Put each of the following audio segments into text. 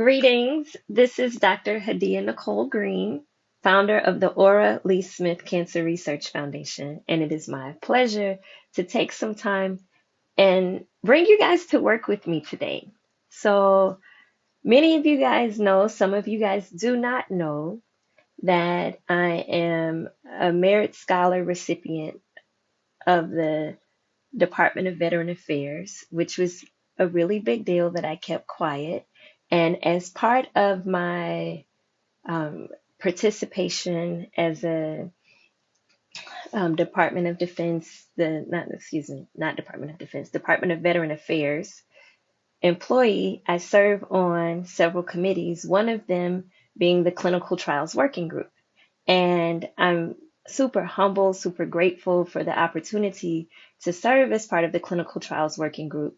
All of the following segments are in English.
Greetings. This is Dr. Hadiyah-Nicole Green, founder of the Ora Lee Smith Cancer Research Foundation, and it is my pleasure to take some time and bring you guys to work with me today. So, many of you guys know, some of you guys do not know that I am a Merit Scholar recipient of the Department of Veteran Affairs, which was a really big deal that I kept quiet. And as part of my participation as a Department of Defense, not Department of Defense, Department of Veteran Affairs employee, I serve on several committees, one of them being the Clinical Trials Working Group. And I'm super humble, super grateful for the opportunity to serve as part of the Clinical Trials Working Group.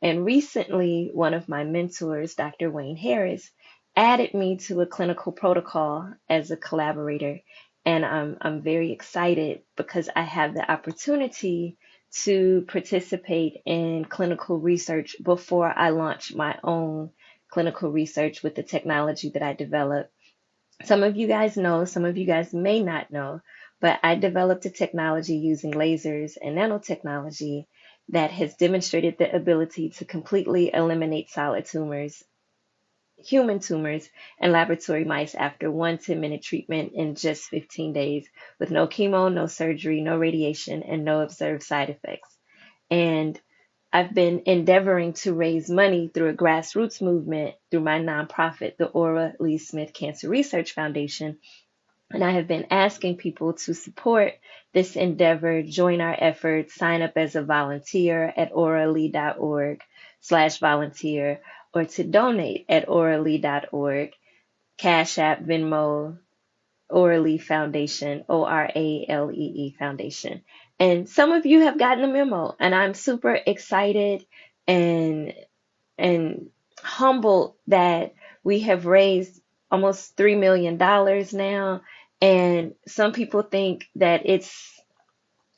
And recently, one of my mentors, Dr. Wayne Harris, added me to a clinical protocol as a collaborator. And I'm very excited because I have the opportunity to participate in clinical research before I launch my own clinical research with the technology that I developed. Some of you guys know, some of you guys may not know, but I developed a technology using lasers and nanotechnology that has demonstrated the ability to completely eliminate solid tumors, human tumors, and laboratory mice after one 10-minute treatment in just 15 days with no chemo, no surgery, no radiation, and no observed side effects. And I've been endeavoring to raise money through a grassroots movement through my nonprofit, the Ora Lee Smith Cancer Research Foundation. And I have been asking people to support this endeavor, join our efforts, sign up as a volunteer at oralee.org/volunteer, or to donate at oralee.org, Cash App, Venmo, Oralee Foundation, ORALEE Foundation. And some of you have gotten the memo, and I'm super excited and humbled that we have raised almost $3 million now. And some people think that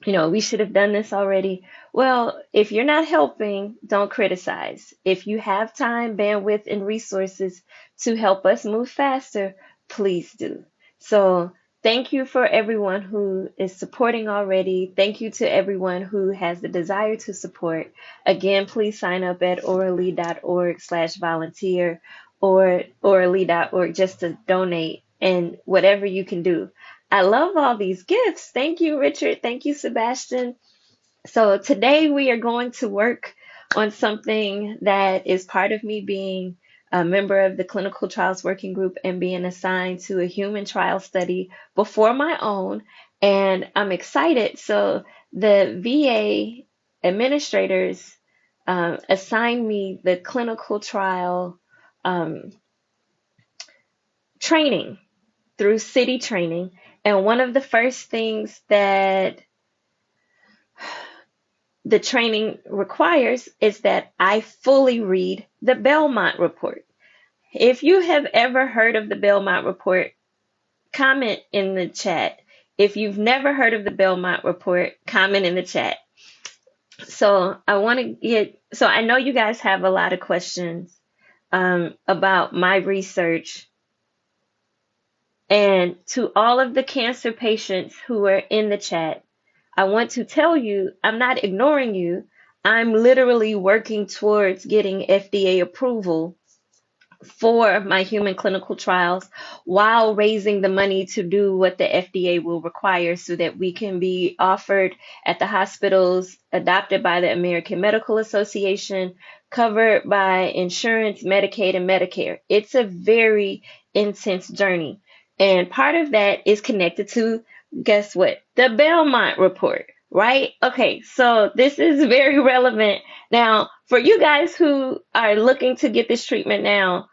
we should have done this already. Well, if you're not helping, don't criticize. If you have time, bandwidth, and resources to help us move faster, please do. So thank you for everyone who is supporting already. Thank you to everyone who has the desire to support. Again, please sign up at oralee.org/volunteer or oralee.org just to donate and whatever you can do. I love all these gifts. Thank you, Richard. Thank you, Sebastian. So today we are going to work on something that is part of me being a member of the Clinical Trials Working Group and being assigned to a human trial study before my own. And I'm excited. So the VA administrators assigned me the clinical trial training through city training. And one of the first things that the training requires is that I fully read the Belmont Report. If you have ever heard of the Belmont Report, comment in the chat. If you've never heard of the Belmont Report, comment in the chat. So I know you guys have a lot of questions about my research. And to all of the cancer patients who are in the chat, I want to tell you, I'm not ignoring you. I'm literally working towards getting FDA approval for my human clinical trials while raising the money to do what the FDA will require so that we can be offered at the hospitals, adopted by the American Medical Association, covered by insurance, Medicaid, and Medicare. It's a very intense journey. And part of that is connected to, guess what? The Belmont Report, right? Okay, so this is very relevant. Now, for you guys who are looking to get this treatment now,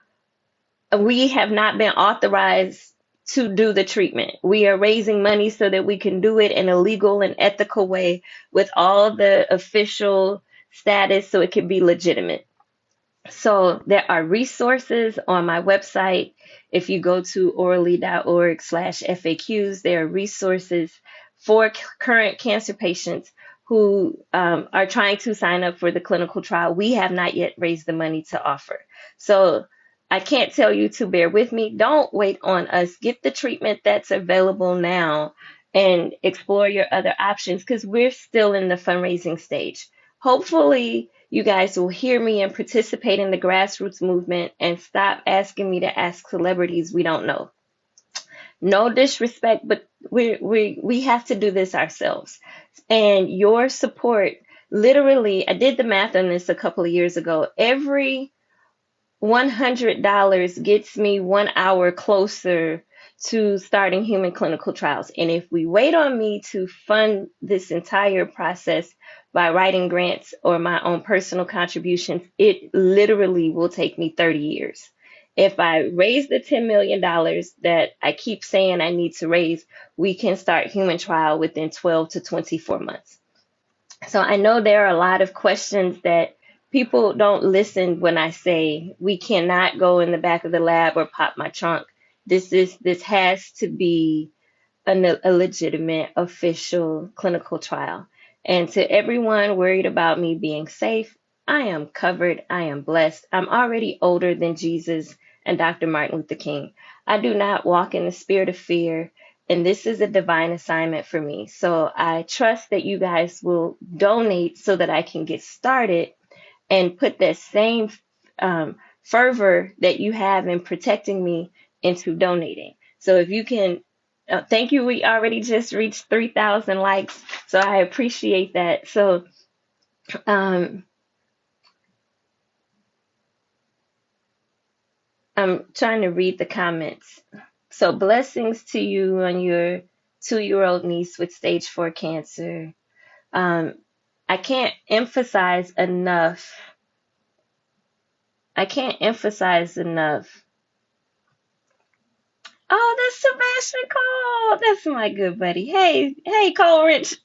we have not been authorized to do the treatment. We are raising money so that we can do it in a legal and ethical way with all the official status so it can be legitimate. So there are resources on my website. If you go to oralee.org/FAQs, there are resources for current cancer patients who are trying to sign up for the clinical trial. We have not yet raised the money to offer. So I can't tell you to bear with me. Don't wait on us. Get the treatment that's available now and explore your other options because we're still in the fundraising stage. Hopefully, you guys will hear me and participate in the grassroots movement and stop asking me to ask celebrities we don't know. No disrespect, but we have to do this ourselves. And your support, literally, I did the math on this a couple of years ago. Every $100 gets me 1 hour closer to starting human clinical trials. And if we wait on me to fund this entire process by writing grants or my own personal contributions, it literally will take me 30 years. If I raise the $10 million that I keep saying I need to raise, we can start human trial within 12 to 24 months. So I know there are a lot of questions that people don't listen when I say we cannot go in the back of the lab or pop my trunk. This has to be a legitimate official clinical trial. And to everyone worried about me being safe, I am covered. I am blessed. I'm already older than Jesus and Dr. Martin Luther King. I do not walk in the spirit of fear. And this is a divine assignment for me. So I trust that you guys will donate so that I can get started and put that same fervor that you have in protecting me into donating. So if you can, thank you. We already just reached 3,000 likes. So I appreciate that. So I'm trying to read the comments. So blessings to you on your 2-year-old niece with stage 4 cancer. I can't emphasize enough. Oh, that's Sebastian Cole. That's my good buddy. Hey, Coleridge.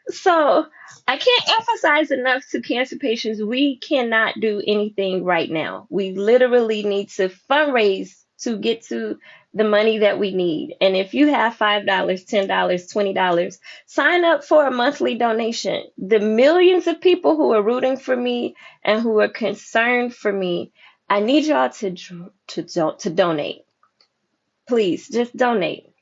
So I can't emphasize enough to cancer patients. We cannot do anything right now. We literally need to fundraise to get to the money that we need. And if you have $5, $10, $20, sign up for a monthly donation. The millions of people who are rooting for me and who are concerned for me, I need y'all to donate. Please, just donate.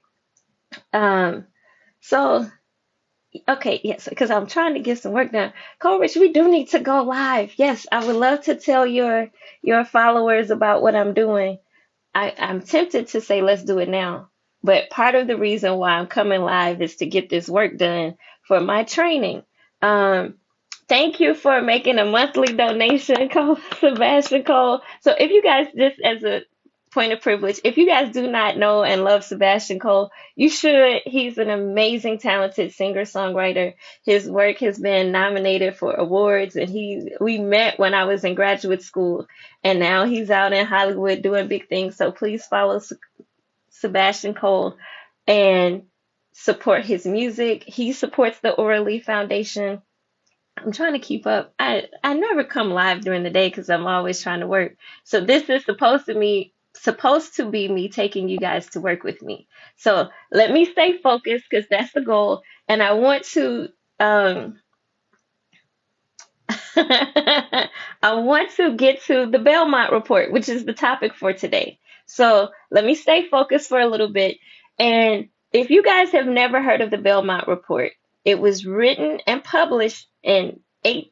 Okay, yes, because I'm trying to get some work done. Coleridge, we do need to go live. Yes, I would love to tell your followers about what I'm doing. I'm tempted to say let's do it now, but part of the reason why I'm coming live is to get this work done for my training. Thank you for making a monthly donation, Sebastian Cole. So if you guys, just as a point of privilege, if you guys do not know and love Sebastian Cole, you should. He's an amazing, talented singer-songwriter. His work has been nominated for awards, and we met when I was in graduate school, and now he's out in Hollywood doing big things. So please follow Sebastian Cole and support his music. He supports the Orally Foundation. I'm trying to keep up. I never come live during the day because I'm always trying to work. So this is supposed to be me taking you guys to work with me. So let me stay focused because that's the goal. And I want to I want to get to the Belmont Report, which is the topic for today. So let me stay focused for a little bit. And if you guys have never heard of the Belmont Report, it was written and published in April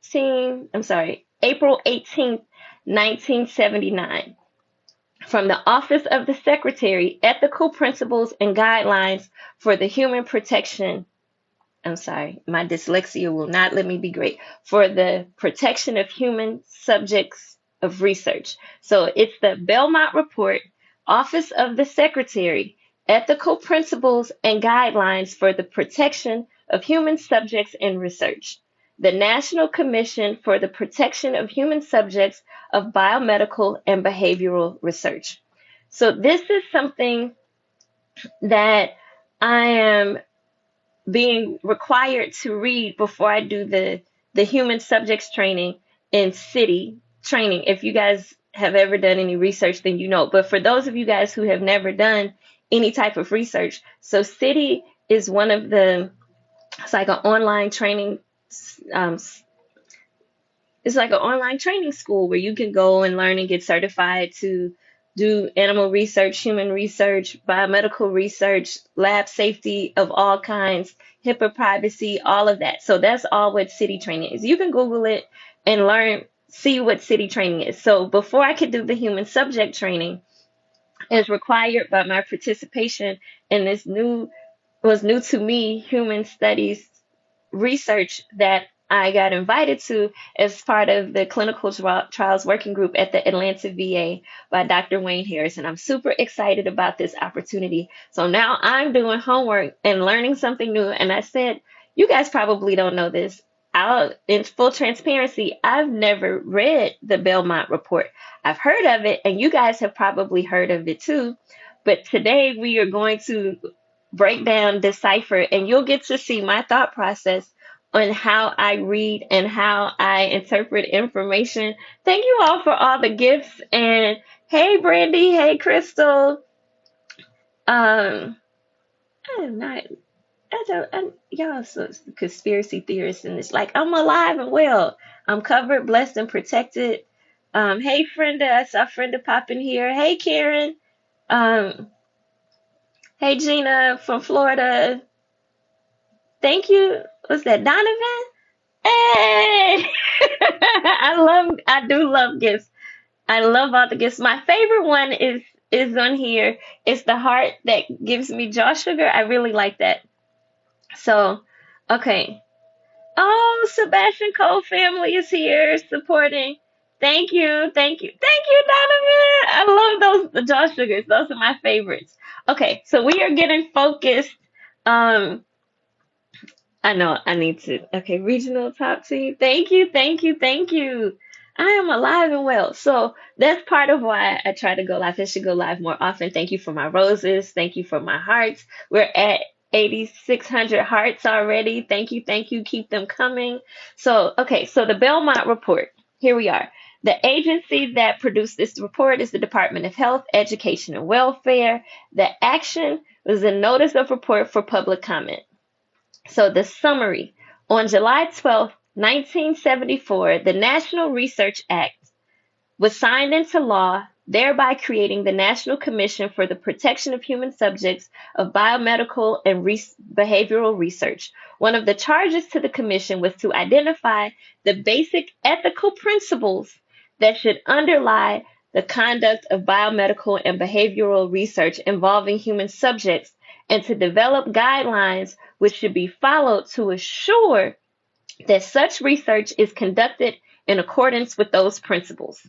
18th, 1979. From the Office of the Secretary, Ethical Principles and Guidelines for the Human Protection. I'm sorry, my dyslexia will not let me be great. For the protection of human subjects of research. So it's the Belmont Report, Office of the Secretary, Ethical Principles and Guidelines for the Protection of Human Subjects in Research. The National Commission for the Protection of Human Subjects of Biomedical and Behavioral Research. So this is something that I am being required to read before I do the human subjects training in city training. If you guys have ever done any research, then you know. But for those of you guys who have never done any type of research, so city is one of it's like an online training it's like an online training school where you can go and learn and get certified to do animal research, human research, biomedical research, lab safety of all kinds, HIPAA privacy, all of that. So that's all what city training is. You can Google it and learn, see what city training is. So before I could do the human subject training, is required by my participation in this was new to me human studies research that I got invited to as part of the clinical trials working group at the Atlanta VA by Dr. Wayne Harris. And I'm super excited about this opportunity. So now I'm doing homework and learning something new. And I said, you guys probably don't know this. In full transparency, I've never read the Belmont Report. I've heard of it, and you guys have probably heard of it too. But today we are going to break down, decipher, and you'll get to see my thought process on how I read and how I interpret information. Thank you all for all the gifts. And hey, Brandy. Hey, Crystal. I am not. Y'all so conspiracy theorists in this. Like, I'm alive and well. I'm covered, blessed, and protected. Hey, Frenda. I saw Frenda pop in here. Hey, Karen. Hey, Gina from Florida. Thank you. Was that Donovan? Hey! I do love gifts. I love all the gifts. My favorite one is on here. It's the heart that gives me jaw sugar. I really like that. So, okay. Oh, Sebastian Cole family is here supporting. Thank you, thank you, thank you, Donovan. I love the jaw sugars. Those are my favorites. Okay, so we are getting focused. I know I need to. Okay, regional top team. Thank you, thank you, thank you. I am alive and well. So that's part of why I try to go live. I should go live more often. Thank you for my roses. Thank you for my hearts. We're at 8,600 hearts already. Thank you, thank you. Keep them coming. So, okay, so the Belmont Report. Here we are. The agency that produced this report is the Department of Health, Education, and Welfare. The action was a notice of report for public comment. So the summary, on July 12, 1974, the National Research Act was signed into law, thereby creating the National Commission for the Protection of Human Subjects of Biomedical and Behavioral Research. One of the charges to the commission was to identify the basic ethical principles that should underlie the conduct of biomedical and behavioral research involving human subjects, and to develop guidelines which should be followed to assure that such research is conducted in accordance with those principles.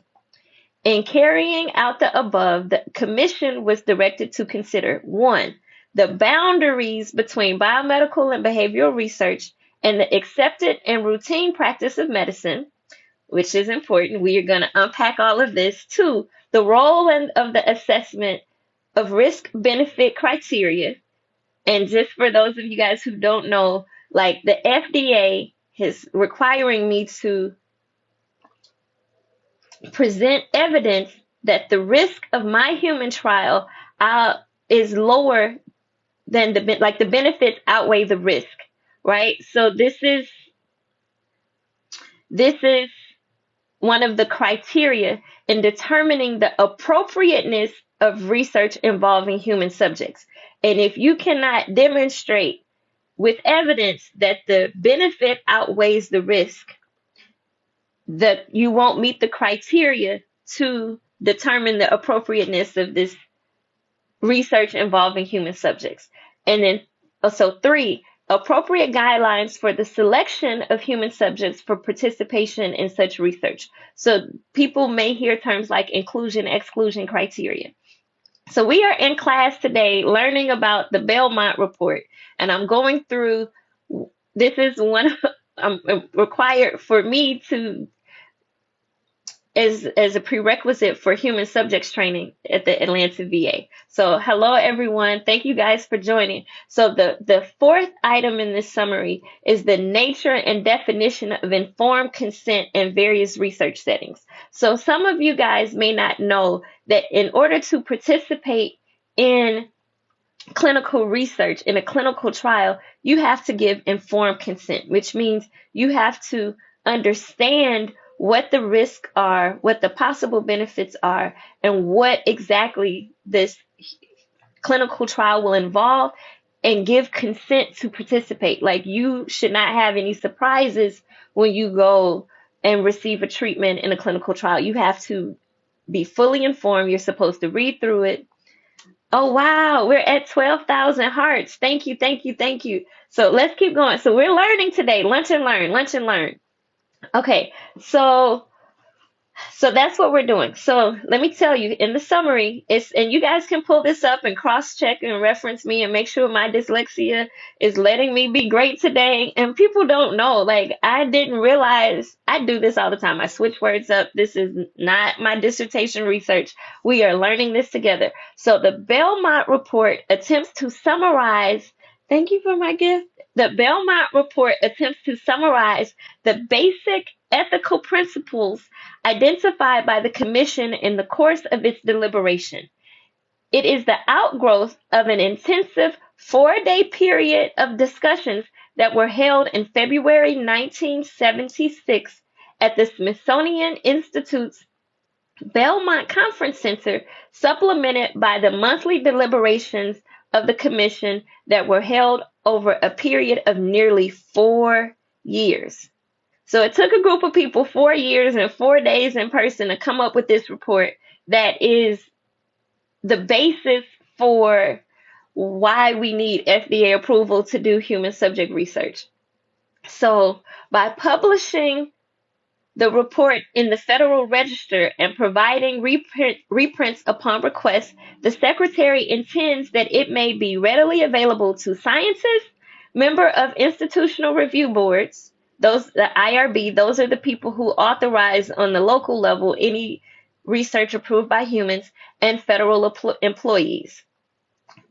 In carrying out the above, the commission was directed to consider 1. The boundaries between biomedical and behavioral research and the accepted and routine practice of medicine, which is important. We are going to unpack all of this. 2. The role of the assessment of risk-benefit criteria. And just for those of you guys who don't know, like the FDA is requiring me to present evidence that the risk of my human trial is lower than the benefits outweigh the risk, right? So this is one of the criteria in determining the appropriateness of research involving human subjects. And if you cannot demonstrate with evidence that the benefit outweighs the risk, that you won't meet the criteria to determine the appropriateness of this research involving human subjects. And then also 3, appropriate guidelines for the selection of human subjects for participation in such research. So people may hear terms like inclusion, exclusion criteria. So we are in class today learning about the Belmont Report, and I'm going through, this is one required for me to, as a prerequisite for human subjects training at the Atlanta VA. So hello, everyone. Thank you guys for joining. So the 4th item in this summary is the nature and definition of informed consent in various research settings. So some of you guys may not know that in order to participate in clinical research, in a clinical trial, you have to give informed consent, which means you have to understand what the risks are, what the possible benefits are, and what exactly this clinical trial will involve, and give consent to participate. Like, you should not have any surprises when you go and receive a treatment in a clinical trial. You have to be fully informed. You're supposed to read through it. Oh, wow, we're at 12,000 hearts. Thank you, thank you, thank you. So let's keep going. So we're learning today. Lunch and learn, lunch and learn. Okay, so that's what we're doing. So let me tell you in the summary, and you guys can pull this up and cross-check and reference me and make sure my dyslexia is letting me be great today. And people don't know, like, I didn't realize I do this all the time. I switch words up. This is not my dissertation research. We are learning this together. So the Belmont Report attempts to summarize, thank you for my gift. The Belmont Report attempts to summarize the basic ethical principles identified by the Commission in the course of its deliberation. It is the outgrowth of an intensive 4-day period of discussions that were held in February 1976 at the Smithsonian Institute's Belmont Conference Center, supplemented by the monthly deliberations of the Commission that were held over a period of nearly 4 years. So it took a group of people 4 years and 4 days in person to come up with this report that is the basis for why we need FDA approval to do human subject research. So by publishing the report in the Federal Register and providing reprints upon request, the Secretary intends that it may be readily available to scientists, members of institutional review boards, the IRB, those are the people who authorize on the local level any research approved by humans, and federal employees.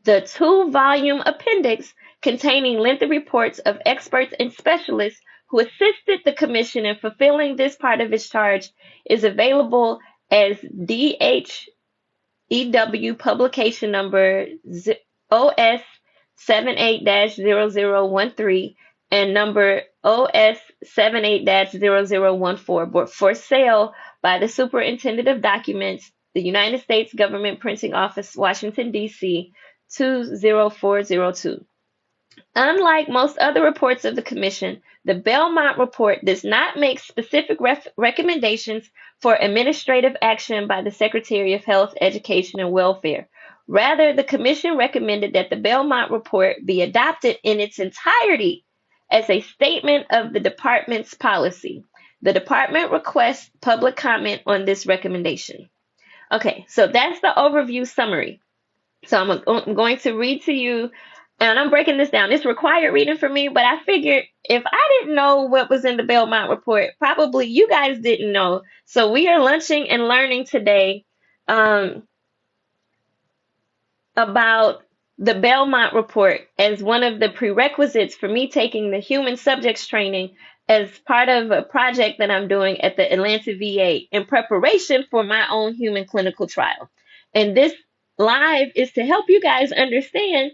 The 2-volume appendix containing lengthy reports of experts and specialists who assisted the Commission in fulfilling this part of its charge is available as DHEW publication number OS 78-0013 and number OS 78-0014 for sale by the Superintendent of Documents, the United States Government Printing Office, Washington, D.C., 20402. Unlike most other reports of the Commission, the Belmont Report does not make specific recommendations for administrative action by the Secretary of Health, Education, and Welfare. Rather, the Commission recommended that the Belmont Report be adopted in its entirety as a statement of the Department's policy. The Department requests public comment on this recommendation. Okay, so that's the overview summary. So I'm going to read to you, and I'm breaking this down. It's required reading for me, but I figured if I didn't know what was in the Belmont Report, probably you guys didn't know. So we are lunching and learning today about the Belmont Report as one of the prerequisites for me taking the human subjects training as part of a project that I'm doing at the Atlanta VA in preparation for my own human clinical trial. And this live is to help you guys understand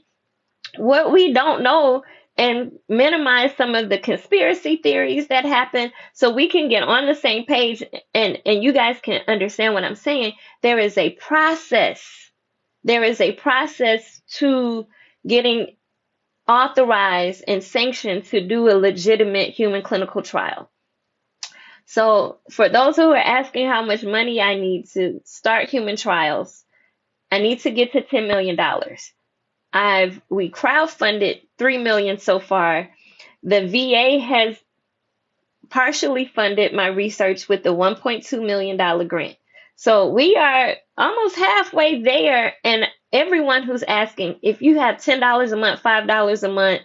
what we don't know and minimize some of the conspiracy theories that happen so we can get on the same page and you guys can understand what I'm saying. There is a process. There is a process to getting authorized and sanctioned to do a legitimate human clinical trial. So for those who are asking how much money I need to start human trials, I need to get to $10 million. We crowdfunded $3 million so far. The VA has partially funded my research with the $1.2 million grant. So we are almost halfway there. And everyone who's asking, if you have $10 a month, $5 a month,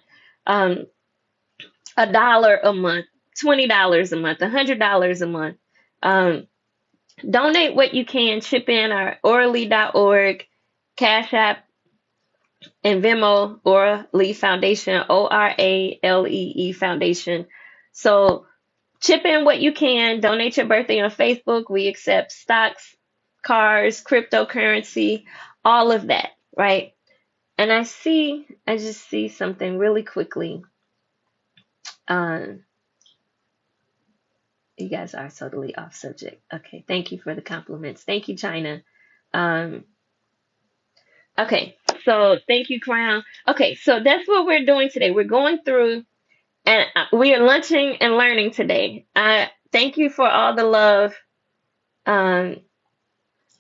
$1 a month, $20 a month, $100 a month, donate what you can. Chip in our orally.org, Cash App, and Venmo, Oralee Foundation, ORALEE Foundation. So chip in what you can. Donate your birthday on Facebook. We accept stocks, cars, cryptocurrency, all of that, right? And I just see something really quickly. You guys are totally off subject. Okay, thank you for the compliments. Thank you, China. Um, okay, so thank you, Crown. Okay, so that's what we're doing today. We're going through and we are lunching and learning today. I thank you for all the love. Um,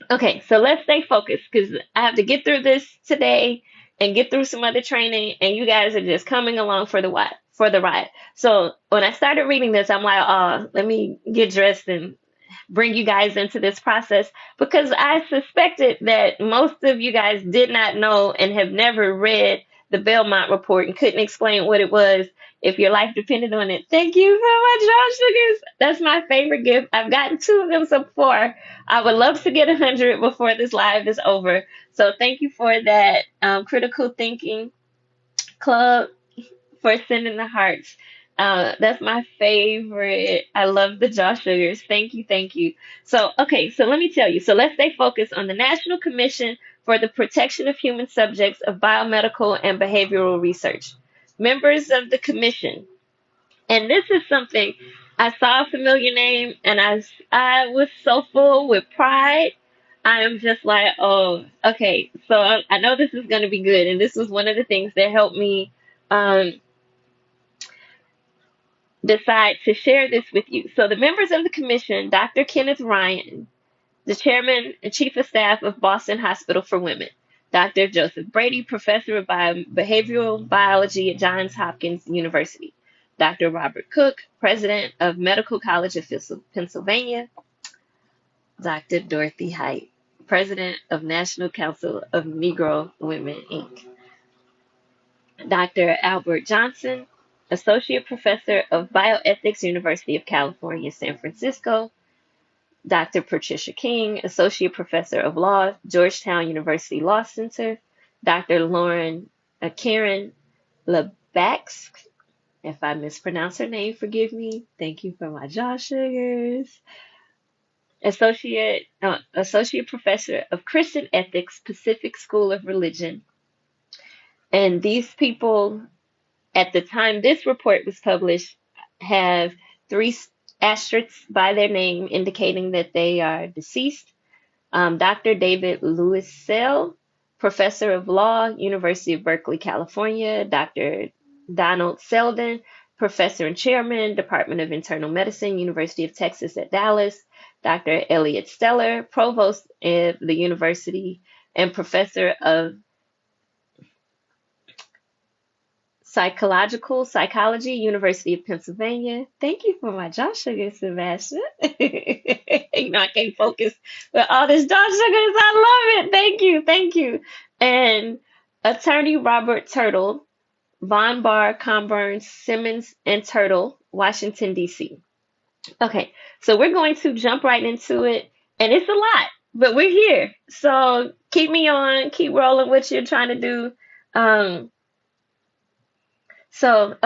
okay, so let's stay focused because I have to get through this today and get through some other training, and you guys are just coming along for the ride. So when I started reading this, I'm like, oh, let me get dressed and bring you guys into this process because I suspected that most of you guys did not know and have never read the Belmont Report and couldn't explain what it was if your life depended on it. Thank you so much, John Sugars. That's my favorite gift. I've gotten 2 of them so far. I would love to get 100 before this live is over. So thank you for that, Critical Thinking Club, for sending the hearts. That's my favorite. I love the Josh Sugars. Thank you, thank you. So, okay, so let me tell you. So let's stay focused on the National Commission for the Protection of Human Subjects of Biomedical and Behavioral Research. Members of the commission. And this is something, I saw a familiar name and I was so full with pride. I am just like, oh, okay. So I know this is going to be good. And this was one of the things that helped me decide to share this with you. So the members of the commission, Dr. Kenneth Ryan, the chairman and chief of staff of Boston Hospital for Women, Dr. Joseph Brady, professor of behavioral biology at Johns Hopkins University, Dr. Robert Cook, president of Medical College of Pennsylvania, Dr. Dorothy Height, president of National Council of Negro Women, Inc., Dr. Albert Johnson, Associate Professor of Bioethics, University of California, San Francisco, Dr. Patricia King, Associate Professor of Law, Georgetown University Law Center, Dr. Karen Lebax, if I mispronounce her name, forgive me. Thank you for my Josh Sugars. Associate Professor of Christian Ethics, Pacific School of Religion. And these people, at the time this report was published, have 3 asterisks by their name indicating that they are deceased. Dr. David Lewis-Sell, Professor of Law, University of Berkeley, California. Dr. Donald Selden, Professor and Chairman, Department of Internal Medicine, University of Texas at Dallas. Dr. Elliot Steller, Provost of the University and Professor of Psychology, University of Pennsylvania. Thank you for my Josh Sugar, Sebastian. You know, I can't focus with all this Josh Sugars. I love it. Thank you. And attorney Robert Turtle, Von Barr, Comburn, Simmons, and Turtle, Washington, D.C. Okay, so we're going to jump right into it. And it's a lot, but we're here. So keep me on, keep rolling what you're trying to do. So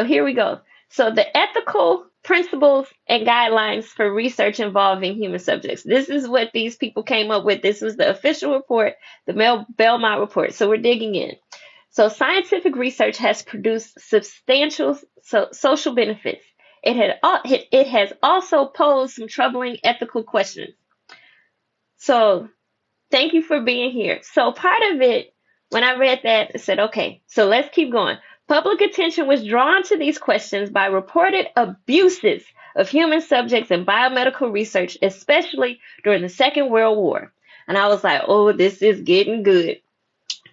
here we go. So the ethical principles and guidelines for research involving human subjects. This is what these people came up with. This was the official report, the Belmont Report. So we're digging in. So scientific research has produced substantial social benefits. It has also posed some troubling ethical questions. So thank you for being here. So part of it, when I read that, I said, okay, so let's keep going. Public attention was drawn to these questions by reported abuses of human subjects in biomedical research, especially during the Second World War. And I was like, oh, this is getting good.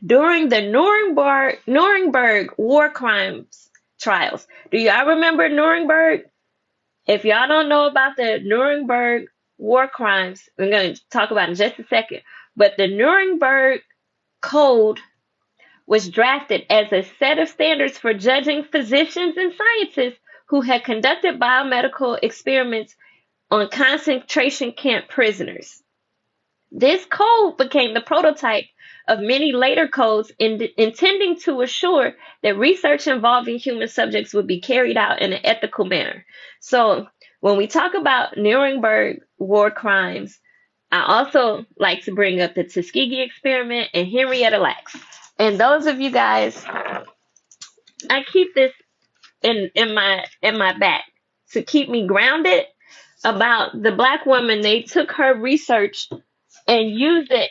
During the Nuremberg war crimes trials. Do y'all remember Nuremberg? If y'all don't know about the Nuremberg war crimes, we're going to talk about it in just a second. But the Nuremberg Code was drafted as a set of standards for judging physicians and scientists who had conducted biomedical experiments on concentration camp prisoners. This code became the prototype of many later codes intending to assure that research involving human subjects would be carried out in an ethical manner. So when we talk about Nuremberg war crimes, I also like to bring up the Tuskegee experiment and Henrietta Lacks. And those of you guys, I keep this in my back to keep me grounded about the Black woman. They took her research and used it.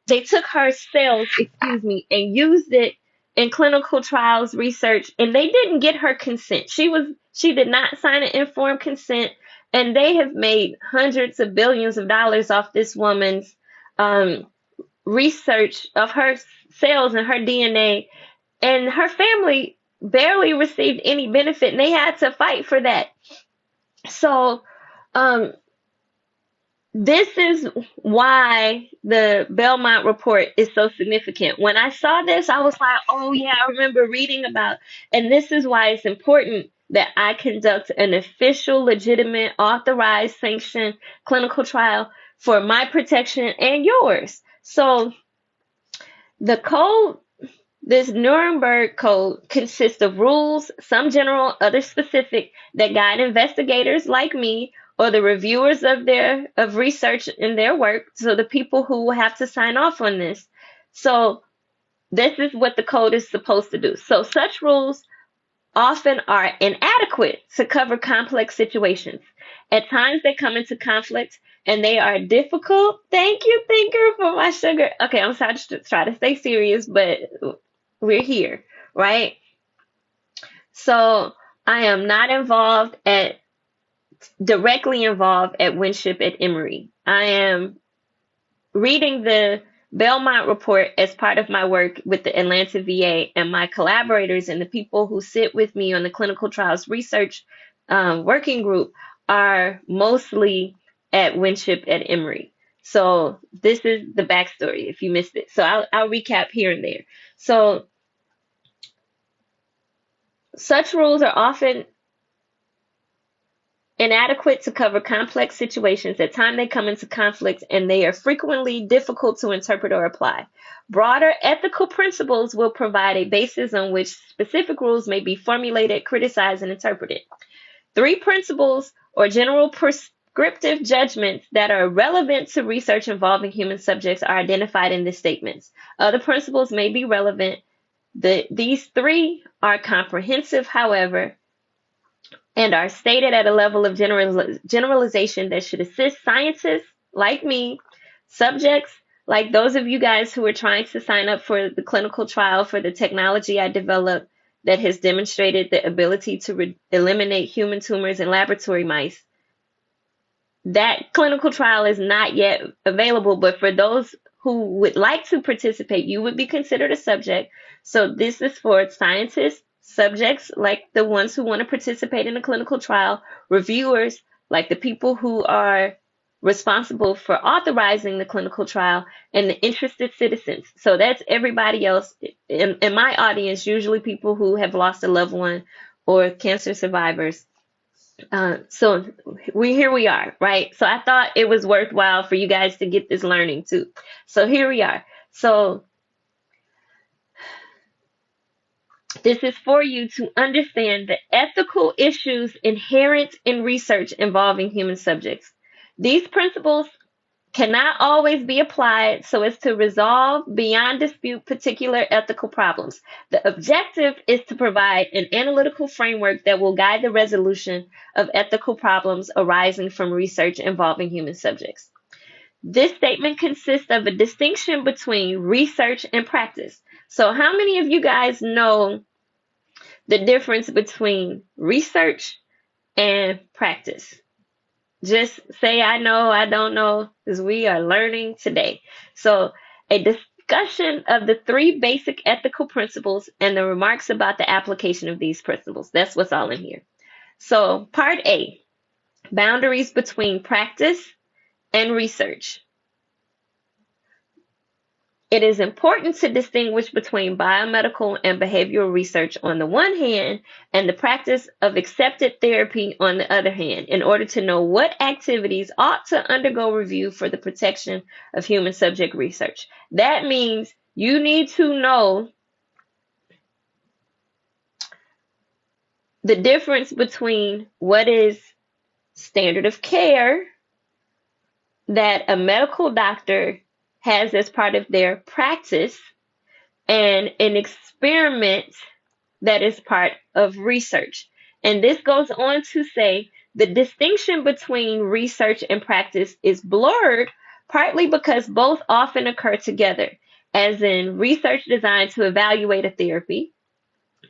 They took her cells, and used it in clinical trials research, and they didn't get her consent. She did not sign an informed consent, and they have made hundreds of billions of dollars off this woman's research of her cells and her DNA, and her family barely received any benefit, and they had to fight for that. So this is why the Belmont Report is so significant. When I saw this, I was like, oh yeah, I remember reading about, and this is why it's important that I conduct an official, legitimate, authorized, sanctioned clinical trial for my protection and yours. So the code, this Nuremberg Code, consists of rules, some general, others specific, that guide investigators like me or the reviewers of research in their work, so the people who will have to sign off on this. So this is what the code is supposed to do. So such rules often are inadequate to cover complex situations. At times they come into conflict and they are difficult. Thank you, Thinker, for my sugar. Okay, I'm sorry to try to stay serious, but we're here, right? So I am not directly involved at Winship at Emory. I am reading the Belmont Report as part of my work with the Atlanta VA, and my collaborators and the people who sit with me on the clinical trials research working group are mostly at Winship at Emory. So this is the backstory if you missed it. So I'll recap here and there. So such rules are often inadequate to cover complex situations. At times they come into conflict, and they are frequently difficult to interpret or apply. Broader ethical principles will provide a basis on which specific rules may be formulated, criticized, and interpreted. 3 principles or general prescriptive judgments that are relevant to research involving human subjects are identified in the statements. Other principles may be relevant. These 3 are comprehensive, however, and are stated at a level of generalization that should assist scientists like me, subjects like those of you guys who are trying to sign up for the clinical trial for the technology I developed that has demonstrated the ability to eliminate human tumors in laboratory mice. That clinical trial is not yet available, but for those who would like to participate, you would be considered a subject. So this is for scientists, subjects like the ones who want to participate in a clinical trial, reviewers like the people who are responsible for authorizing the clinical trial, and the interested citizens. So that's everybody else in my audience, usually people who have lost a loved one or cancer survivors. So here we are, right? So I thought it was worthwhile for you guys to get this learning too. So here we are. So this is for you to understand the ethical issues inherent in research involving human subjects. These principles cannot always be applied so as to resolve beyond dispute particular ethical problems. The objective is to provide an analytical framework that will guide the resolution of ethical problems arising from research involving human subjects. This statement consists of a distinction between research and practice. So how many of you guys know the difference between research and practice? Just say, I know, I don't know, because we are learning today. So a discussion of the 3 basic ethical principles and the remarks about the application of these principles. That's what's all in here. So part A, boundaries between practice and research. It is important to distinguish between biomedical and behavioral research on the one hand and the practice of accepted therapy on the other hand, in order to know what activities ought to undergo review for the protection of human subject research. That means you need to know the difference between what is standard of care that a medical doctor has as part of their practice and an experiment that is part of research. And this goes on to say The distinction between research and practice is blurred, partly because both often occur together, as in research designed to evaluate a therapy,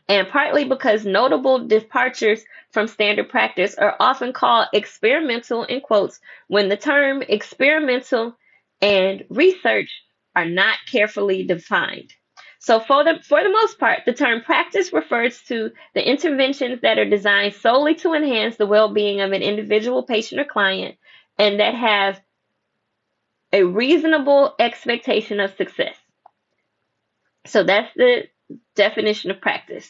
and partly because notable departures from standard practice are often called experimental in quotes when the term experimental and research are not carefully defined. So for the most part, the term practice refers to the interventions that are designed solely to enhance the well-being of an individual patient or client and that have a reasonable expectation of success. So that's the definition of practice.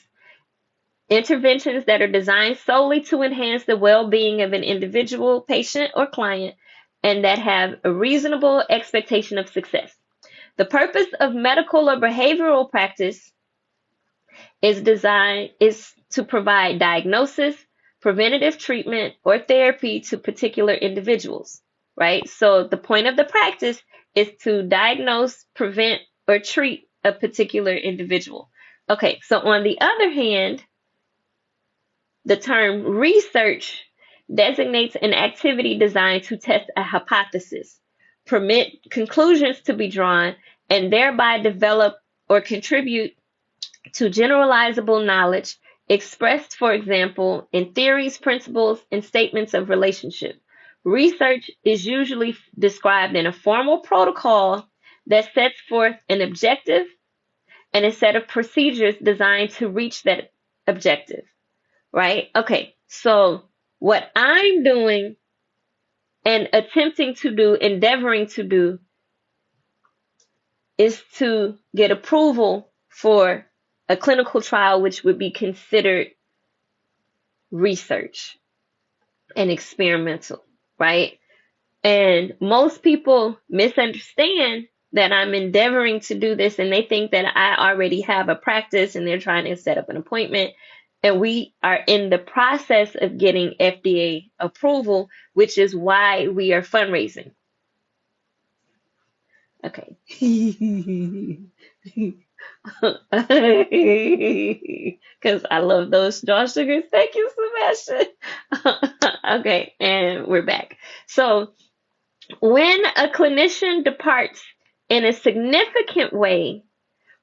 Interventions that are designed solely to enhance the well-being of an individual patient or client and that have a reasonable expectation of success. The purpose of medical or behavioral practice is to provide diagnosis, preventative treatment, or therapy to particular individuals, right? So the point of the practice is to diagnose, prevent, or treat a particular individual. Okay, so on the other hand, the term research designates an activity designed to test a hypothesis, permit conclusions to be drawn, and thereby develop or contribute to generalizable knowledge expressed, for example, in theories, principles, and statements of relationship. Research is usually described in a formal protocol that sets forth an objective and a set of procedures designed to reach that objective. Right? Okay, so what I'm doing and attempting to do, endeavoring to do, is to get approval for a clinical trial which would be considered research and experimental, right? And most people misunderstand that I'm endeavoring to do this and they think that I already have a practice and they're trying to set up an appointment. And we are in the process of getting FDA approval, which is why we are fundraising. Okay. Because I love those draw sugars. Thank you, Sebastian. Okay, and we're back. So when a clinician departs in a significant way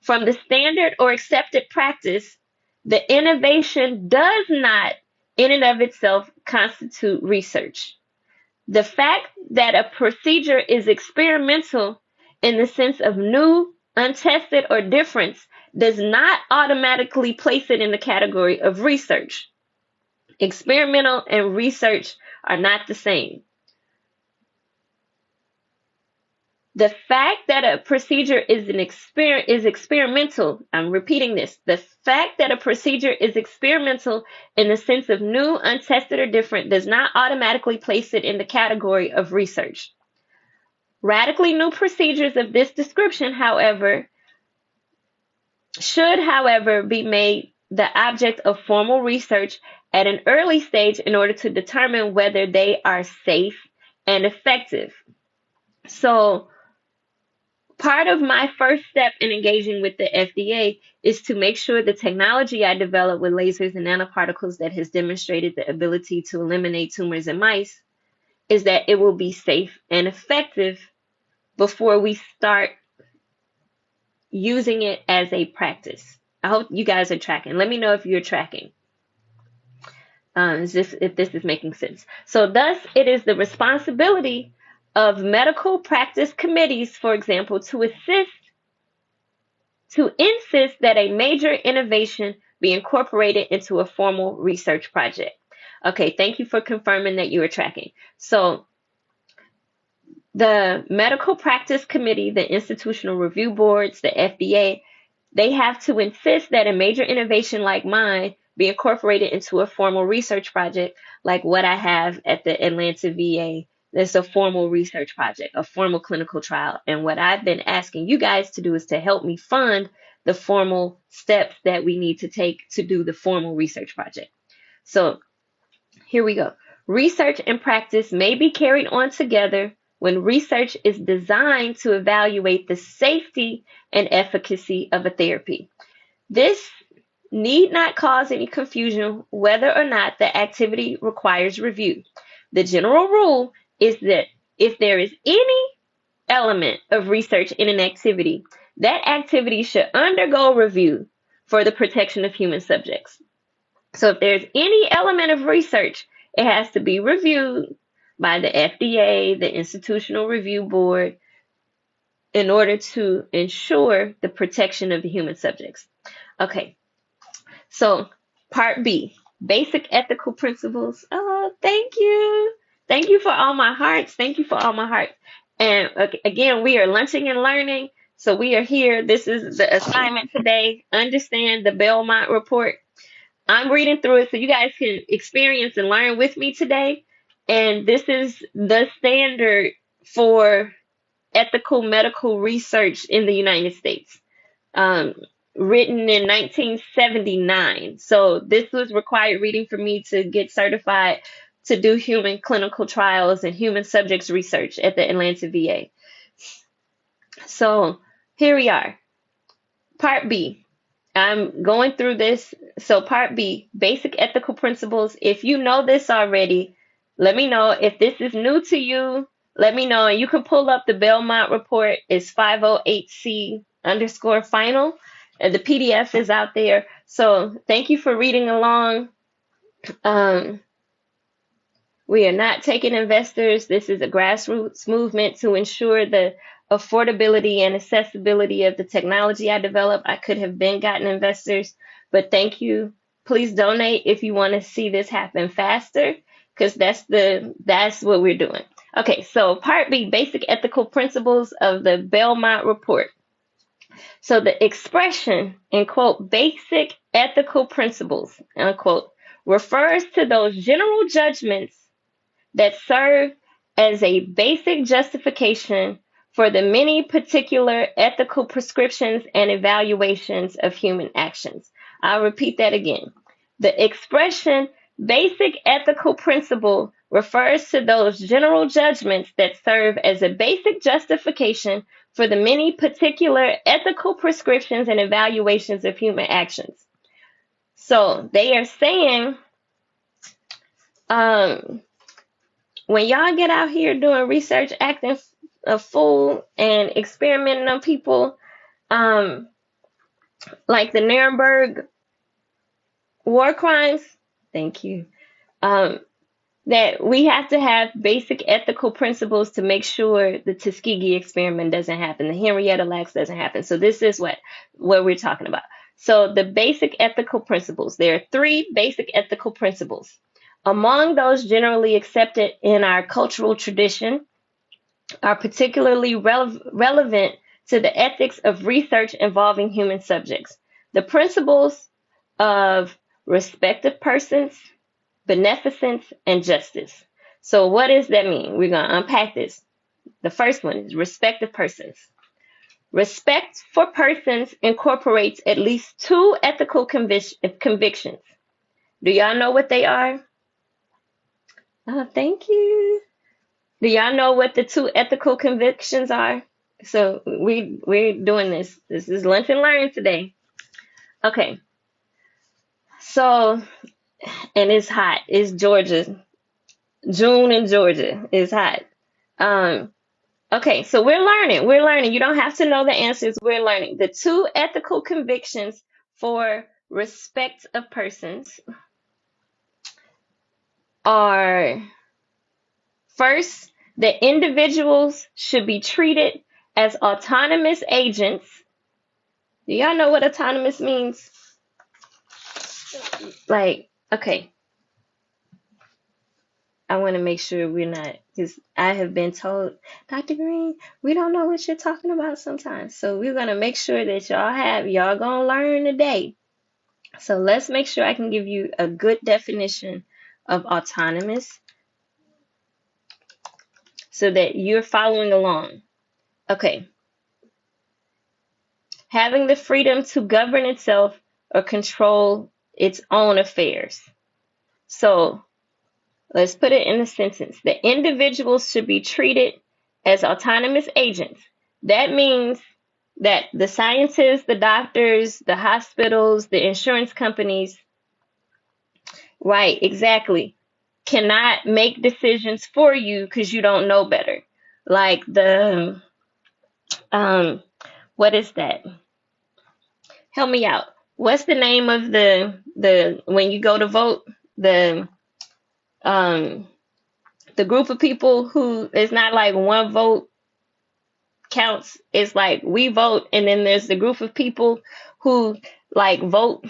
from the standard or accepted practice, the innovation does not, in and of itself, constitute research. The fact that a procedure is experimental in the sense of new, untested, or different does not automatically place it in the category of research. Experimental and research are not the same. The fact that a procedure is experimental, I'm repeating this, the fact that a procedure is experimental in the sense of new, untested, or different does not automatically place it in the category of research. Radically new procedures of this description, however, should, however, be made the object of formal research at an early stage in order to determine whether they are safe and effective. So, part of my first step in engaging with the FDA is to make sure the technology I develop with lasers and nanoparticles that has demonstrated the ability to eliminate tumors in mice is that it will be safe and effective before we start using it as a practice. I hope you guys are tracking. Let me know if you're tracking. If this is making sense. So thus, it is the responsibility of medical practice committees, for example, to insist that a major innovation be incorporated into a formal research project. Okay, thank you for confirming that you are tracking. So the medical practice committee, the institutional review boards, the FDA, they have to insist that a major innovation like mine be incorporated into a formal research project like what I have at the Atlanta VA. It's a formal research project, a formal clinical trial. And what I've been asking you guys to do is to help me fund the formal steps that we need to take to do the formal research project. So here we go. Research and practice may be carried on together when research is designed to evaluate the safety and efficacy of a therapy. This need not cause any confusion whether or not the activity requires review. The general rule is that if there is any element of research in an activity, that activity should undergo review for the protection of human subjects. So if there's any element of research, it has to be reviewed by the FDA, the Institutional Review Board, in order to ensure the protection of the human subjects. Okay, so part B, basic ethical principles. Oh, thank you. Thank you for all my hearts. Thank you for all my hearts. And again, we are lunching and learning. So we are here. This is the assignment today. Understand the Belmont Report. I'm reading through it so you guys can experience and learn with me today. And this is the standard for ethical medical research in the United States, written in 1979. So this was required reading for me to get certified to do human clinical trials and human subjects research at the Atlanta VA. So here we are. Part B. I'm going through this. So part B, basic ethical principles. If you know this already, let me know. If this is new to you, let me know. And you can pull up the Belmont Report. It's 508C_final. And the PDF is out there. So thank you for reading along. We are not taking investors. This is a grassroots movement to ensure the affordability and accessibility of the technology I developed. I could have been gotten investors, but thank you. Please donate if you want to see this happen faster, because that's what we're doing. Okay, so part B, basic ethical principles of the Belmont Report. So the expression, in quote, basic ethical principles, unquote, refers to those general judgments that serve as a basic justification for the many particular ethical prescriptions and evaluations of human actions. I'll repeat that again. The expression basic ethical principle refers to those general judgments that serve as a basic justification for the many particular ethical prescriptions and evaluations of human actions. So they are saying, when y'all get out here doing research, acting a fool and experimenting on people, like the Nuremberg war crimes, thank you, that we have to have basic ethical principles to make sure the Tuskegee experiment doesn't happen, the Henrietta Lacks doesn't happen. So this is what we're talking about. So the basic ethical principles, there are 3 basic ethical principles. Among those generally accepted in our cultural tradition are particularly relevant to the ethics of research involving human subjects. The principles of respect of persons, beneficence, and justice. So what does that mean? We're going to unpack this. The first one is respect of persons. Respect for persons incorporates at least 2 ethical convictions. Do y'all know what they are? Oh, thank you. Do y'all know what the 2 ethical convictions are? So we're doing this. This is lunch and learn today. Okay. So, and it's hot. It's Georgia. June in Georgia. It's hot. Okay, so we're learning. We're learning. You don't have to know the answers. We're learning. The 2 ethical convictions for respect of persons are, first, that individuals should be treated as autonomous agents. Do y'all know what autonomous means? Like, okay. I want to make sure we're not, because I have been told, Dr. Green, we don't know what you're talking about sometimes. So we're going to make sure that y'all going to learn today. So let's make sure I can give you a good definition of autonomous so that you're following along. Okay. Having the freedom to govern itself or control its own affairs. So let's put it in a sentence. The individuals should be treated as autonomous agents. That means that the scientists, the doctors, the hospitals, the insurance companies, right, exactly, cannot make decisions for you because you don't know better. Like um, what is that? Help me out. What's the name of the when you go to vote, the um the group of people who it's not like one vote counts. It's like we vote, and then there's the group of people who like vote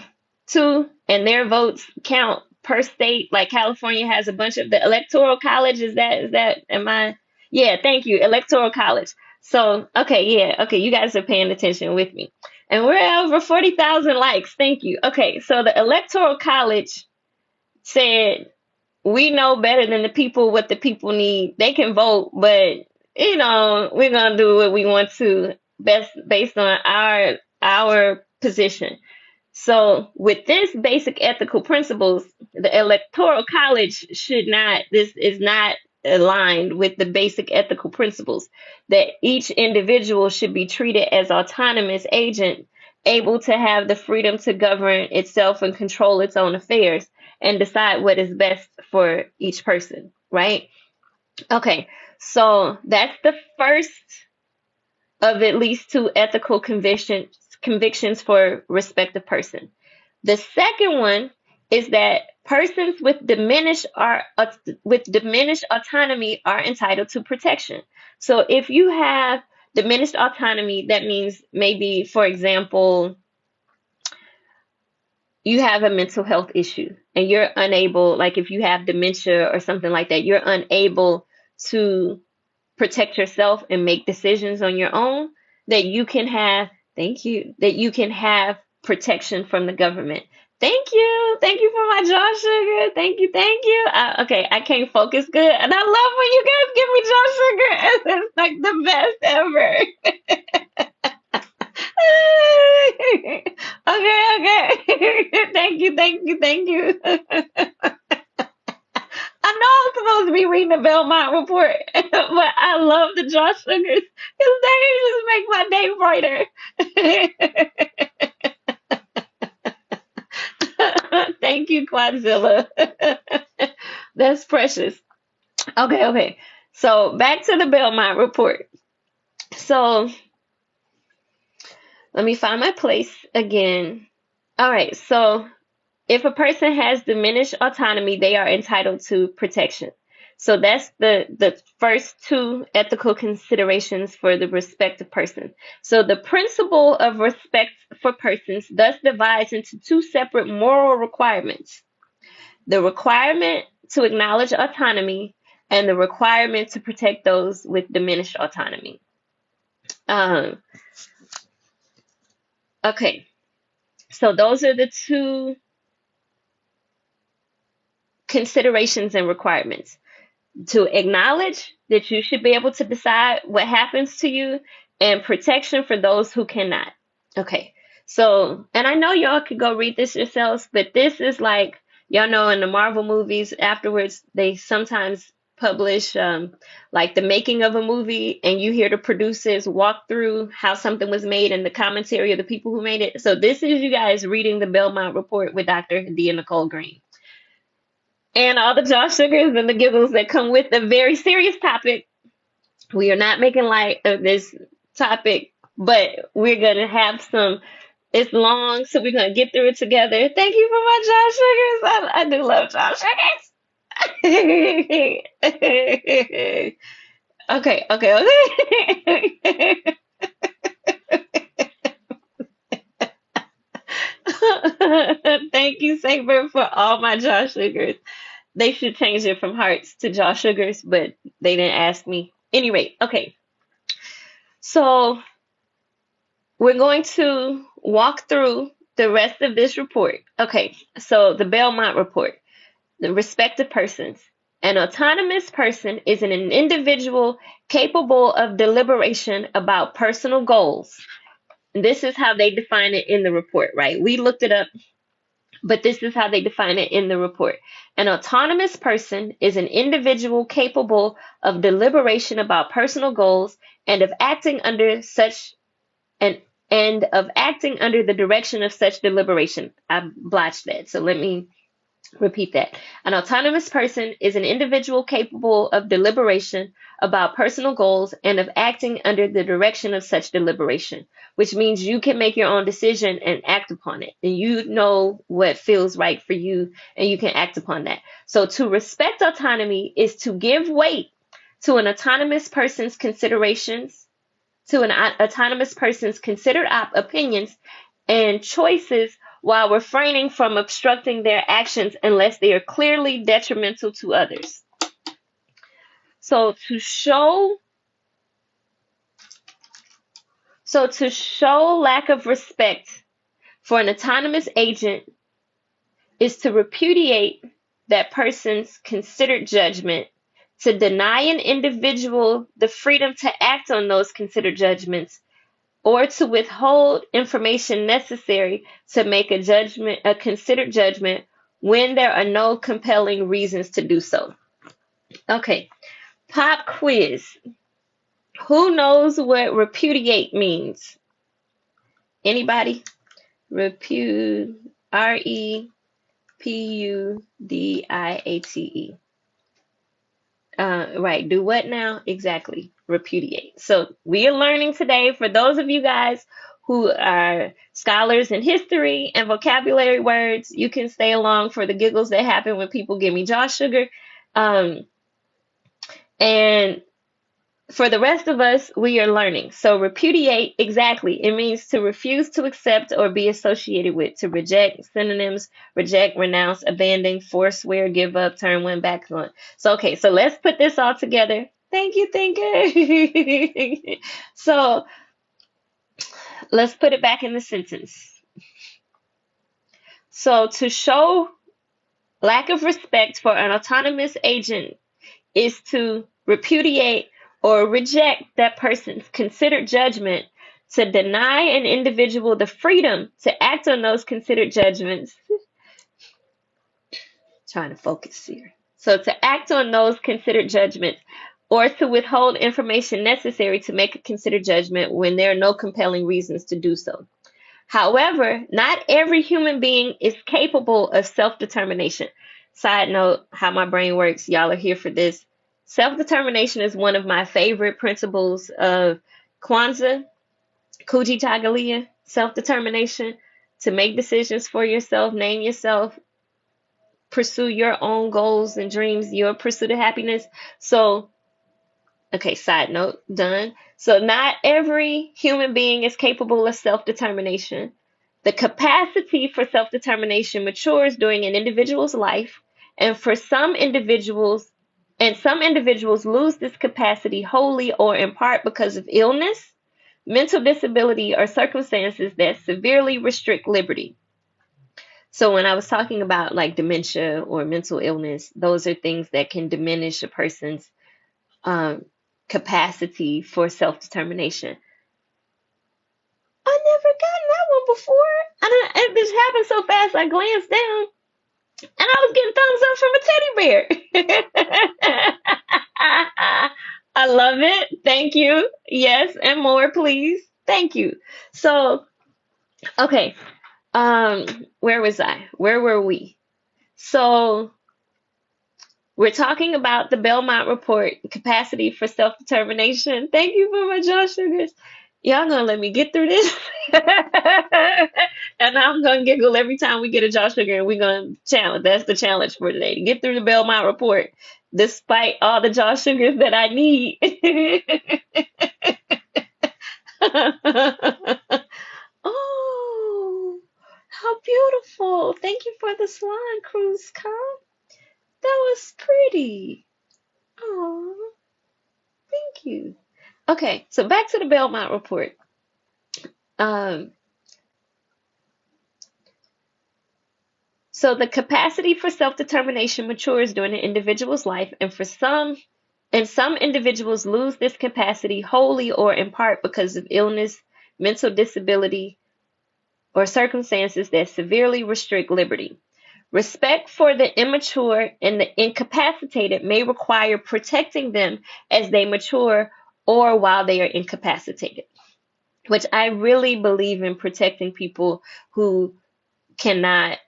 too, and their votes count per state. Like California has a bunch of the electoral college. Is that am I? Yeah, thank you, electoral college. So okay, yeah, okay, you guys are paying attention with me, and we're at over 40,000 likes. Thank you. Okay, so the electoral college said we know better than the people what the people need. They can vote, but we're gonna do what we want to best based on our position. So with this basic ethical principles, the electoral college should not, this is not aligned with the basic ethical principles that each individual should be treated as autonomous agent, able to have the freedom to govern itself and control its own affairs and decide what is best for each person, right? Okay, so that's the first of at least two ethical convictions for respective person. The second one is that persons with diminished autonomy are entitled to protection. So if you have diminished autonomy, that means maybe, for example, you have a mental health issue and you're unable, like if you have dementia or something like that, you're unable to protect yourself and make decisions on your own, that you can have, thank you, that you can have protection from the government. Thank you. Thank you for my jaw sugar. Thank you. Thank you. Okay, I can't focus good. And I love when you guys give me jaw sugar. It's like the best ever. Okay. Thank you. Thank you. Thank you. I know I'm supposed to be reading the Belmont Report, but I love the jaw sugars because they just make my day brighter. Thank you, Quadzilla. That's precious. Okay. So back to the Belmont Report. So let me find my place again. All right. So if a person has diminished autonomy, they are entitled to protection. So that's the first two ethical considerations for the respective person. So the principle of respect for persons thus divides into two separate moral requirements: the requirement to acknowledge autonomy and the requirement to protect those with diminished autonomy. Okay, so those are the two considerations and requirements: to acknowledge that you should be able to decide what happens to you, and protection for those who cannot. Okay, so, and I know y'all could go read this yourselves, but this is like, y'all know in the Marvel movies, afterwards, they sometimes publish like the making of a movie, and you hear the producers walk through how something was made and the commentary of the people who made it. So this is you guys reading the Belmont Report with Dr. Hadiyah-Nicole Green. And all the jaw sugars and the giggles that come with a very serious topic. We are not making light of this topic, but we're going to have some, it's long, so we're going to get through it together. Thank you for my jaw sugars. I do love jaw sugars. Okay. Thank you, Saber, for all my jaw sugars. They should change it from hearts to jaw sugars, but they didn't ask me. Any rate, okay. So we're going to walk through the rest of this report. Okay, so the Belmont Report, the respective persons. An autonomous person is an individual capable of deliberation about personal goals. And this is how they define it in the report, right? We looked it up, but this is how they define it in the report. An autonomous person is an individual capable of deliberation about personal goals and of acting under such and of acting under the direction of such deliberation. I blotched that, so let me repeat that. An autonomous person is an individual capable of deliberation about personal goals and of acting under the direction of such deliberation, which means you can make your own decision and act upon it. And you know what feels right for you, and you can act upon that. So to respect autonomy is to give weight to an autonomous person's considerations, to an autonomous person's considered opinions and choices, while refraining from obstructing their actions unless they are clearly detrimental to others. So to show lack of respect for an autonomous agent is to repudiate that person's considered judgment, to deny an individual the freedom to act on those considered judgments, or to withhold information necessary to make a considered judgment when there are no compelling reasons to do so. Okay, pop quiz. Who knows what repudiate means? Anybody? R-E-P-U-D-I-A-T-E. Right, do what now? Exactly, repudiate. So we are learning today, for those of you guys who are scholars in history and vocabulary words, you can stay along for the giggles that happen when people give me jaw sugar. And for the rest of us, we are learning. So repudiate, exactly, it means to refuse to accept or be associated with, to reject. Synonyms: reject, renounce, abandon, forswear, give up, turn one back on. So, okay, so let's put this all together. Thank you, thinker. So let's put it back in the sentence. So to show lack of respect for an autonomous agent is to repudiate or reject that person's considered judgment, to deny an individual the freedom to act on those considered judgments. Trying to focus here. So to act on those considered judgments, or to withhold information necessary to make a considered judgment when there are no compelling reasons to do so. However, not every human being is capable of self-determination. Side note, how my brain works, y'all are here for this. Self-determination is one of my favorite principles of Kwanzaa, Kujitalia, self-determination, to make decisions for yourself, name yourself, pursue your own goals and dreams, your pursuit of happiness. So, okay, side note, done. So not every human being is capable of self-determination. The capacity for self-determination matures during an individual's life, and some individuals lose this capacity wholly or in part because of illness, mental disability, or circumstances that severely restrict liberty. So when I was talking about like dementia or mental illness, those are things that can diminish a person's capacity for self-determination. I never gotten that one before. And this happened so fast, I glanced down and I was getting thumbs up from a teddy bear. I love it. Thank you. Yes, and more, please. Thank you. So, okay. Where was I? Where were we? So, we're talking about the Belmont Report, capacity for self-determination. Thank you for my jaw sugars. Y'all gonna let me get through this? And I'm gonna giggle every time we get a jaw sugar, and we're gonna challenge. That's the challenge for today, to get through the Belmont Report, despite all the jaw sugars that I need. Oh, how beautiful. Thank you for the swan cruise, Kyle. That was pretty. Oh, thank you. Okay, so back to the Belmont Report. So the capacity for self-determination matures during an individual's life, and some individuals lose this capacity wholly or in part because of illness, mental disability, or circumstances that severely restrict liberty. Respect for the immature and the incapacitated may require protecting them as they mature or while they are incapacitated. which I really believe in protecting people who cannot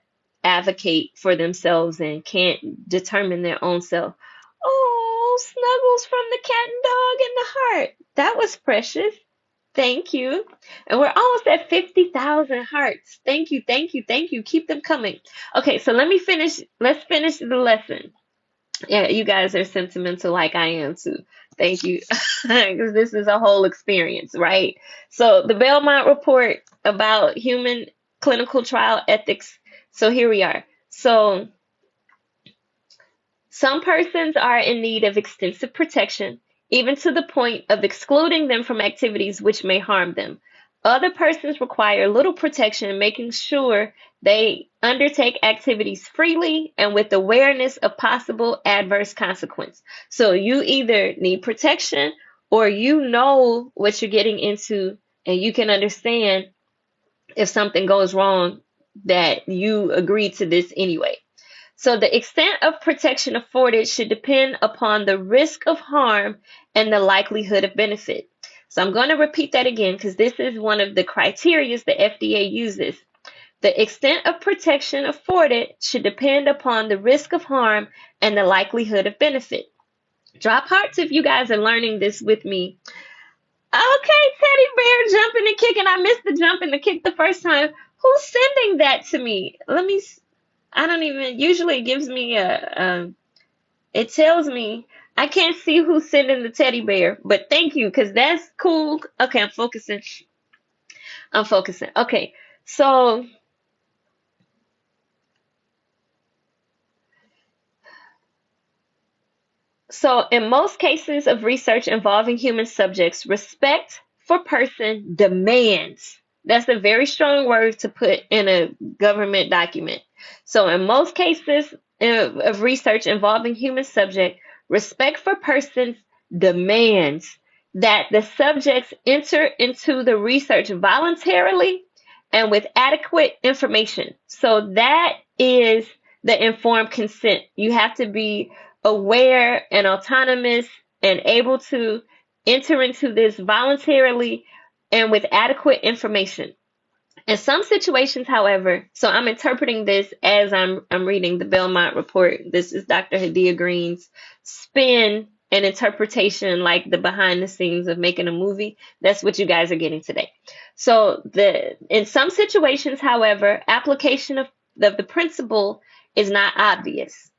advocate for themselves and can't determine their own self. Oh, snuggles from the cat and dog in the heart. That was precious. Thank you. And we're almost at 50,000 hearts. Thank you, thank you, thank you. Keep them coming. Okay, so let me finish. Let's finish the lesson. Yeah, you guys are sentimental like I am too. Thank you. Because this is a whole experience, right? So the Belmont Report about human clinical trial ethics. So here we are. So some persons are in need of extensive protection, even to the point of excluding them from activities which may harm them. Other persons require little protection, making sure they undertake activities freely and with awareness of possible adverse consequence. So you either need protection or you know what you're getting into and you can understand if something goes wrong that you agreed to this anyway. So the extent of protection afforded should depend upon the risk of harm and the likelihood of benefit. So I'm going to repeat that again because this is one of the criteria the FDA uses. The extent of protection afforded should depend upon the risk of harm and the likelihood of benefit. Drop hearts if you guys are learning this with me. Okay, teddy bear jumping and kicking. I missed the jump and the kick the first time. Who's sending that to me? I don't even, usually it gives me it tells me, I can't see who's sending the teddy bear, but thank you, because that's cool. Okay, I'm focusing. Okay, so in most cases of research involving human subjects, respect for person demands. That's a very strong word to put in a government document. So in most cases of research involving human subject, respect for persons demands that the subjects enter into the research voluntarily and with adequate information. So that is the informed consent. You have to be aware and autonomous and able to enter into this voluntarily and with adequate information. In some situations, however, so I'm interpreting this as I'm reading the Belmont Report. This is Dr. Hadiyah Green's spin and interpretation, like the behind the scenes of making a movie. That's what you guys are getting today. So in some situations, however, application of the principle is not obvious.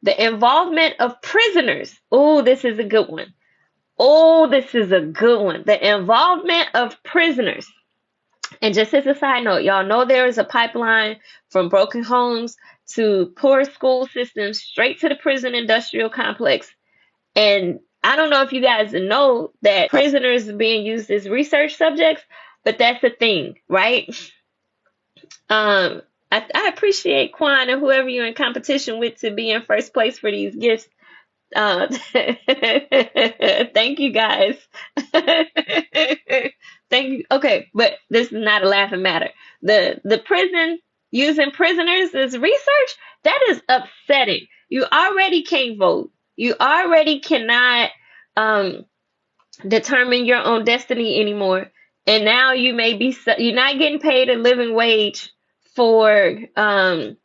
The involvement of prisoners. Oh, this is a good one. The involvement of prisoners. And just as a side note, y'all know there is a pipeline from broken homes to poor school systems straight to the prison industrial complex. And I don't know if you guys know that prisoners are being used as research subjects, but that's a thing, right? I appreciate Quan and whoever you're in competition with to be in first place for these gifts. Thank you guys. Thank you. Okay, but this is not a laughing matter. The prison using prisoners as research, that is upsetting. You already can't vote. You already cannot determine your own destiny anymore. And now you're not getting paid a living wage for and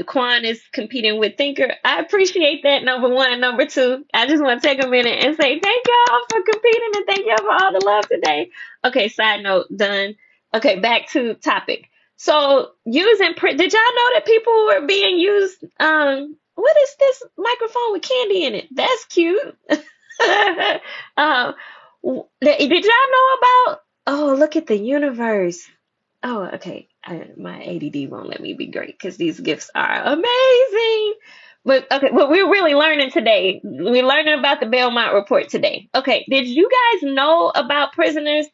Quan is competing with Thinker. I appreciate that, number one. Number two, I just want to take a minute and say thank y'all for competing and thank y'all for all the love today. Okay, side note, done. Okay, back to topic. So did y'all know that people were being used? What is this microphone with candy in it? That's cute. Did y'all know about? Oh, look at the universe. Oh, okay. My ADD won't let me be great because these gifts are amazing. But okay, what we're really learning today, we're learning about the Belmont Report today. Okay, did you guys know about prisoners?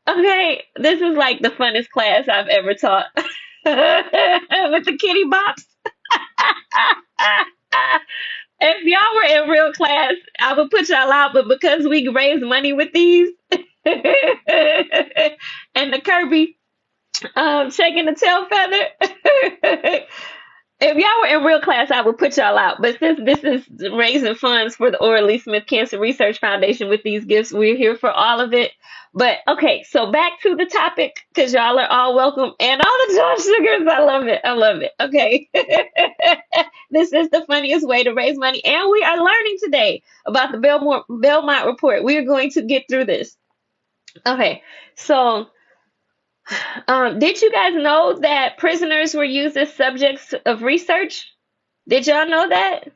Okay, this is like the funnest class I've ever taught. With the kitty box. If y'all were in real class, I would put y'all out, but because we raise money with these and the Kirby shaking the tail feather. If y'all were in real class, I would put y'all out. But since this is raising funds for the Orally Lee Smith Cancer Research Foundation with these gifts, we're here for all of it. But okay, so back to the topic because y'all are all welcome and all the Josh Sugars. I love it. I love it. Okay. This is the funniest way to raise money. And we are learning today about the Belmont Report. We are going to get through this. Okay, so did you guys know that prisoners were used as subjects of research? Did y'all know that?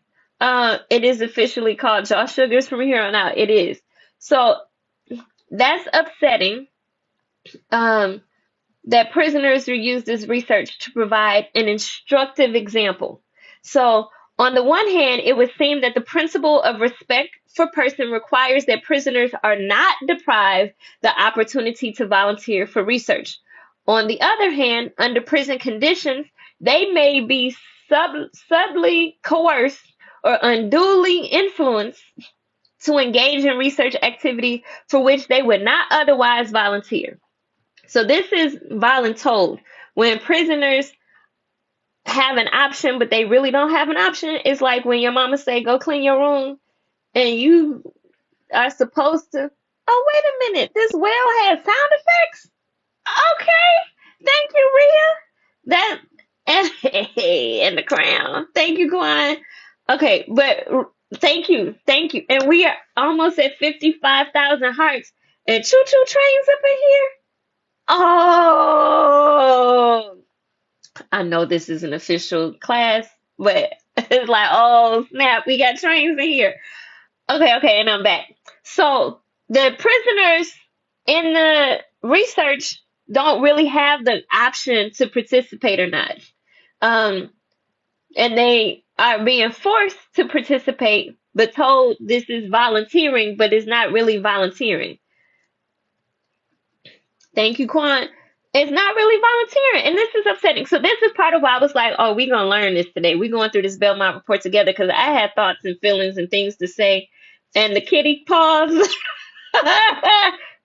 It is officially called Josh Sugars from here on out. It is. So that's upsetting. That prisoners are used as research to provide an instructive example. So on the one hand, it would seem that the principle of respect for person requires that prisoners are not deprived the opportunity to volunteer for research. On the other hand, under prison conditions, they may be subtly coerced or unduly influenced to engage in research activity for which they would not otherwise volunteer. So this is voluntold. When prisoners have an option, but they really don't have an option, it's like when your mama say, go clean your room, and you are supposed to, oh, wait a minute, this well has sound effects? Okay, thank you, Rhea. That, and the crown. Thank you, Kwan. Okay, but thank you. And we are almost at 55,000 hearts. And choo-choo trains up in here. Oh, I know this is an official class, but it's like, oh, snap, we got trains in here. Okay, and I'm back. So the prisoners in the research don't really have the option to participate or not. And they are being forced to participate, but told this is volunteering, but it's not really volunteering. Thank you, Quan. It's not really volunteering, and this is upsetting. So this is part of why I was like, oh, we're going to learn this today. We're going through this Belmont Report together because I had thoughts and feelings and things to say. And the kitty paused.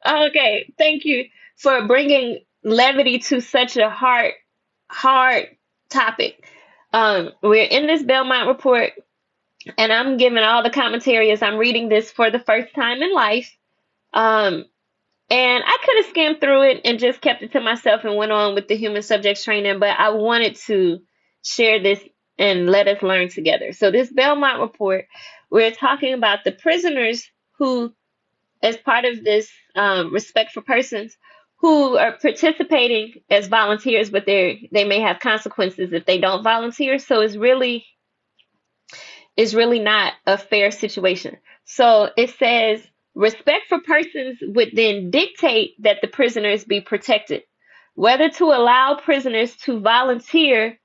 Okay, thank you for bringing levity to such a hard topic. We're in this Belmont Report, and I'm giving all the commentary as I'm reading this for the first time in life. And I could have skimmed through it and just kept it to myself and went on with the human subjects training, but I wanted to share this and let us learn together. So this Belmont Report, we're talking about the prisoners who, as part of this respect for persons, who are participating as volunteers, but they may have consequences if they don't volunteer. So it's really not a fair situation. So it says, respect for persons would then dictate that the prisoners be protected. Whether to allow prisoners to volunteer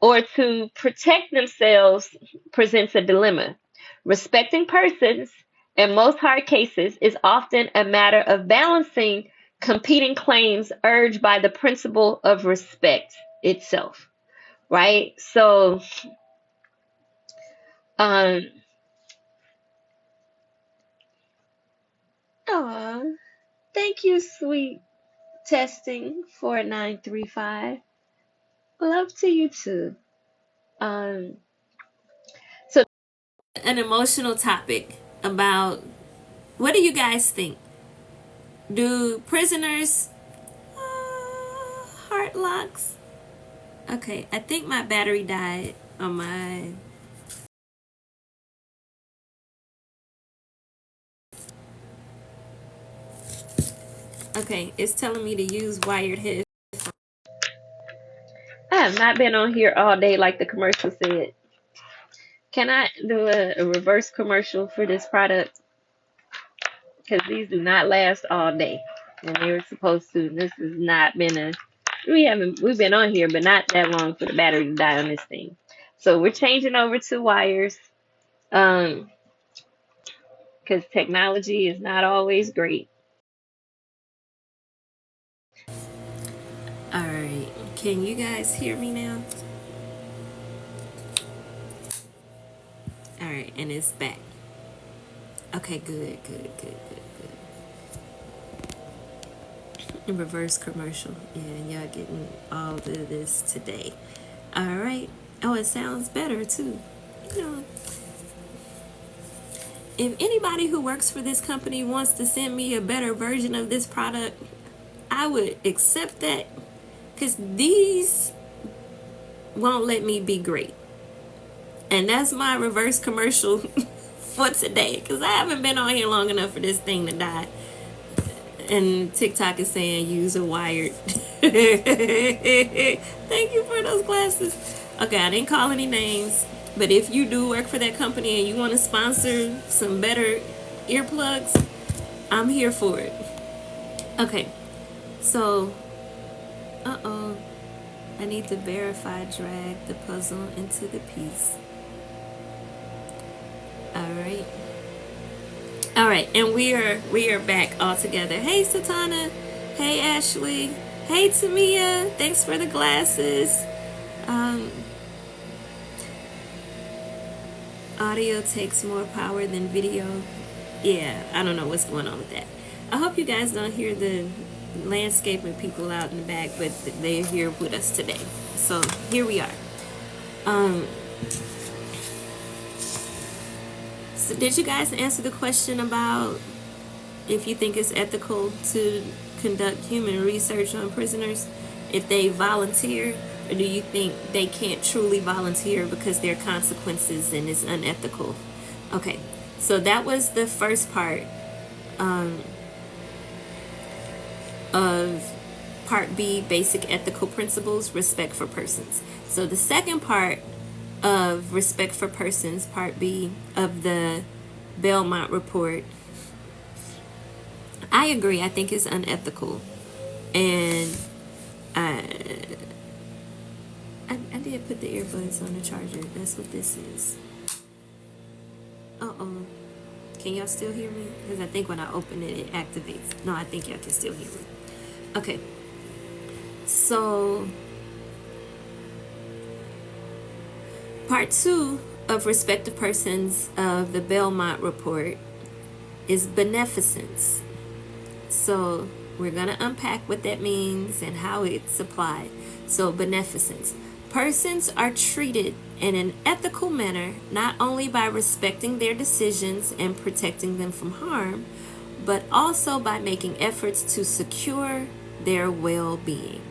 or to protect themselves presents a dilemma. Respecting persons, in most hard cases, is often a matter of balancing competing claims urged by the principle of respect itself, right? So, thank you, sweet testing 4935. Love to you too. So an emotional topic about, what do you guys think? Do prisoners heart locks? Okay, I think my battery died on my. Okay, it's telling me to use wired headphones. I have not been on here all day like the commercial said. Can I do a reverse commercial for this product? Because these do not last all day. And they were supposed to. This has not been we've been on here, but not that long for the battery to die on this thing. So we're changing over to wires. Because technology is not always great. Alright, can you guys hear me now? Alright, and it's back. Okay, good. Reverse commercial. Yeah, y'all getting all of this today. Alright, Oh, it sounds better too. You know, if anybody who works for this company wants to send me a better version of this product, I would accept that, because these won't let me be great. And that's my reverse commercial for today, because I haven't been on here long enough for this thing to die. And TikTok is saying use a wired. Thank you for those glasses. Okay, I didn't call any names, but if you do work for that company and you want to sponsor some better earplugs, I'm here for it. Okay, so, I need to verify drag the puzzle into the piece. All right, and we are back all together. Hey, Satana. Hey, Ashley. Hey, Tamia. Thanks for the glasses. Audio takes more power than video. Yeah, I don't know what's going on with that. I hope you guys don't hear the landscaping people out in the back, but they're here with us today. So here we are. So did you guys answer the question about if you think it's ethical to conduct human research on prisoners if they volunteer, or do you think they can't truly volunteer because there are consequences and it's unethical? Okay, so that was the first part of Part B, Basic Ethical Principles, Respect for Persons. So the second part of Respect for Persons, Part B of the Belmont Report, I agree. I think it's unethical. And I did put the earbuds on the charger. That's what this is. Uh-oh. Can y'all still hear me? Because I think when I open it, it activates. No, I think y'all can still hear me. Okay. So, Part 2 of Respect of Persons of the Belmont Report is Beneficence. So we're going to unpack what that means and how it's applied. So beneficence. Persons are treated in an ethical manner not only by respecting their decisions and protecting them from harm, but also by making efforts to secure their well-being.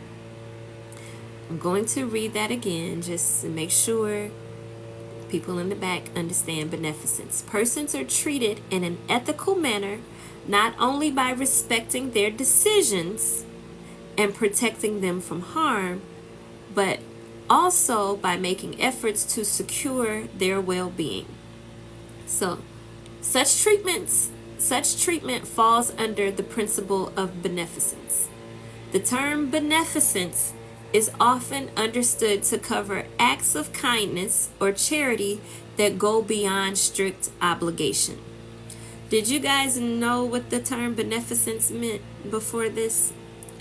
I'm going to read that again just to make sure people in the back understand beneficence. Persons are treated in an ethical manner not only by respecting their decisions and protecting them from harm, but also by making efforts to secure their well-being. So, such treatment falls under the principle of beneficence. The term beneficence is often understood to cover acts of kindness or charity that go beyond strict obligation. Did you guys know what the term beneficence meant before this?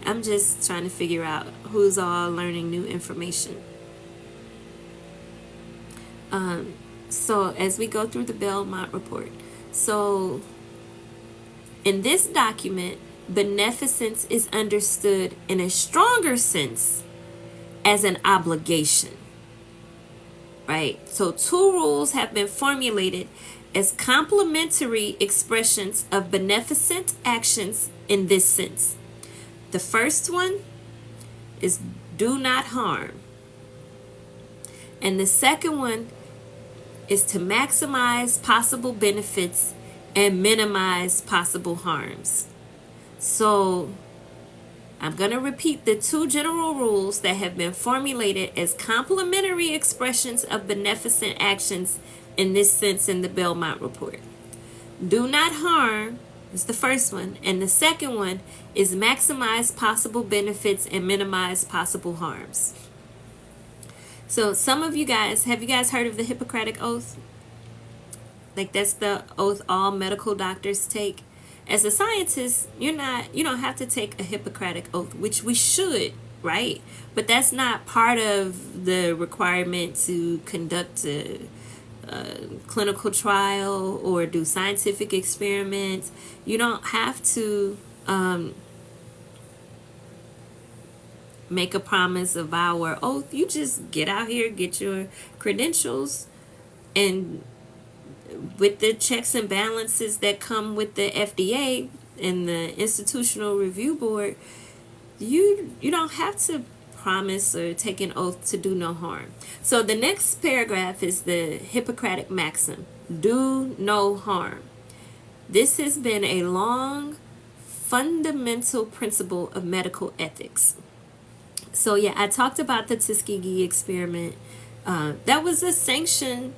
I'm just trying to figure out who's all learning new information. So as we go through the Belmont Report, so in this document, beneficence is understood in a stronger sense as an obligation, right? So 2 rules have been formulated as complementary expressions of beneficent actions in this sense. The first one is do not harm. And the second one is to maximize possible benefits and minimize possible harms. So I'm going to repeat the 2 general rules that have been formulated as complementary expressions of beneficent actions in this sense in the Belmont Report. Do not harm is the first one, and the second one is maximize possible benefits and minimize possible harms. So some of you guys, have you guys heard of the Hippocratic Oath? Like that's the oath all medical doctors take. As a scientist, you don't have to take a Hippocratic Oath, which we should, right? But that's not part of the requirement to conduct a clinical trial or do scientific experiments. You don't have to make a promise, a vow, or oath. You just get out here, get your credentials, and with the checks and balances that come with the FDA and the Institutional Review Board, you don't have to promise or take an oath to do no harm. So the next paragraph is the Hippocratic maxim, do no harm. This has been a long fundamental principle of medical ethics. So yeah, I talked about the Tuskegee experiment. That was a sanctioned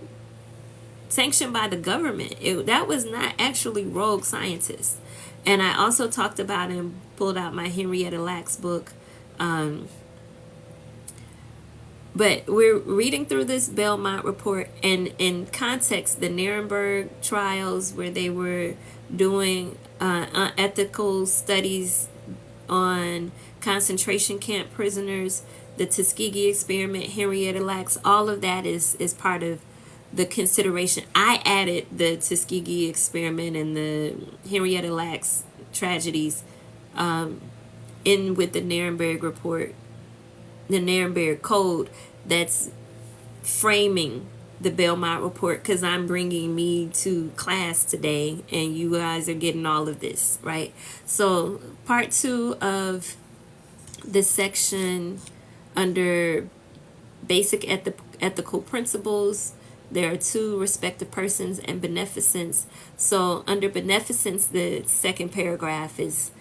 by the government. That was not actually rogue scientists. And I also talked about and pulled out my Henrietta Lacks book. But we're reading through this Belmont report, and in context, the Nuremberg trials where they were doing unethical studies on concentration camp prisoners, the Tuskegee experiment, Henrietta Lacks, all of that is part of the consideration. I added the Tuskegee experiment and the Henrietta Lacks tragedies in with the Nuremberg report, the Nuremberg Code, that's framing the Belmont report, because I'm bringing me to class today and you guys are getting all of this, right? So part 2 of this section under basic ethical principles, there are 2 respective persons and beneficence. So under beneficence, the second paragraph is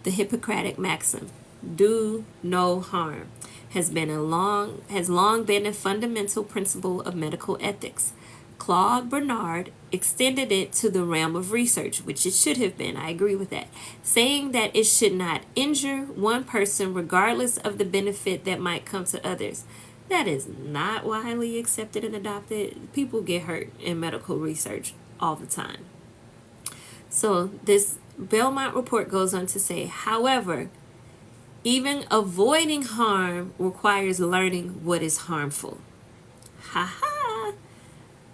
the Hippocratic maxim, do no harm, has long been a fundamental principle of medical ethics. Claude Bernard extended it to the realm of research, which it should have been. I agree with that, saying that it should not injure one person regardless of the benefit that might come to others. That is not widely accepted and adopted. People get hurt in medical research all the time. So this Belmont report goes on to say, however, even avoiding harm requires learning what is harmful. Ha ha!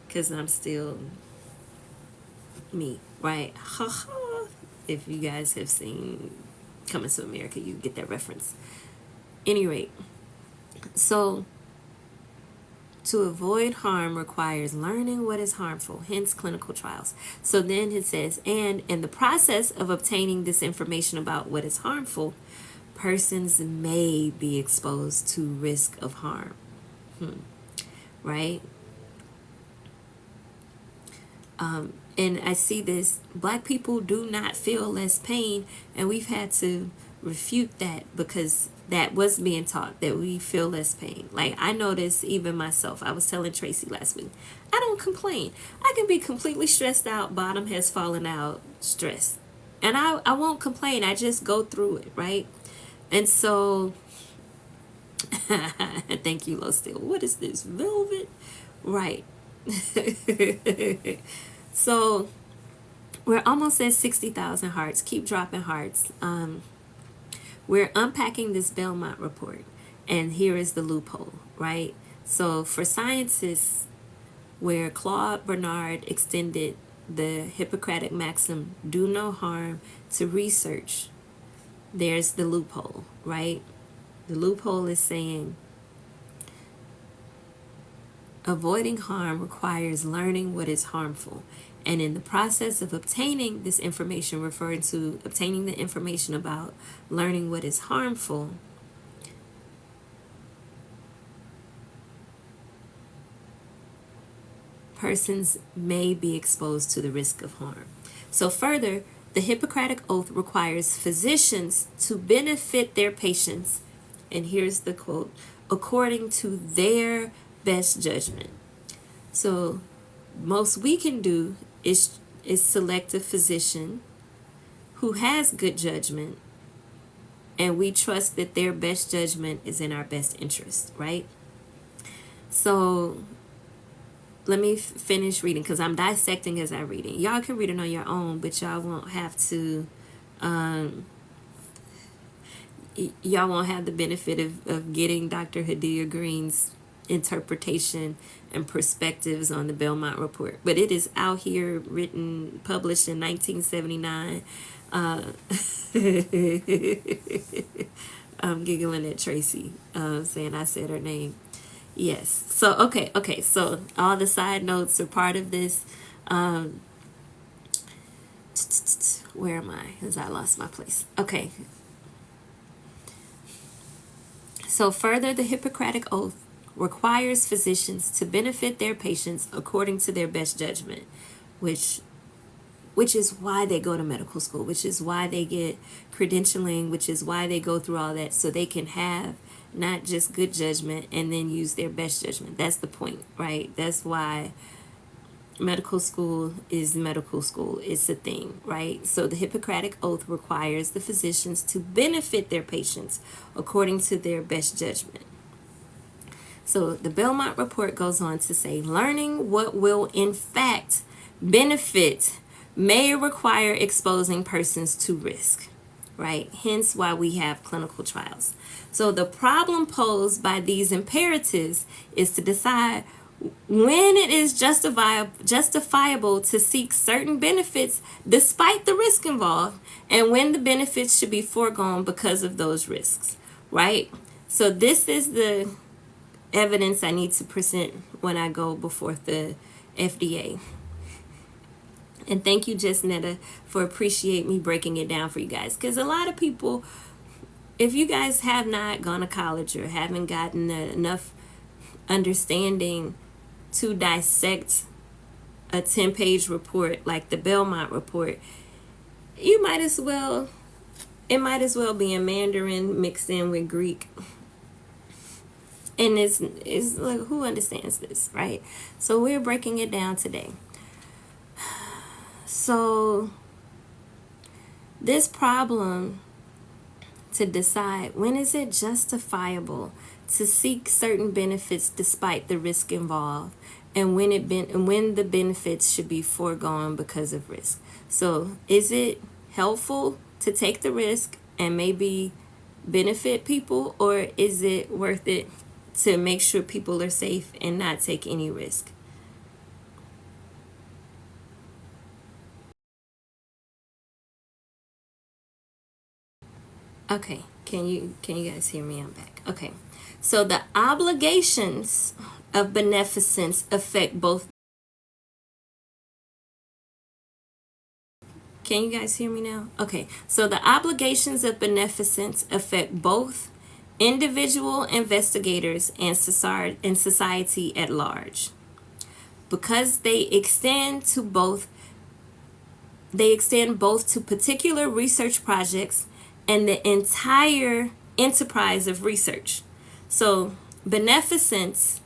Because I'm still me, right? Ha ha! If you guys have seen Coming to America, you get that reference. Any rate, so to avoid harm requires learning what is harmful, hence clinical trials. So then it says, and in the process of obtaining this information about what is harmful, persons may be exposed to risk of harm. Right? And I see this, Black people do not feel less pain, and we've had to refute that because that was being taught, that we feel less pain. Like, I noticed even myself, I was telling Tracy last week, I don't complain. I can be completely stressed out, bottom has fallen out, stressed. And I won't complain, I just go through it, right? And so, thank you, Lo Still. What is this, velvet? Right. So, we're almost at 60,000 hearts. Keep dropping hearts. We're unpacking this Belmont report, and here is the loophole, right? So, for scientists, where Claude Bernard extended the Hippocratic maxim, do no harm, to research, there's the loophole, right? The loophole is saying avoiding harm requires learning what is harmful. And in the process of obtaining this information, referring to obtaining the information about learning what is harmful, persons may be exposed to the risk of harm. So further, the Hippocratic Oath requires physicians to benefit their patients, and here's the quote, according to their best judgment. So most we can do is select a physician who has good judgment, and we trust that their best judgment is in our best interest, right? So let me finish reading, because I'm dissecting as I read it. Y'all can read it on your own, but y'all won't have to, y'all won't have the benefit of getting Dr. Hadiyah Green's interpretation and perspectives on the Belmont report. But it is out here, written, published in 1979. I'm giggling at Tracy, saying I said her name. Yes. So, okay. So, all the side notes are part of this. Where am I? Because I lost my place. Okay. So, further, the Hippocratic Oath requires physicians to benefit their patients according to their best judgment, which is why they go to medical school, which is why they get credentialing, which is why they go through all that, so they can have not just good judgment and then use their best judgment. That's the point, right? That's why medical school is medical school. It's a thing, right? So the Hippocratic Oath requires the physicians to benefit their patients according to their best judgment. So the Belmont Report goes on to say, learning what will in fact benefit may require exposing persons to risk, right? Hence why we have clinical trials. So the problem posed by these imperatives is to decide when it is justifiable to seek certain benefits despite the risk involved, and when the benefits should be foregone because of those risks, right? So this is the evidence I need to present when I go before the FDA. And thank you, Netta, for appreciate me breaking it down for you guys. Because a lot of people, if you guys have not gone to college or haven't gotten enough understanding to dissect a 10-page report like the Belmont Report, it might as well be in Mandarin mixed in with Greek. And it's like, who understands this, right? So we're breaking it down today. So this problem to decide when is it justifiable to seek certain benefits despite the risk involved, and when the benefits should be foregone because of risk. So is it helpful to take the risk and maybe benefit people, or is it worth it to make sure people are safe and not take any risk? Okay, can you guys hear me? I'm back. Okay, so the obligations of beneficence affect both. Can you guys hear me now? Okay, so the obligations of beneficence affect both individual investigators and society at large, because they extend both to particular research projects and the entire enterprise of research. So beneficence,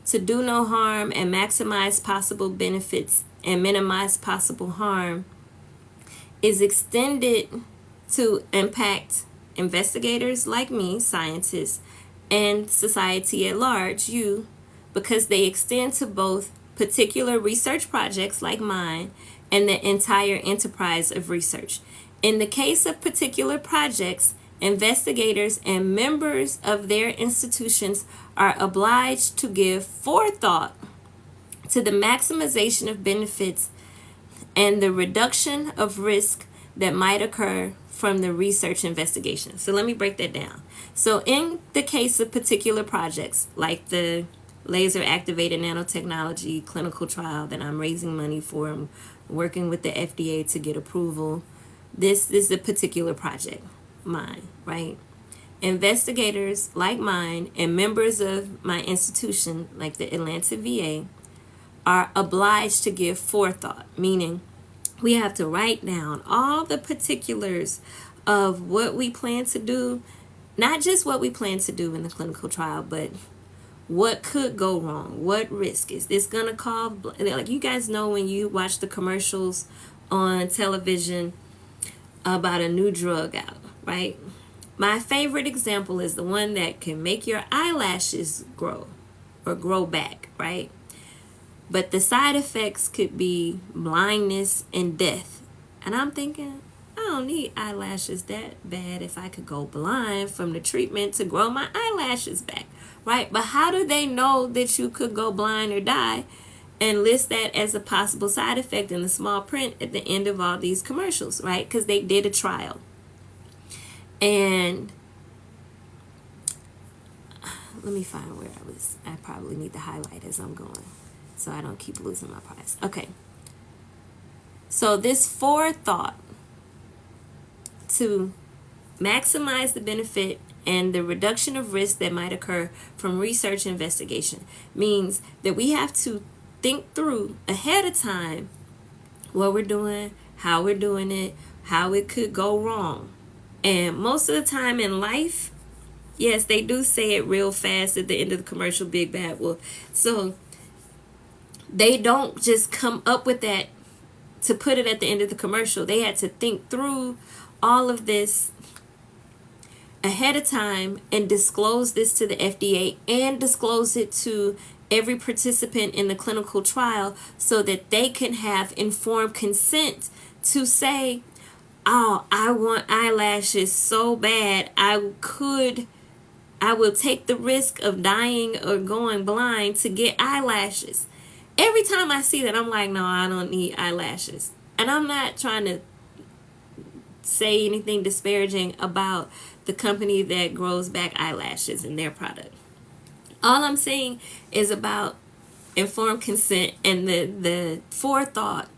to do no harm and maximize possible benefits and minimize possible harm, is extended to impact investigators like me, scientists, and society at large, you, because they extend to both particular research projects like mine and the entire enterprise of research. In the case of particular projects, investigators and members of their institutions are obliged to give forethought to the maximization of benefits and the reduction of risk that might occur from the research investigation. So let me break that down. So in the case of particular projects, like the laser activated nanotechnology clinical trial that I'm raising money for, I'm working with the FDA to get approval. This is a particular project, mine, right? Investigators like mine and members of my institution, like the Atlanta VA, are obliged to give forethought, meaning we have to write down all the particulars of what we plan to do, not just what we plan to do in the clinical trial, but what could go wrong, what risk is this gonna cause. Like, you guys know when you watch the commercials on television about a new drug out, right? My favorite example is the one that can make your eyelashes grow or grow back, right? But the side effects could be blindness and death. And I'm thinking, I don't need eyelashes that bad if I could go blind from the treatment to grow my eyelashes back, right? But how do they know that you could go blind or die and list that as a possible side effect in the small print at the end of all these commercials, right? Because they did a trial. And let me find where I was. I probably need to highlight as I'm going so I don't keep losing my prize. Okay. So this forethought to maximize the benefit and the reduction of risk that might occur from research investigation means that we have to think through ahead of time what we're doing, how we're doing it, how it could go wrong. And most of the time in life, yes, they do say it real fast at the end of the commercial, big bad wolf. So they don't just come up with that to put it at the end of the commercial. They had to think through all of this ahead of time and disclose this to the FDA and disclose it to every participant in the clinical trial so that they can have informed consent to say, oh, I want eyelashes so bad I will take the risk of dying or going blind to get eyelashes. Every time I see that, I'm like, no, I don't need eyelashes. And I'm not trying to say anything disparaging about the company that grows back eyelashes in their product. All I'm saying is about informed consent and the forethought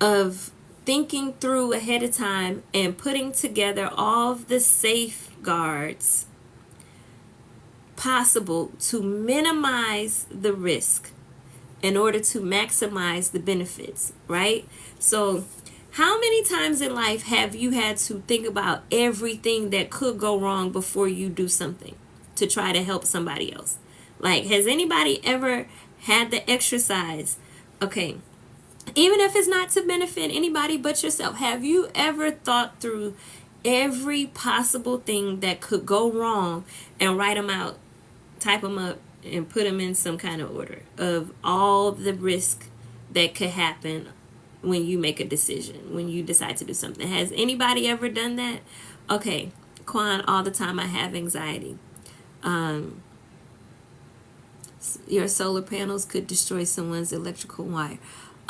of thinking through ahead of time and putting together all of the safeguards possible to minimize the risk in order to maximize the benefits, right? So how many times in life have you had to think about everything that could go wrong before you do something to try to help somebody else? Like, has anybody ever had the exercise? Okay, even if it's not to benefit anybody but yourself, have you ever thought through every possible thing that could go wrong and write them out, type them up, and put them in some kind of order of all the risk that could happen when you make a decision, when you decide to do something? Has anybody ever done that? Okay, Quan, all the time I have anxiety. Your solar panels could destroy someone's electrical wire.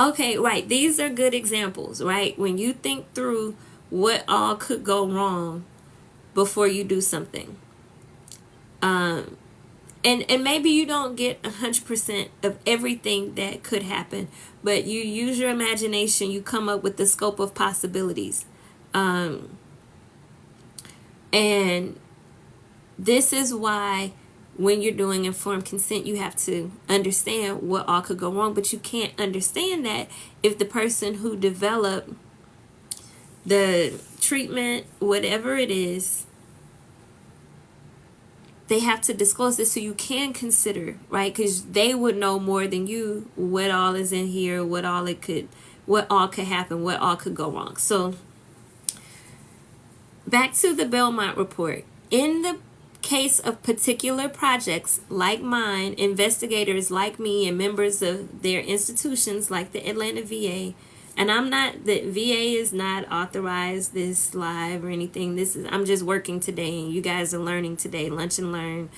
Okay, right. These are good examples, right? When you think through what all could go wrong before you do something. And maybe you don't get 100% of everything that could happen, but you use your imagination, you come up with the scope of possibilities. And this is why when you're doing informed consent, you have to understand what all could go wrong, but you can't understand that if the person who developed the treatment, whatever it is, they have to disclose this so you can consider, right? Because they would know more than you what all is in here, what all could happen, what all could go wrong. So back to the Belmont Report. In the case of particular projects like mine, investigators like me and members of their institutions like the Atlanta VA, and the VA is not authorized this live or anything. I'm just working today and you guys are learning today, lunch and learn.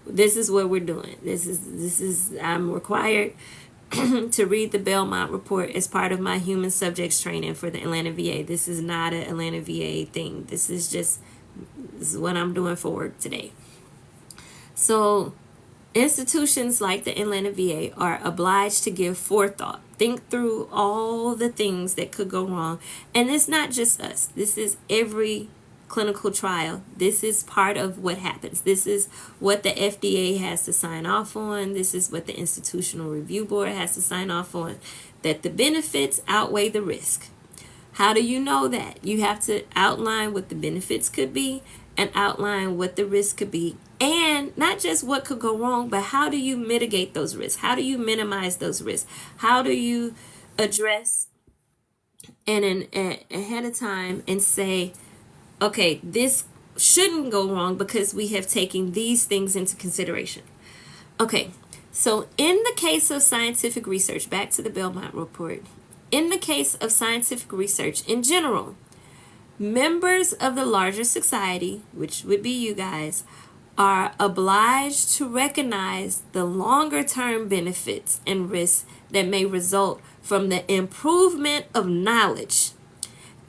This is what we're doing. I'm required to read the Belmont Report as part of my human subjects training for the Atlanta VA. This is not an Atlanta VA thing. This is what I'm doing for work today. So institutions like the Atlanta VA are obliged to give forethought, think through all the things that could go wrong. And it's not just us. This is every clinical trial. This is part of what happens. This is what the FDA has to sign off on. This is what the Institutional Review Board has to sign off on, that the benefits outweigh the risk. How do you know that? You have to outline what the benefits could be and outline what the risk could be. And not just what could go wrong, but how do you mitigate those risks? How do you minimize those risks? How do you address and ahead of time and say, okay, this shouldn't go wrong because we have taken these things into consideration. Okay, so in the case of scientific research, back to the Belmont Report, in the case of scientific research in general, members of the larger society, which would be you guys, are obliged to recognize the longer-term benefits and risks that may result from the improvement of knowledge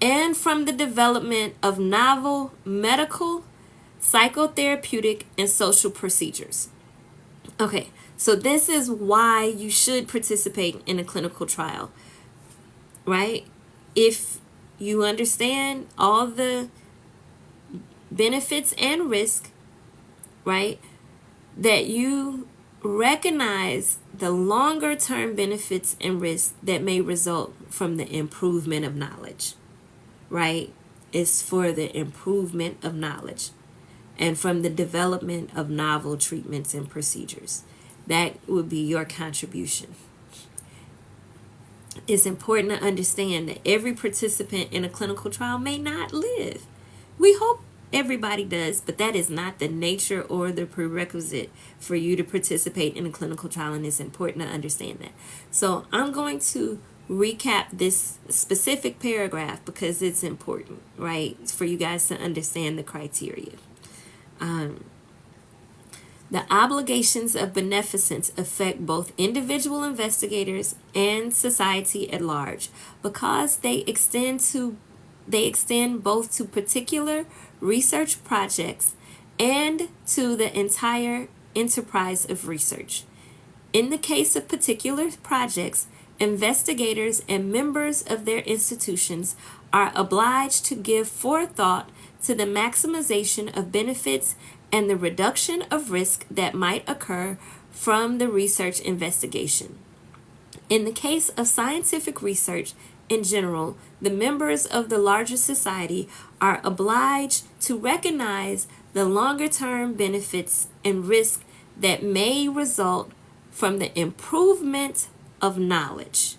and from the development of novel medical, psychotherapeutic, and social procedures. Okay, so this is why you should participate in a clinical trial, right? If you understand all the benefits and risk, right, that you recognize the longer term benefits and risks that may result from the improvement of knowledge, right? It's for the improvement of knowledge and from the development of novel treatments and procedures. That would be your contribution. It's important to understand that every participant in a clinical trial may not live. We hope everybody does, but that is not the nature or the prerequisite for you to participate in a clinical trial, and it's important to understand that. So I'm going to recap this specific paragraph because it's important, right, for you guys to understand the criteria. The obligations of beneficence affect both individual investigators and society at large because they extend both to particular research projects and to the entire enterprise of research. In the case of particular projects, investigators and members of their institutions are obliged to give forethought to the maximization of benefits and the reduction of risk that might occur from the research investigation. In the case of scientific research in general, the members of the larger society are obliged to recognize the longer-term benefits and risk that may result from the improvement of knowledge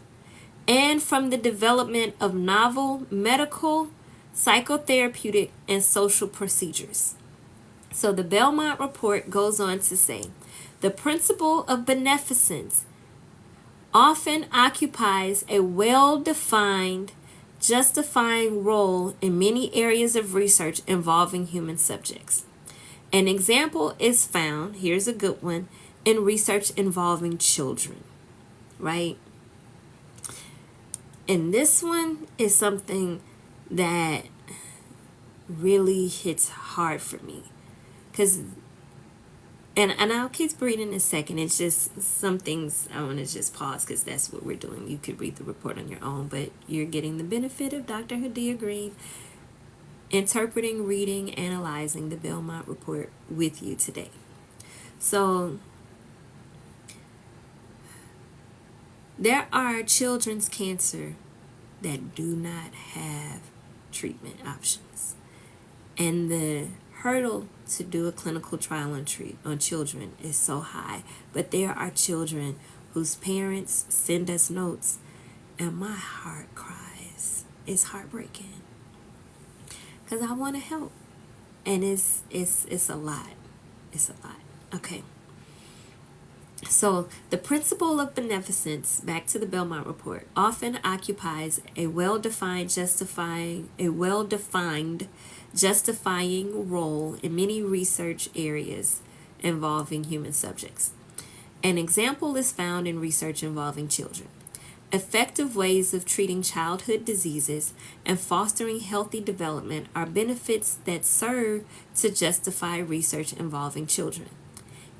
and from the development of novel medical, psychotherapeutic, and social procedures. So the Belmont Report goes on to say, the principle of beneficence often occupies a well-defined, justifying role in many areas of research involving human subjects. An example is found, here's a good one, in research involving children, right? And this one is something that really hits hard for me. Because, and I'll keep reading in a second. It's just some things I want to just pause because that's what we're doing. You could read the report on your own, but you're getting the benefit of Dr. Hadiyah Green interpreting, reading, analyzing the Belmont Report with you today. So, there are children's cancer that do not have treatment options. And the hurdle to do a clinical trial on children is so high. But there are children whose parents send us notes, and my heart cries. It's heartbreaking. Because I want to help. And it's a lot. It's a lot. Okay. So the principle of beneficence, back to the Belmont Report, often occupies a well-defined justifying role in many research areas involving human subjects. An example is found in research involving children. Effective ways of treating childhood diseases and fostering healthy development are benefits that serve to justify research involving children,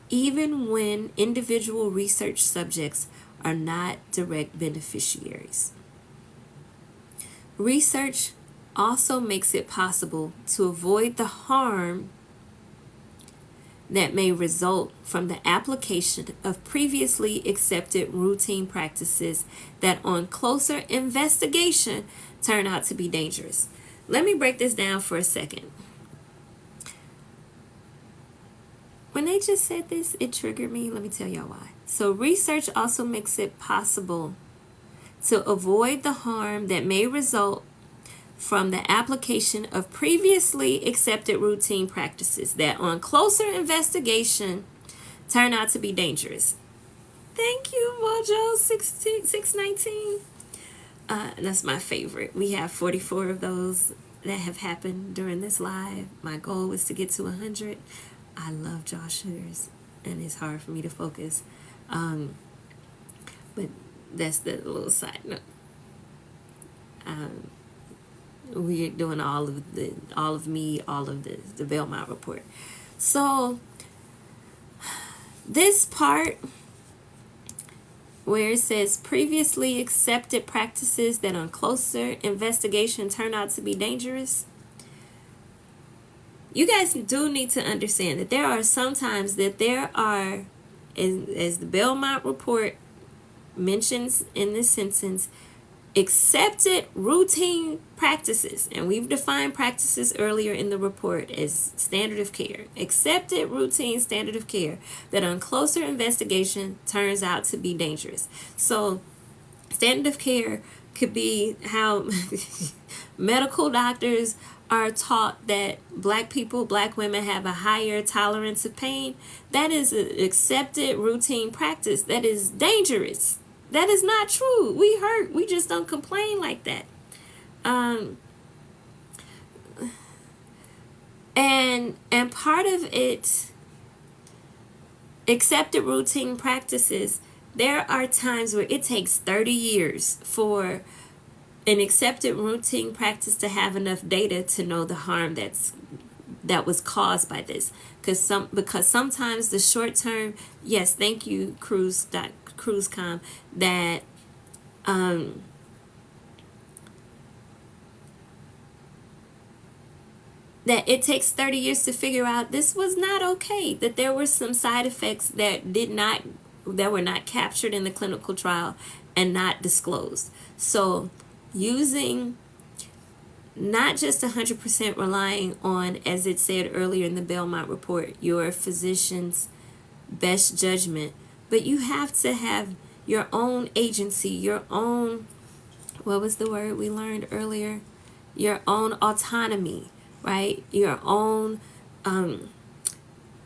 even when individual research subjects are not direct beneficiaries. Research also makes it possible to avoid the harm that may result from the application of previously accepted routine practices that on closer investigation turn out to be dangerous. Let me break this down for a second. When they just said this, it triggered me. Let me tell y'all why. So research also makes it possible to avoid the harm that may result from the application of previously accepted routine practices that on closer investigation turn out to be dangerous. Thank you, Mojo 619. That's my favorite. We have 44 of those that have happened during this live. My goal was to get to 100. I love Joshua's, and it's hard for me to focus. But that's the little side note. we're doing all of the Belmont Report. So this part where it says previously accepted practices that on closer investigation turn out to be dangerous, you guys do need to understand that there are sometimes that there are, as the Belmont Report mentions in this sentence, accepted routine practices, and we've defined practices earlier in the report as standard of care, accepted routine standard of care that on closer investigation turns out to be dangerous. So standard of care could be how medical doctors are taught that black women have a higher tolerance of pain. That is an accepted routine practice that is dangerous. That is not true. We hurt. We just don't complain like that. And part of it, accepted routine practices, there are times where it takes 30 years for an accepted routine practice to have enough data to know the harm that was caused by this. Because sometimes the short term, yes, thank you, Cruisecom, that that it takes 30 years to figure out this was not okay, that there were some side effects that were not captured in the clinical trial and not disclosed. So using not just 100% relying on, as it said earlier in the Belmont Report, your physician's best judgment, but you have to have your own agency, your own, what was the word we learned earlier? Your own autonomy, right? Your own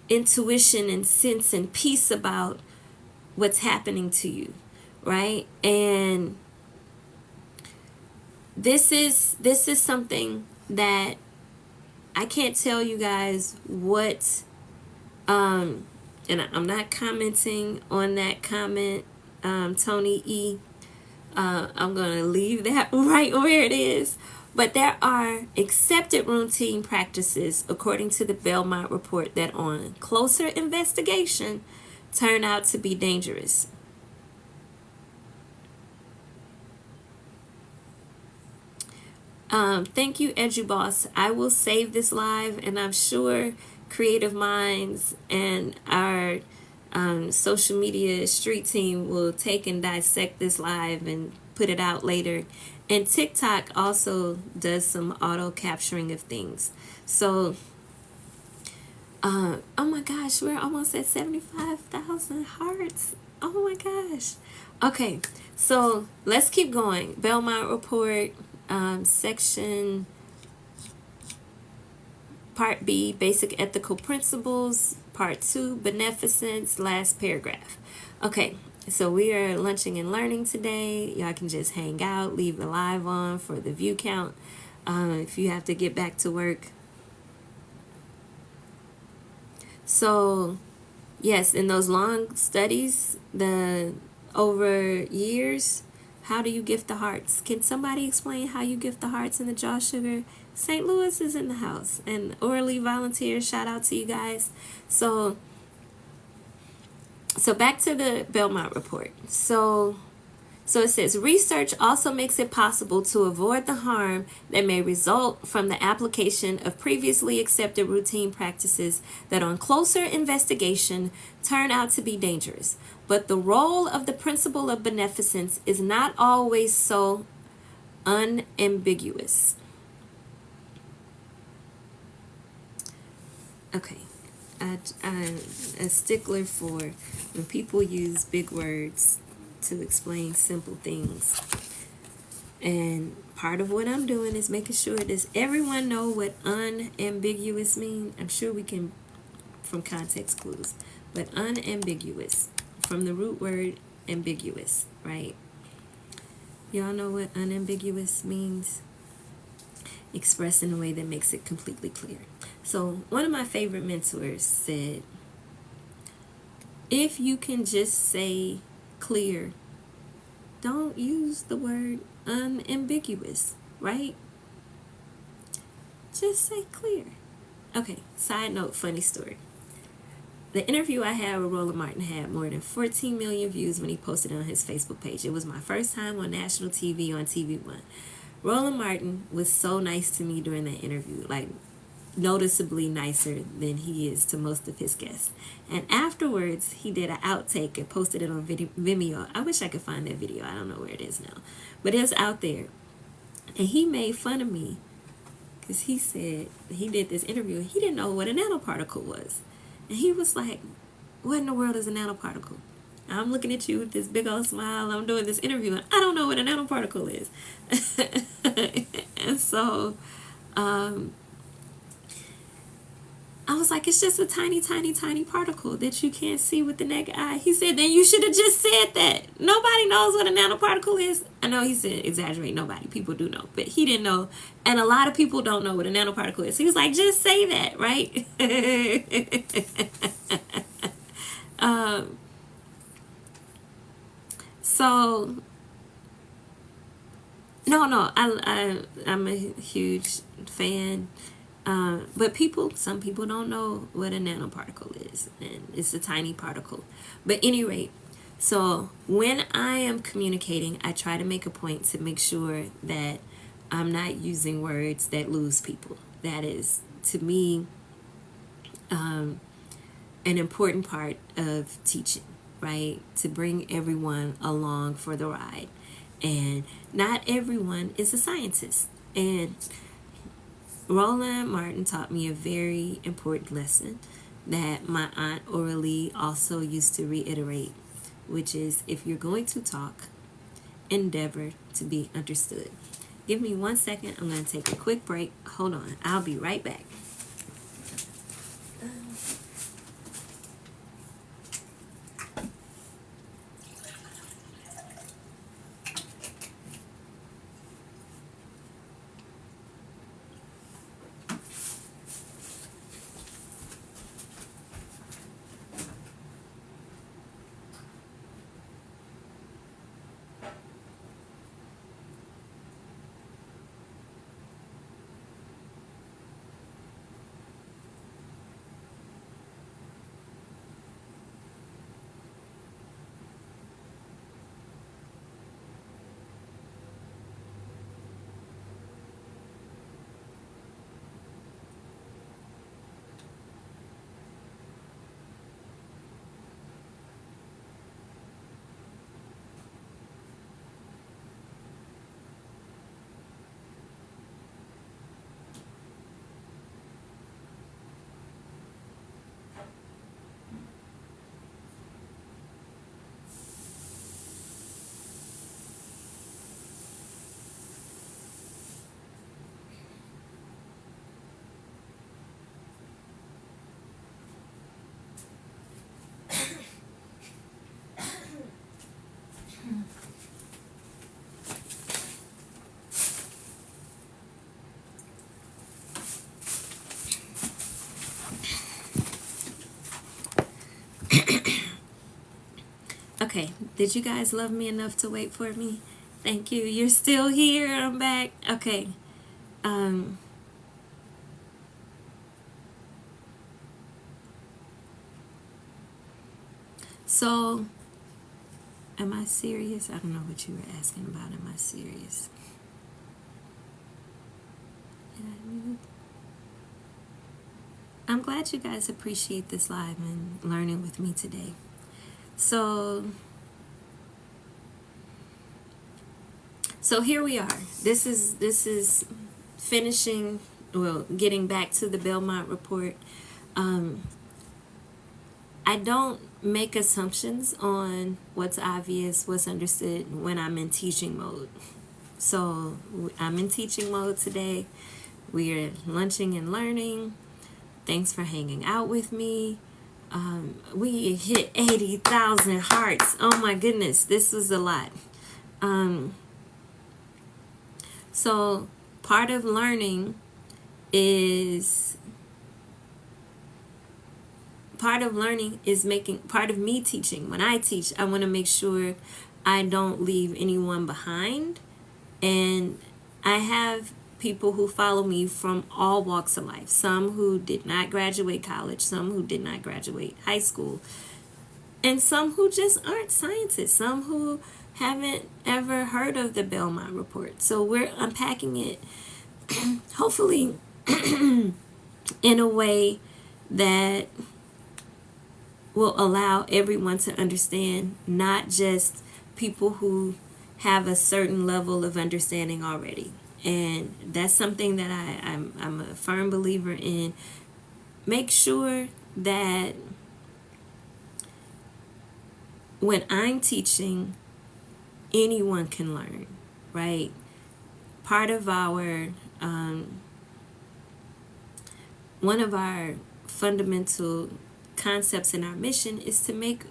intuition and sense and peace about what's happening to you, right? And this is something that I can't tell you guys what, and I'm not commenting on that comment, Tony E. I'm going to leave that right where it is. But there are accepted routine practices, according to the Belmont Report, that on closer investigation turn out to be dangerous. Thank you, EduBoss. I will save this live, and I'm sure Creative Minds and our social media street team will take and dissect this live and put it out later. And TikTok also does some auto capturing of things. So, oh my gosh, we're almost at 75,000 hearts. Oh my gosh. Okay, so let's keep going. Belmont Report, section Part B, Basic Ethical Principles. Part 2, Beneficence, last paragraph. Okay, so we are lunching and learning today. Y'all can just hang out, leave the live on for the view count if you have to get back to work. So, yes, in those long studies, over years, how do you gift the hearts? Can somebody explain how you gift the hearts in the Jaw Sugar? St. Louis is in the house, and orally volunteers, shout out to you guys. So back to the Belmont Report. So it says, research also makes it possible to avoid the harm that may result from the application of previously accepted routine practices that on closer investigation turn out to be dangerous. But the role of the principle of beneficence is not always so unambiguous. Okay, I'm a stickler for when people use big words to explain simple things. And part of what I'm doing is making sure, does everyone know what unambiguous means? I'm sure we can from context clues. But unambiguous, from the root word ambiguous, right? Y'all know what unambiguous means? Expressed in a way that makes it completely clear. So one of my favorite mentors said, if you can just say clear, don't use the word unambiguous, right? Just say clear. Okay, side note, funny story. The interview I had with Roland Martin had more than 14 million views when he posted it on his Facebook page. It was my first time on national TV on TV1. Roland Martin was so nice to me during that interview, like noticeably nicer than he is to most of his guests. And afterwards, he did an outtake and posted it on Vimeo. I wish I could find that video. I don't know where it is now. But it's out there. And he made fun of me because he said he did this interview and he didn't know what a nanoparticle was. And he was like, what in the world is a nanoparticle? I'm looking at you with this big old smile. I'm doing this interview and I don't know what a nanoparticle is. And so I was like, it's just a tiny, tiny, tiny particle that you can't see with the naked eye. He said, then you should have just said that. Nobody knows what a nanoparticle is. I know he said exaggerate, nobody. People do know. But he didn't know. And a lot of people don't know what a nanoparticle is. He was like, just say that, right? So, no, I'm a huge fan. But some people don't know what a nanoparticle is, and it's a tiny particle. But at any rate, so when I am communicating, I try to make a point to make sure that I'm not using words that lose people. That is, to me, an important part of teaching, right? To bring everyone along for the ride. And not everyone is a scientist. And Roland Martin taught me a very important lesson that my aunt orally also used to reiterate, which is if you're going to talk, endeavor to be understood. Give me 1 second. I'm going to take a quick break. Hold on. I'll be right back. Okay, did you guys love me enough to wait for me? Thank you. You're still here. I'm back. Okay. So, am I serious? I don't know what you were asking about. Am I serious? I'm glad you guys appreciate this live and learning with me today. So here we are. This is finishing, well, getting back to the Belmont Report. I don't make assumptions on what's obvious, what's understood when I'm in teaching mode. So I'm in teaching mode today. We are lunching and learning. Thanks for hanging out with me. We hit 80,000 hearts. Oh my goodness, this was a lot. So part of learning is making, part of me teaching. When I teach, I want to make sure I don't leave anyone behind. And I have people who follow me from all walks of life, some who did not graduate college, some who did not graduate high school, and some who just aren't scientists, some who haven't ever heard of the Belmont Report. So we're unpacking it, hopefully, in a way that will allow everyone to understand, not just people who have a certain level of understanding already. And that's something that I'm a firm believer in. Make sure that when I'm teaching, anyone can learn, right? Part of our, one of our fundamental concepts in our mission is to make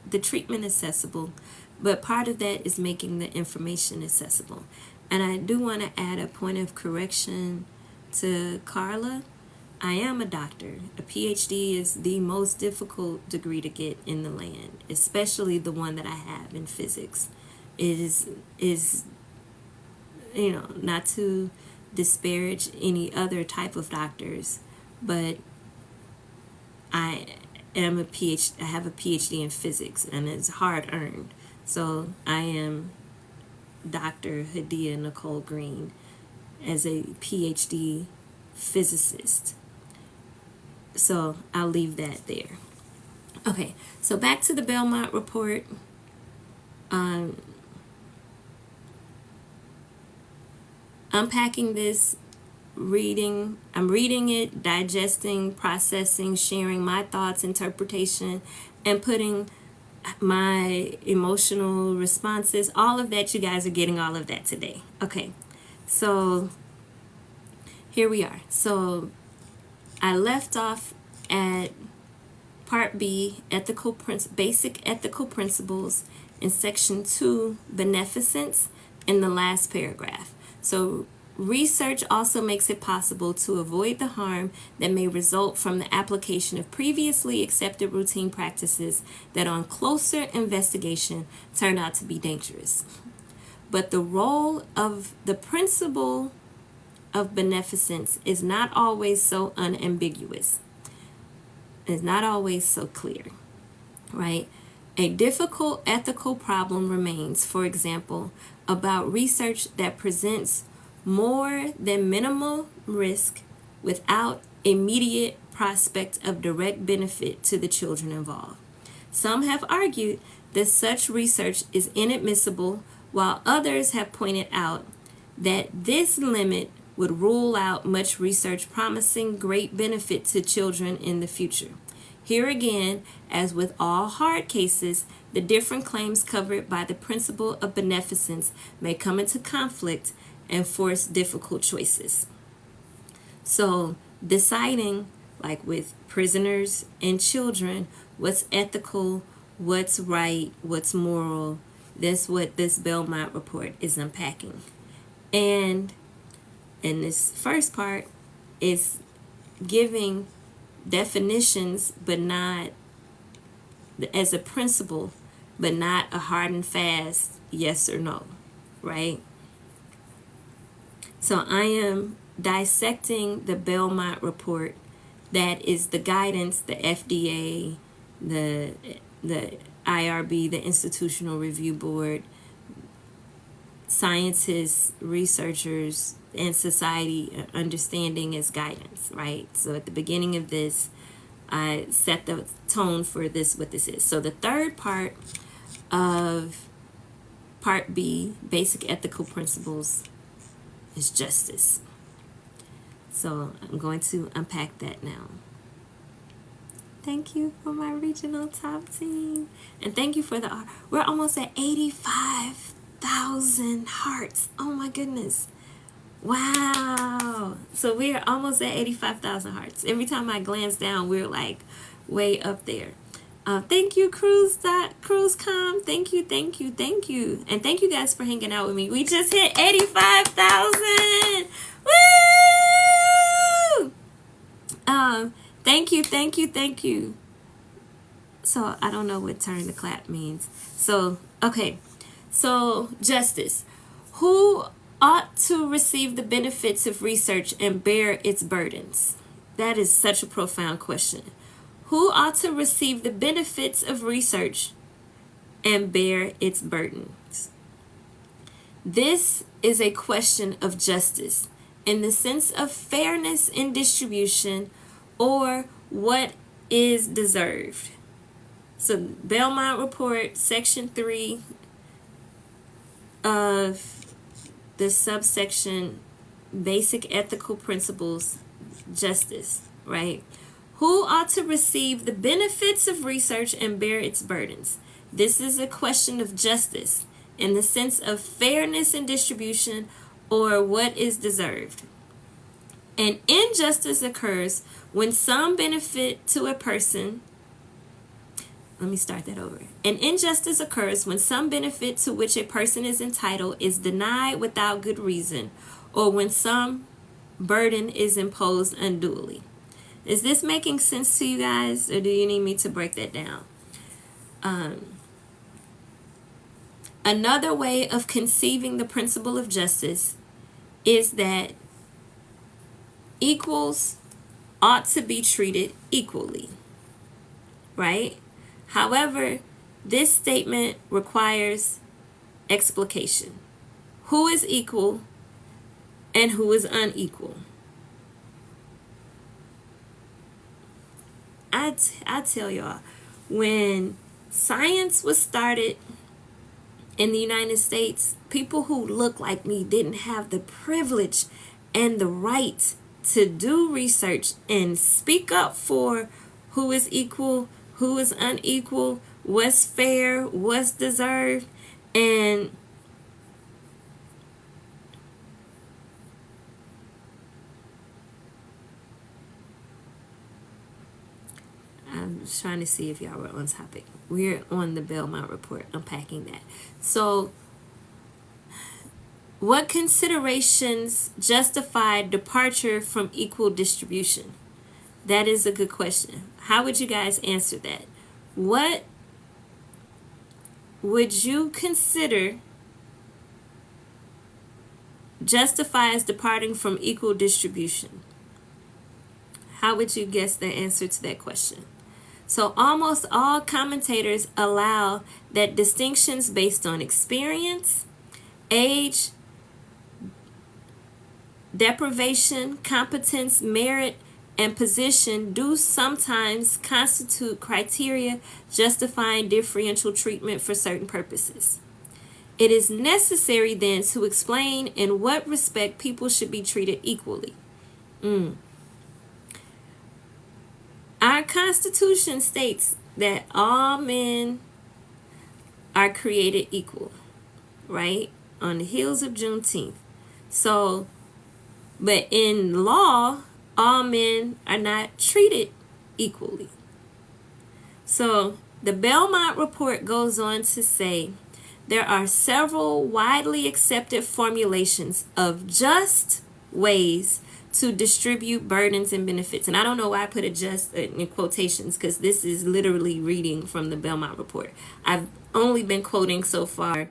the treatment accessible, but part of that is making the information accessible. And I do want to add a point of correction to Carla. I am a doctor. A PhD is the most difficult degree to get in the land, especially the one that I have in physics. It is not to disparage any other type of doctors, but I have a PhD in physics, and it's hard earned. So I am Dr. Hadiyah-Nicole Green as a PhD physicist. So I'll leave that there. Okay, so back to the Belmont Report. Unpacking this, I'm reading it, digesting, processing, sharing my thoughts, interpretation, and putting my emotional responses, all of that. You guys are getting all of that today. Okay, so here we are. So I left off at Part B, basic ethical principles, in Section 2, Beneficence, in the last paragraph. So research also makes it possible to avoid the harm that may result from the application of previously accepted routine practices that on closer investigation turn out to be dangerous. But the role of the principle of beneficence is not always so unambiguous. It's not always so clear, right? A difficult ethical problem remains, for example, about research that presents more than minimal risk without immediate prospect of direct benefit to the children involved. Some have argued that such research is inadmissible, while others have pointed out that this limit would rule out much research promising great benefit to children in the future. Here again, as with all hard cases, the different claims covered by the principle of beneficence may come into conflict and force difficult choices. So, deciding, like with prisoners and children, what's ethical, what's right, what's moral, that's what this Belmont Report is unpacking. And in this first part is giving definitions, but not as a principle, but not a hard and fast yes or no, right? So I am dissecting the Belmont Report, that is the guidance the FDA, the IRB, the Institutional Review Board, scientists, researchers, and society understanding as guidance, right? So at the beginning of this, I set the tone for this, what this is. So the third part of Part B, Basic Ethical Principles, is justice. So I'm going to unpack that now. Thank you for my regional top team. And thank you for the, we're almost at 85,000 hearts. Oh my goodness. Wow. So we are almost at 85,000 hearts. Every time I glance down, we're like way up there. Thank you, Cruise.com. Thank you. And thank you guys for hanging out with me. We just hit 85,000. Woo! Thank you. So I don't know what turn the clap means. So, okay. So justice. Who ought to receive the benefits of research and bear its burdens? That is such a profound question. Who ought to receive the benefits of research and bear its burdens? This is a question of justice in the sense of fairness in distribution or what is deserved. So, Belmont Report, Section 3 of the subsection Basic Ethical Principles, Justice, right? Who ought to receive the benefits of research and bear its burdens? This is a question of justice in the sense of fairness in distribution or what is deserved. An injustice occurs when some benefit to a person. Let me start that over. An injustice occurs when some benefit to which a person is entitled is denied without good reason, or when some burden is imposed unduly. Is this making sense to you guys, or do you need me to break that down? Another way of conceiving the principle of justice is that equals ought to be treated equally, right? However, this statement requires explication. Who is equal and who is unequal? I tell y'all, when science was started in the United States, people who look like me didn't have the privilege and the right to do research and speak up for who is equal, who is unequal, what's fair, what's deserved. And I'm trying to see if y'all were on topic. We're on the Belmont Report, unpacking that. So, what considerations justify departure from equal distribution? That is a good question. How would you guys answer that? What would you consider justifies departing from equal distribution? How would you guess the answer to that question? So almost all commentators allow that distinctions based on experience, age, deprivation, competence, merit, and position do sometimes constitute criteria justifying differential treatment for certain purposes. It is necessary then to explain in what respect people should be treated equally. Our Constitution states that all men are created equal, right? On the heels of Juneteenth. So, but in law, all men are not treated equally. So, the Belmont Report goes on to say there are several widely accepted formulations of just ways to distribute burdens and benefits. And I don't know why I put a just in quotations, because this is literally reading from the Belmont Report. I've only been quoting so far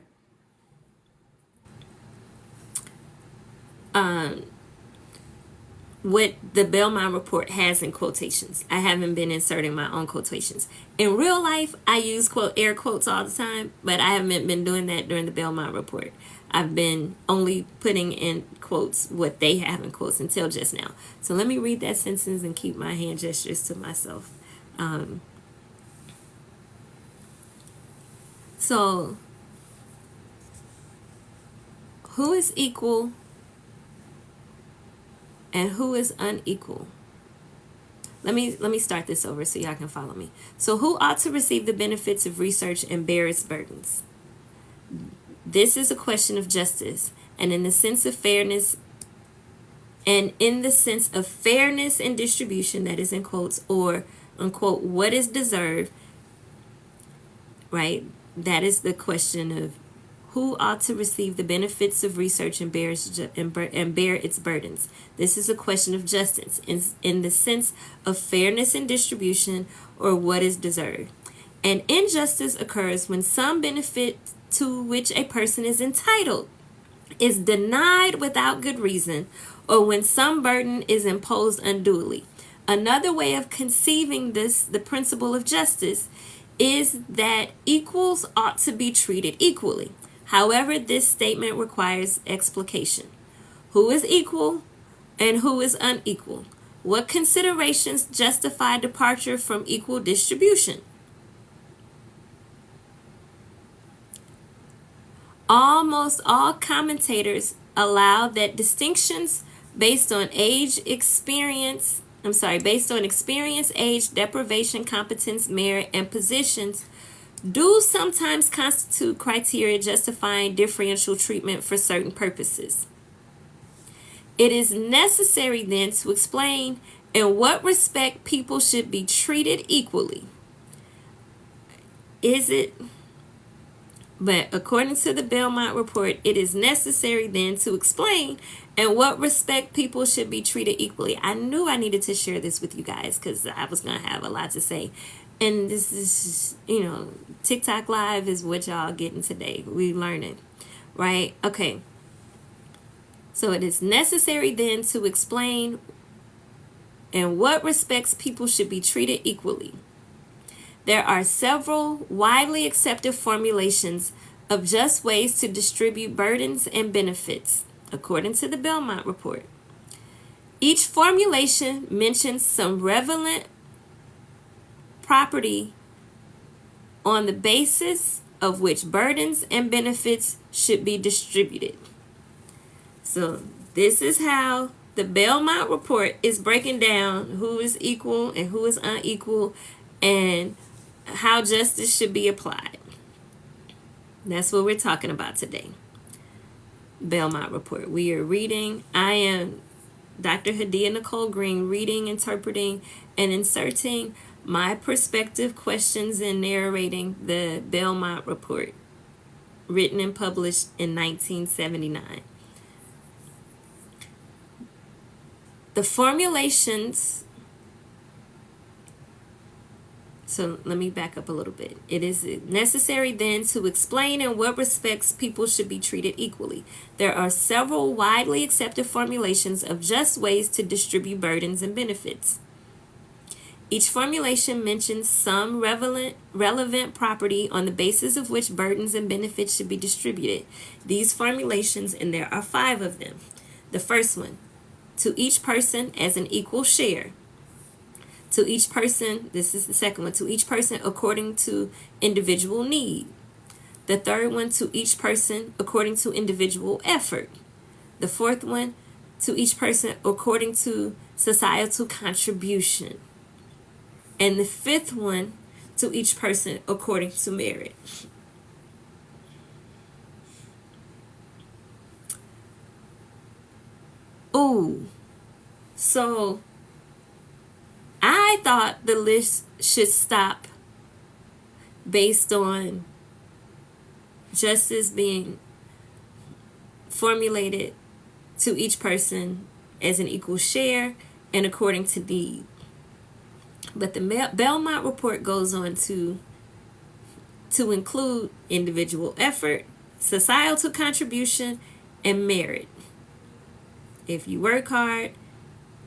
what the Belmont Report has in quotations. I haven't been inserting my own quotations. In real life, I use air quotes all the time, but I haven't been doing that during the Belmont Report. I've been only putting in quotes what they have in quotes until just now. So let me read that sentence and keep my hand gestures to myself. So, who is equal and who is unequal? Let me start this over so y'all can follow me. So, who ought to receive the benefits of research and bear its burdens? This is a question of justice, and in the sense of fairness, and in the sense of fairness in distribution, that is in quotes, or unquote, what is deserved, right? That is the question of who ought to receive the benefits of research and bear its burdens. This is a question of justice in the sense of fairness in distribution, or what is deserved. An injustice occurs when some benefit to which a person is entitled is denied without good reason, or when some burden is imposed unduly. Another way of conceiving this, the principle of justice, is that equals ought to be treated equally. However, this statement requires explication. Who is equal and who is unequal? What considerations justify departure from equal distribution? Almost all commentators allow that distinctions based on experience, age, deprivation, competence, merit, and positions do sometimes constitute criteria justifying differential treatment for certain purposes. It is necessary then to explain in what respect people should be treated equally. But according to the Belmont Report, it is necessary then to explain in what respect people should be treated equally. I knew I needed to share this with you guys because I was going to have a lot to say. And this is, TikTok Live is what y'all getting today. We learning, right? Okay. So it is necessary then to explain in what respects people should be treated equally. There are several widely accepted formulations of just ways to distribute burdens and benefits, according to the Belmont Report. Each formulation mentions some relevant property on the basis of which burdens and benefits should be distributed. So this is how the Belmont Report is breaking down who is equal and who is unequal and how justice should be applied. That's what we're talking about today. Belmont Report. We are reading. I am Dr. Hadiyah-Nicole Green, reading, interpreting, and inserting my perspective, questions, and narrating the Belmont Report, written and published in 1979. The formulations. So let me back up a little bit. It is necessary then to explain in what respects people should be treated equally. There are several widely accepted formulations of just ways to distribute burdens and benefits. Each formulation mentions some relevant property on the basis of which burdens and benefits should be distributed. These formulations, and there are 5 of them. The first one, to each person as an equal share. To each person, this is the second one, to each person according to individual need. The third one, to each person according to individual effort. The fourth one, to each person according to societal contribution. And the fifth one, to each person according to merit. Ooh, so I thought the list should stop based on justice being formulated to each person as an equal share and according to need. But the Belmont Report goes on to include individual effort, societal contribution, and merit. If you work hard,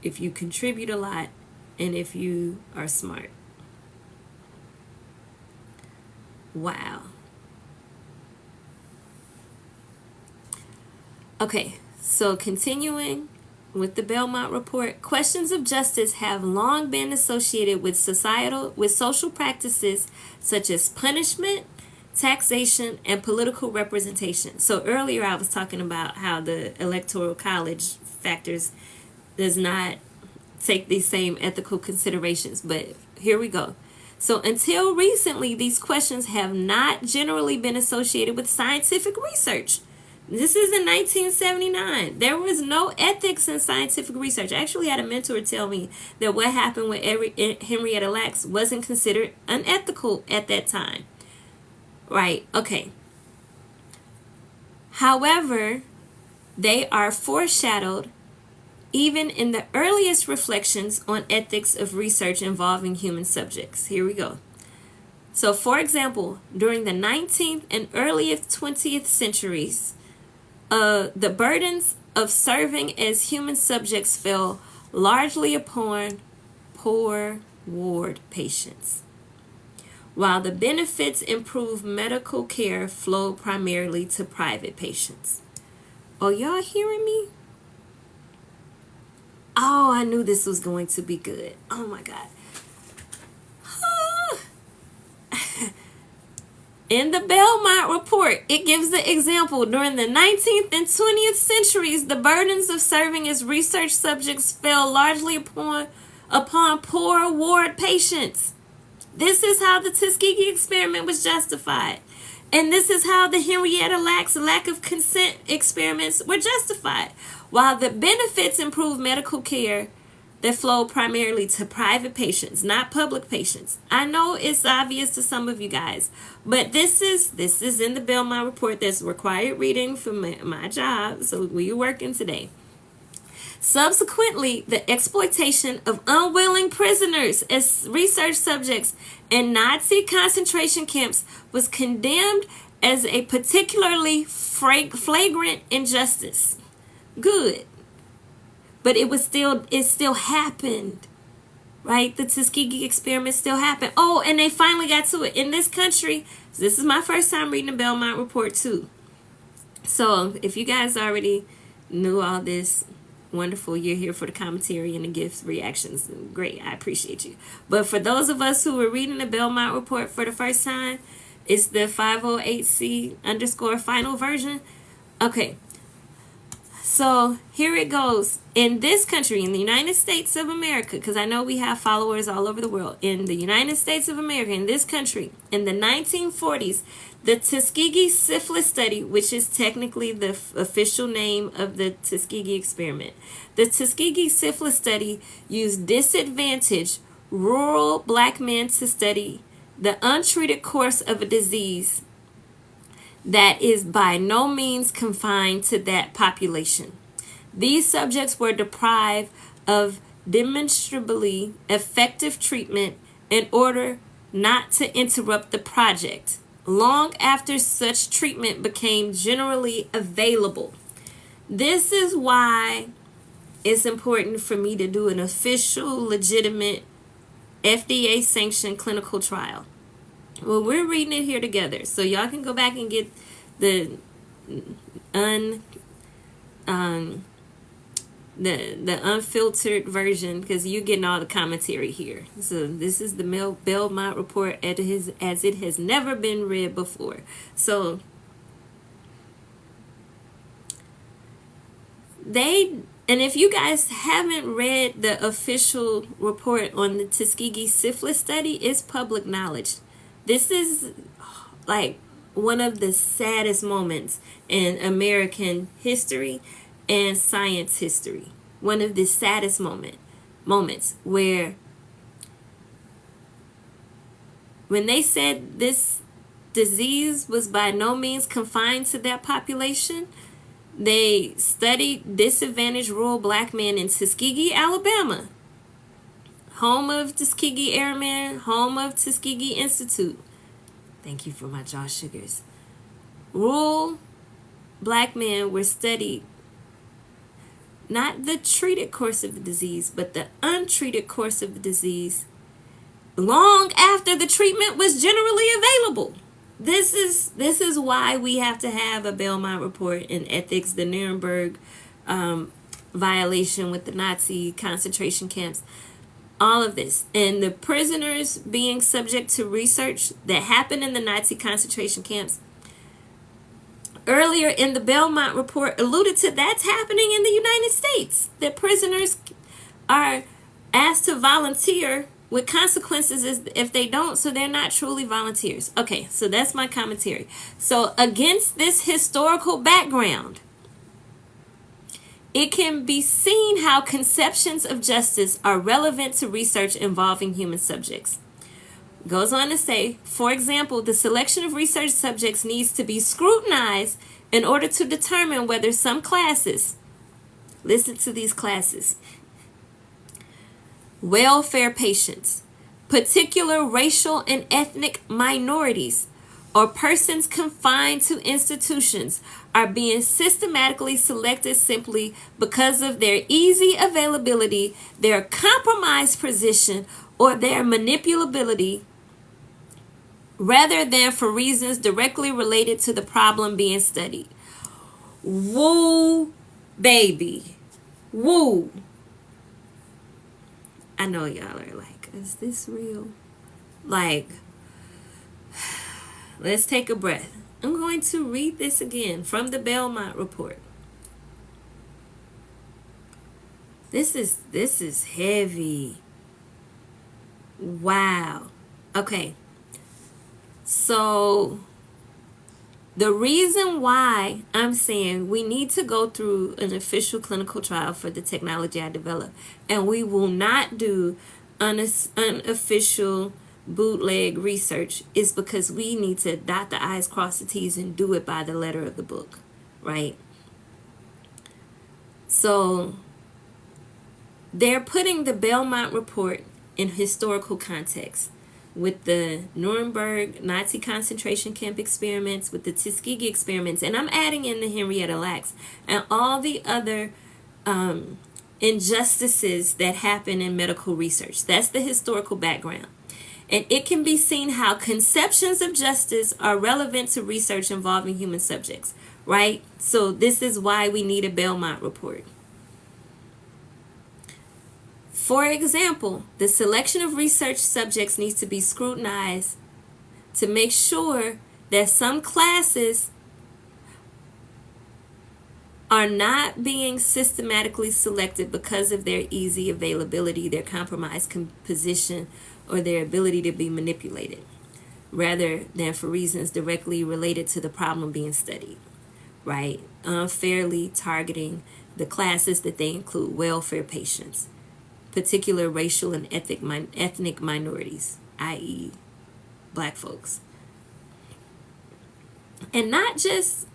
if you contribute a lot, and if you are smart. Wow. Okay, so continuing with the Belmont Report, questions of justice have long been associated with social practices such as punishment, taxation, and political representation. So earlier I was talking about how the Electoral College factors does not take these same ethical considerations, but here we go. So until recently, these questions have not generally been associated with scientific research. This is in 1979. There was no ethics in scientific research. I actually had a mentor tell me that what happened with Henrietta Lacks wasn't considered unethical at that time. Right, okay. However, they are foreshadowed even in the earliest reflections on ethics of research involving human subjects. Here we go. So, for example, during the 19th and earliest 20th centuries, the burdens of serving as human subjects fell largely upon poor ward patients, while the benefits improved medical care flowed primarily to private patients. Oh, y'all hearing me? Oh, I knew this was going to be good. Oh my God. In the Belmont Report, it gives the example. During the 19th and 20th centuries, the burdens of serving as research subjects fell largely upon poor ward patients. This is how the Tuskegee experiment was justified. And this is how the Henrietta Lacks lack of consent experiments were justified. While the benefits improved medical care that flowed primarily to private patients, not public patients. I know it's obvious to some of you guys, but this is in the Belmont Report. That's required reading for my job, so we're working today. Subsequently, the exploitation of unwilling prisoners as research subjects in Nazi concentration camps was condemned as a particularly flagrant injustice. Good. But it still happened, right? The Tuskegee experiment still happened. Oh, and they finally got to it. In this country, this is my first time reading the Belmont Report too. So if you guys already knew all this, wonderful. You're here for the commentary and the gifts, reactions. Great. I appreciate you. But for those of us who are reading the Belmont Report for the first time, it's the 508C_final version. Okay. So here it goes. In this country, in the United States of America, because I know we have followers all over the world, in the United States of America, in this country, in the 1940s, the Tuskegee syphilis study, which is technically the official name of the Tuskegee experiment, the Tuskegee syphilis study used disadvantaged rural black men to study the untreated course of a disease that is by no means confined to that population. These subjects were deprived of demonstrably effective treatment in order not to interrupt the project, long after such treatment became generally available. This is why it's important for me to do an official, legitimate, FDA-sanctioned clinical trial. Well, we're reading it here together, so y'all can go back and get the unfiltered version, because you're getting all the commentary here. So this is the Belmont Report as it has never been read before. So and if you guys haven't read the official report on the Tuskegee syphilis study, it's public knowledge. This is like one of the saddest moments in American history and science history. One of the saddest moments where when they said this disease was by no means confined to that population, they studied disadvantaged rural black men in Tuskegee, Alabama, home of Tuskegee Airmen, home of Tuskegee Institute. Thank you for my jaw sugars. Rural black men were studied, not the treated course of the disease, but the untreated course of the disease, long after the treatment was generally available. This is why we have to have a Belmont Report in ethics, the Nuremberg violation with the Nazi concentration camps. All of this, and the prisoners being subject to research that happened in the Nazi concentration camps. Earlier in the Belmont Report alluded to that's happening in the United States. That prisoners are asked to volunteer with consequences if they don't, so they're not truly volunteers. Okay, so that's my commentary. So against this historical background, it can be seen how conceptions of justice are relevant to research involving human subjects. Goes on to say, for example, the selection of research subjects needs to be scrutinized in order to determine whether some classes, listen to these classes, welfare patients, particular racial and ethnic minorities, or persons confined to institutions are being systematically selected simply because of their easy availability, their compromised position, or their manipulability, rather than for reasons directly related to the problem being studied. Woo, baby. Woo. I know y'all are like, is this real? Like, let's take a breath. I'm going to read this again from the Belmont Report. This is heavy. Wow. Okay. So the reason why I'm saying we need to go through an official clinical trial for the technology I developed, and we will not do unofficial bootleg research, is because we need to dot the I's, cross the T's, and do it by the letter of the book, right? So they're putting the Belmont Report in historical context with the Nuremberg Nazi concentration camp experiments, with the Tuskegee experiments, and I'm adding in the Henrietta Lacks and all the other injustices that happen in medical research. That's the historical background. And it can be seen how conceptions of justice are relevant to research involving human subjects, right? So this is why we need a Belmont Report. For example, the selection of research subjects needs to be scrutinized to make sure that some classes are not being systematically selected because of their easy availability, their compromised position, or their ability to be manipulated, rather than for reasons directly related to the problem being studied, right? Unfairly targeting the classes that they include: welfare patients, particular racial and ethnic minorities, i.e. black folks. And not just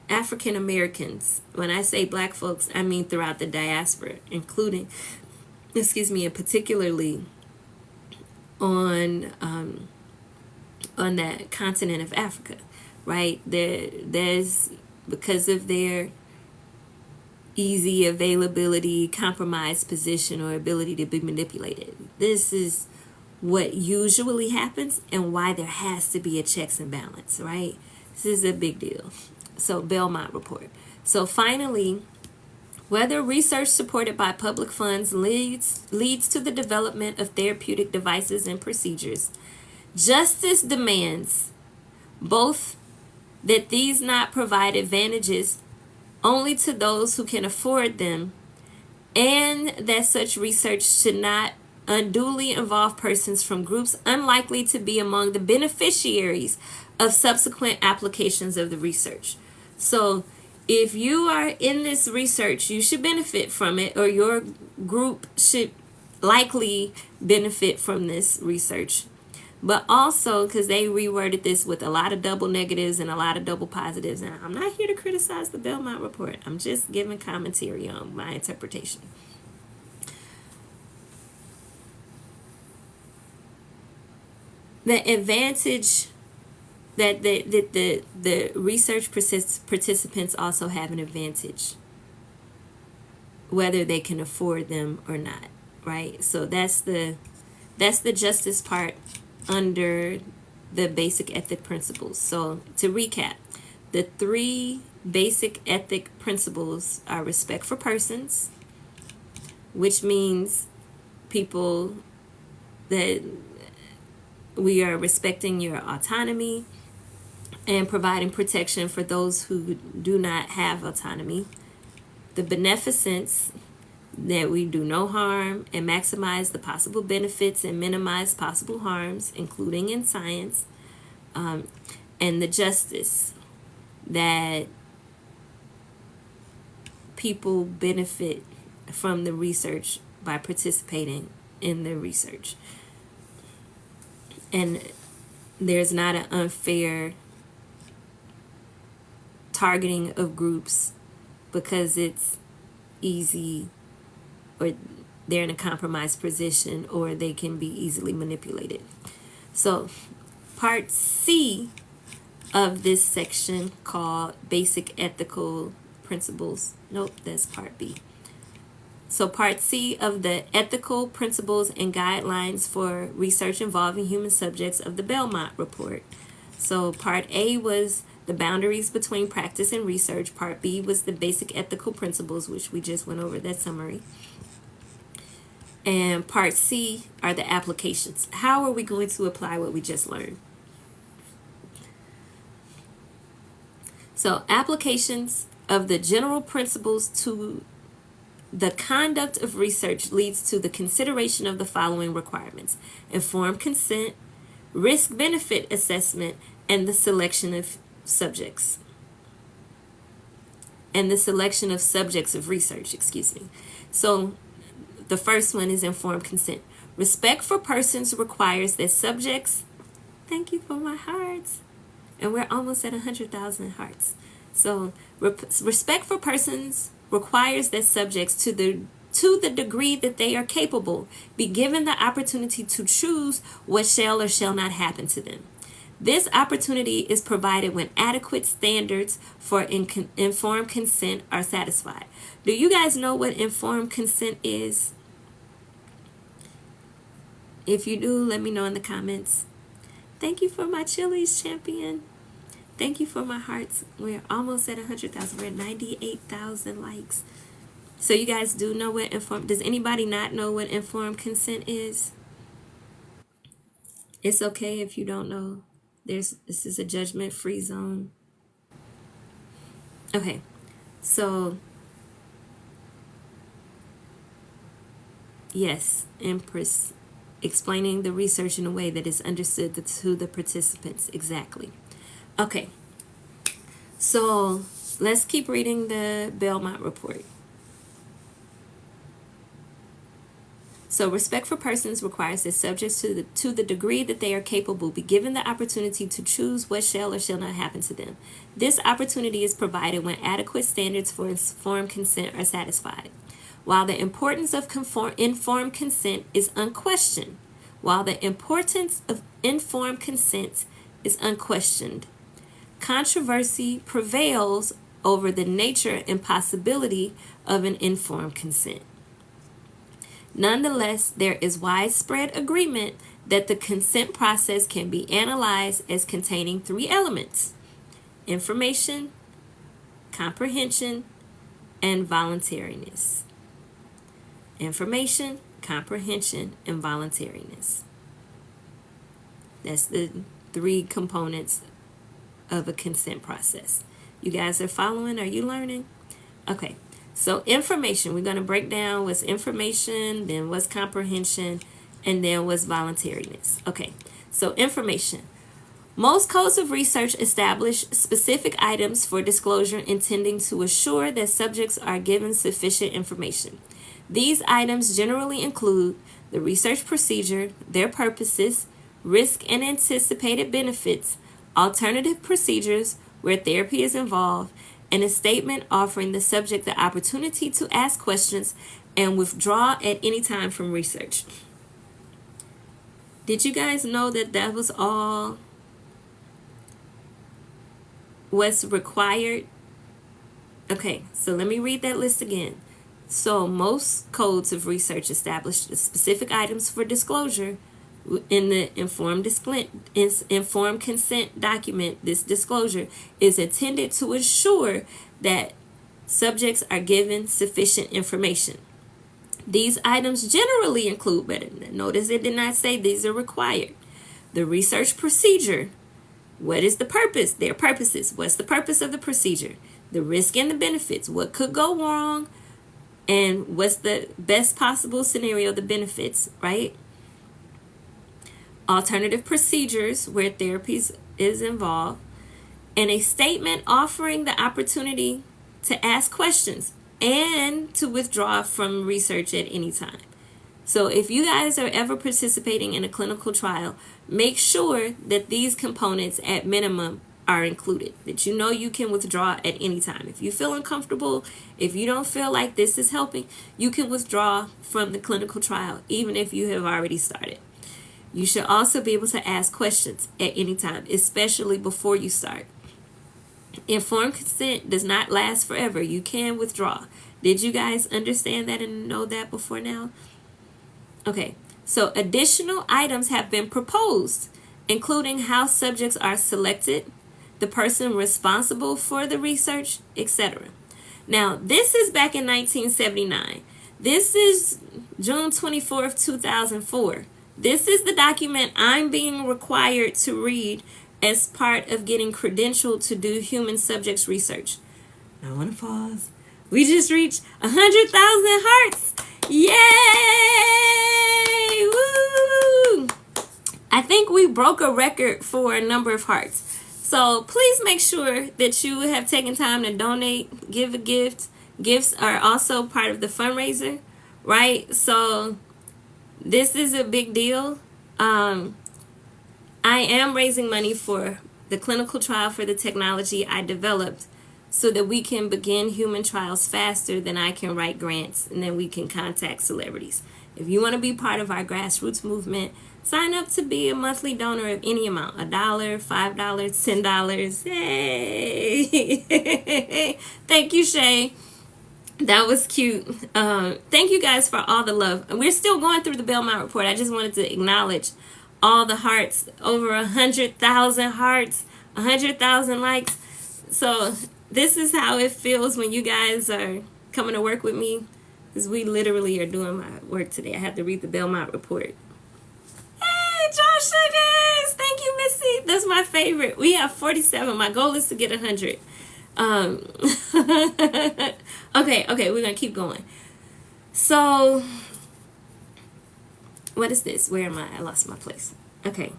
African Americans. When I say black folks, I mean throughout the diaspora, including, and particularly on that continent of Africa, right? There's, because of their easy availability, compromised position, or ability to be manipulated. This is what usually happens and why there has to be a checks and balance, right? This is a big deal. So Belmont Report. So finally, whether research supported by public funds leads to the development of therapeutic devices and procedures, justice demands both that these not provide advantages only to those who can afford them, and that such research should not unduly involve persons from groups unlikely to be among the beneficiaries of subsequent applications of the research. So if you are in this research, you should benefit from it, or your group should likely benefit from this research. But also, because they reworded this with a lot of double negatives and a lot of double positives, and I'm not here to criticize the Belmont Report. I'm just giving commentary on my interpretation. The advantage that the research participants also have an advantage, whether they can afford them or not, right? So that's the justice part under the basic ethic principles. So to recap, the 3 basic ethic principles are respect for persons, which means people that we are respecting your autonomy and providing protection for those who do not have autonomy. The beneficence, that we do no harm and maximize the possible benefits and minimize possible harms, including in science. And the justice, that people benefit from the research by participating in the research. And there's not an unfair targeting of groups because it's easy, or they're in a compromised position, or they can be easily manipulated. So part C of this section called Basic Ethical Principles. Nope, that's part B. So part C of the Ethical Principles and Guidelines for Research Involving Human Subjects of the Belmont Report. So part A was the boundaries between practice and research. Part B was the basic ethical principles, which we just went over that summary. And part C are the applications. How are we going to apply what we just learned? So applications of the general principles to the conduct of research leads to the consideration of the following requirements: informed consent, risk-benefit assessment, and the selection of subjects. And the selection of subjects of research, So the first one is informed consent. Respect for persons requires that subjects, thank you for my hearts, and we're almost at 100,000 hearts. So respect for persons requires that subjects, to the degree that they are capable, be given the opportunity to choose what shall or shall not happen to them. This opportunity is provided when adequate standards for informed consent are satisfied. Do you guys know what informed consent is? If you do, let me know in the comments. Thank you for my Chili's champion. Thank you for my hearts. We're almost at 100,000. We're at 98,000 likes. So you guys do know what does anybody not know what informed consent is? It's okay if you don't know. This is a judgment-free zone. Okay, so yes, Empress, explaining the research in a way that is understood to the participants. Exactly. Okay, so let's keep reading the Belmont Report. So respect for persons requires that subjects, to the degree that they are capable, be given the opportunity to choose what shall or shall not happen to them. This opportunity is provided when adequate standards for informed consent are satisfied. While the importance of informed consent is unquestioned, controversy prevails over the nature and possibility of an informed consent. Nonetheless, there is widespread agreement that the consent process can be analyzed as containing three elements: information, comprehension, and voluntariness. Information, comprehension, and voluntariness. That's the three components of a consent process. You guys are following? Are you learning? Okay. So information, we're going to break down what's information, then what's comprehension, and then what's voluntariness. Okay, so information. Most codes of research establish specific items for disclosure intending to assure that subjects are given sufficient information. These items generally include the research procedure, their purposes, risk and anticipated benefits, alternative procedures where therapy is involved, and a statement offering the subject the opportunity to ask questions and withdraw at any time from research. Did you guys know that that was all what's required? Okay, so let me read that list again. So most codes of research establish the specific items for disclosure in the informed consent document. This disclosure is intended to ensure that subjects are given sufficient information. These items generally include, but notice it did not say these are required: the research procedure. What is the purpose? Their purposes. What's the purpose of the procedure? The risk and the benefits. What could go wrong? And what's the best possible scenario, the benefits, right? Alternative procedures where therapy is involved, and a statement offering the opportunity to ask questions and to withdraw from research at any time. So if you guys are ever participating in a clinical trial, make sure that these components at minimum are included, that you know you can withdraw at any time. If you feel uncomfortable, if you don't feel like this is helping, you can withdraw from the clinical trial even if you have already started. You should also be able to ask questions at any time, especially before you start. Informed consent does not last forever. You can withdraw. Did you guys understand that and know that before now? Okay, so additional items have been proposed, including how subjects are selected, the person responsible for the research, etc. Now, this is back in 1979. This is June 24th, 2004. This is the document I'm being required to read as part of getting credentialed to do human subjects research. Now, I want to pause. We just reached 100,000 hearts. Yay! Woo! I think we broke a record for a number of hearts. So please make sure that you have taken time to donate, give a gift. Gifts are also part of the fundraiser, right? So this is a big deal. I am raising money for the clinical trial for the technology I developed so that we can begin human trials faster than I can write grants, and then we can contact celebrities. If you want to be part of our grassroots movement, sign up to be a monthly donor of any amount, $1, $5, $10. Yay! Thank you, Shay. That was cute. Thank you guys for all the love. We're still going through the Belmont Report. I just wanted to acknowledge all the hearts, over 100,000 hearts, 100,000 likes. So this is how it feels when you guys are coming to work with me, because we literally are doing my work today. I have to read the Belmont Report. Hey, Josh Sugars! Thank you, Missy. That's my favorite. We have 47. My goal is to get 100. Okay, we're going to keep going. So, what is this? Where am I? I lost my place. Okay.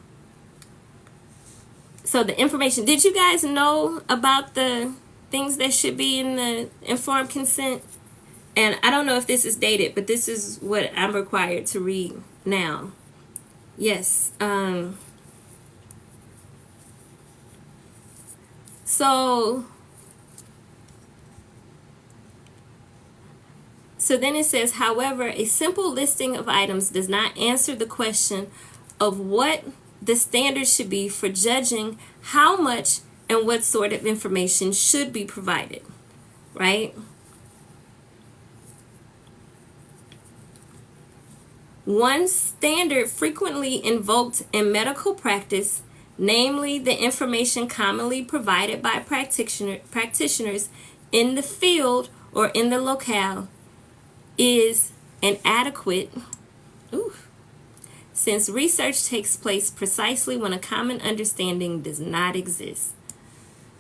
So, the information. Did you guys know about the things that should be in the informed consent? And I don't know if this is dated, but this is what I'm required to read now. Yes. So then it says, however, a simple listing of items does not answer the question of what the standards should be for judging how much and what sort of information should be provided, right? One standard frequently invoked in medical practice, namely the information commonly provided by practitioners in the field or in the locale, is inadequate since research takes place precisely when a common understanding does not exist.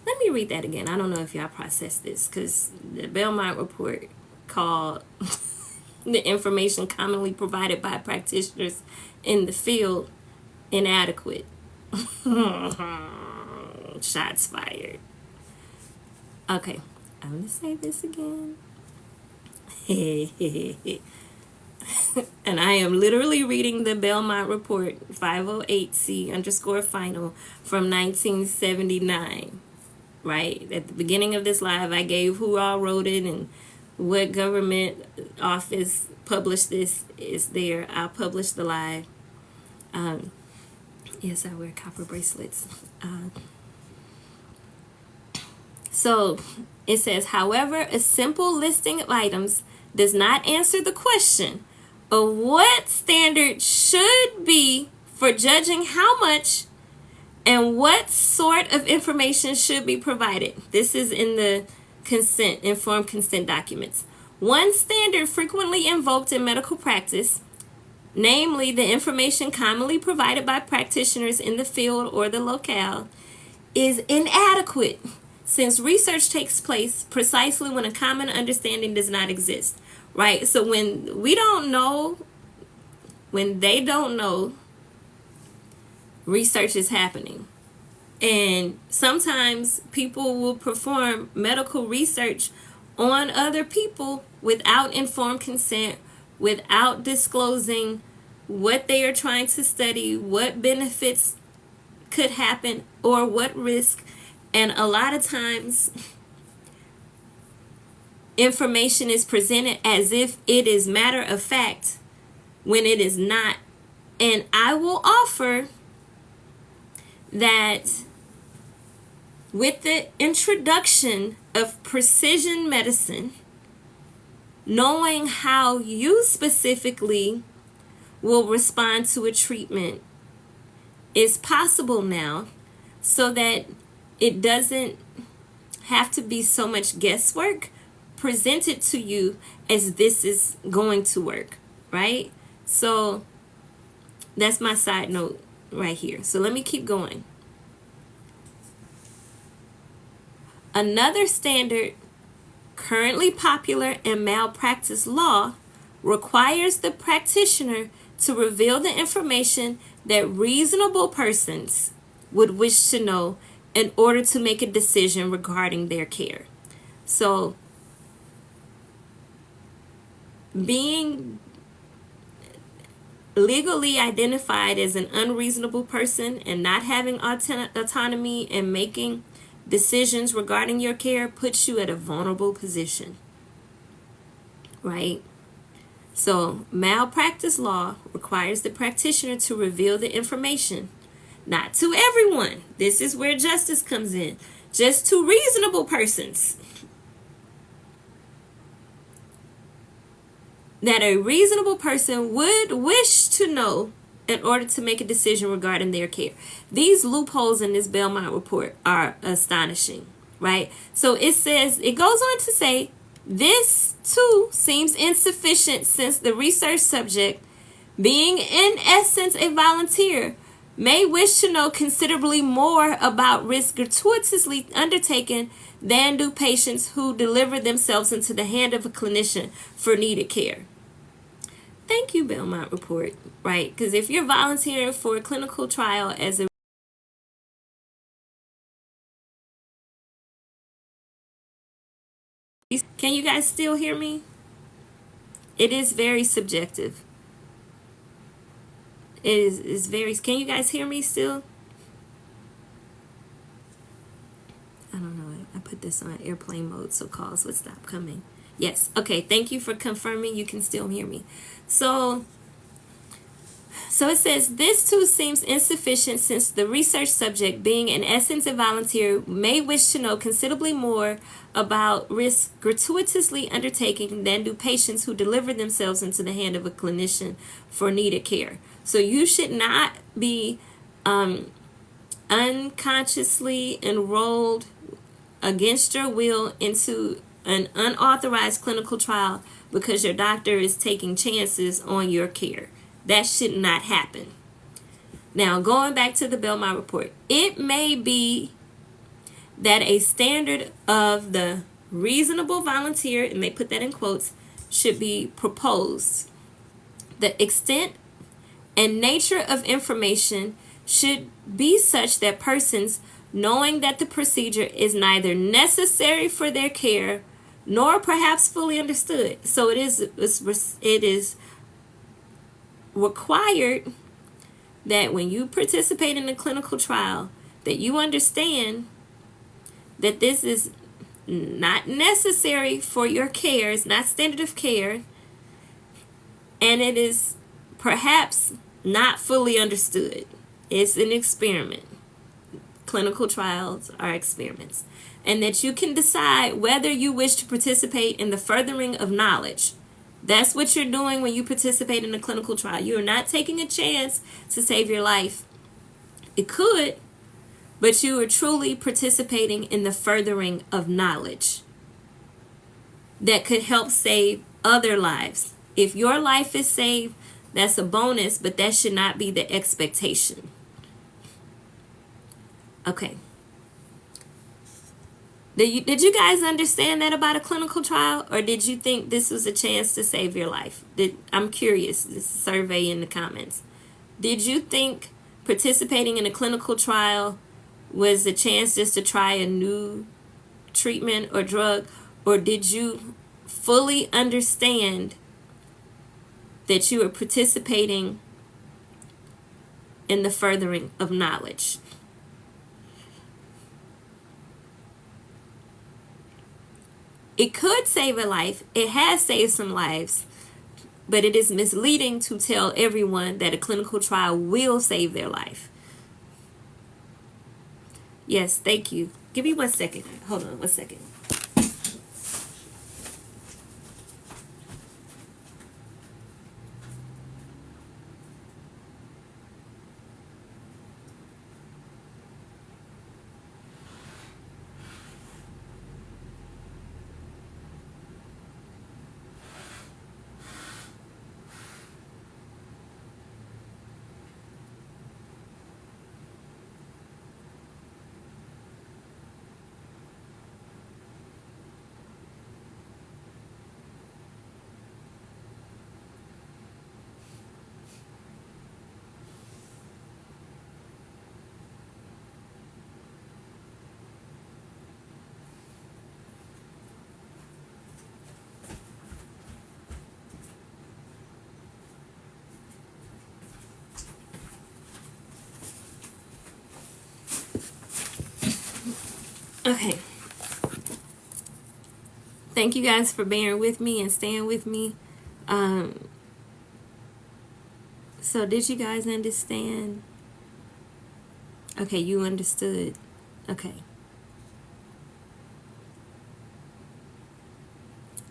Let me read that again. I don't know if y'all processed this, because the Belmont Report called the information commonly provided by practitioners in the field inadequate. Shots fired. Okay, I'm going to say this again. And I am literally reading the Belmont Report 508C_final from 1979. Right? At the beginning of this live, I gave who all wrote it and what government office published this. Is there. I'll publish the live. Yes, I wear copper bracelets. So it says, however, a simple listing of items does not answer the question of what standard should be for judging how much and what sort of information should be provided. This is in the informed consent documents. One standard frequently invoked in medical practice, namely the information commonly provided by practitioners in the field or the locale, is inadequate since research takes place precisely when a common understanding does not exist, right? So when they don't know, research is happening. And sometimes people will perform medical research on other people without informed consent, without disclosing what they are trying to study, what benefits could happen, or what risk. And a lot of times, information is presented as if it is matter of fact when it is not And I will offer that with the introduction of precision medicine, knowing how you specifically will respond to a treatment is possible now, so that it doesn't have to be so much guesswork presented to you as this is going to work, right? So that's my side note right here. So let me keep going. Another standard currently popular in malpractice law requires the practitioner to reveal the information that reasonable persons would wish to know in order to make a decision regarding their care. So, being legally identified as an unreasonable person and not having autonomy and making decisions regarding your care puts you at a vulnerable position, right? So, malpractice law requires the practitioner to reveal the information, not to everyone. This is where justice comes in. Just to reasonable persons. That a reasonable person would wish to know in order to make a decision regarding their care. These loopholes in this Belmont report are astonishing, right? So it says, it goes on to say, this too seems insufficient since the research subject, being in essence a volunteer, may wish to know considerably more about risks gratuitously undertaken than do patients who deliver themselves into the hand of a clinician for needed care. Thank you, Belmont Report, right? Because if you're volunteering for a clinical trial as a Can you guys still hear me? It is very subjective. It is very... Can you guys hear me still? I don't know. I put this on airplane mode so calls would stop coming. Yes. Okay. Thank you for confirming you can still hear me. So it says, this too seems insufficient since the research subject, being in essence a volunteer, may wish to know considerably more about risks gratuitously undertaken than do patients who deliver themselves into the hand of a clinician for needed care. So you should not be unconsciously enrolled against your will into an unauthorized clinical trial because your doctor is taking chances on your care. That should not happen. Now, going back to the Belmont Report, it may be that a standard of the reasonable volunteer, and they put that in quotes, should be proposed. The extent and nature of information should be such that persons, knowing that the procedure is neither necessary for their care nor perhaps fully understood. So it is required that when you participate in a clinical trial, that you understand that this is not necessary for your care, it's not standard of care, and it is perhaps not fully understood. It's an experiment. Clinical trials are experiments. And that you can decide whether you wish to participate in the furthering of knowledge. That's what you're doing when you participate in a clinical trial. You're not taking a chance to save your life. It could, but you are truly participating in the furthering of knowledge that could help save other lives. If your life is saved, that's a bonus, but that should not be the expectation. Okay. Did you guys understand that about a clinical trial, or did you think this was a chance to save your life? I'm curious. This survey in the comments. Did you think participating in a clinical trial was a chance just to try a new treatment or drug, or did you fully understand that you were participating in the furthering of knowledge? It could save a life. It has saved some lives. but it is misleading to tell everyone that a clinical trial will save their life. Yes, thank you. Give me 1 second. Hold on 1 second. Okay. Thank you guys for bearing with me and staying with me. So did you guys understand? Okay, you understood. Okay.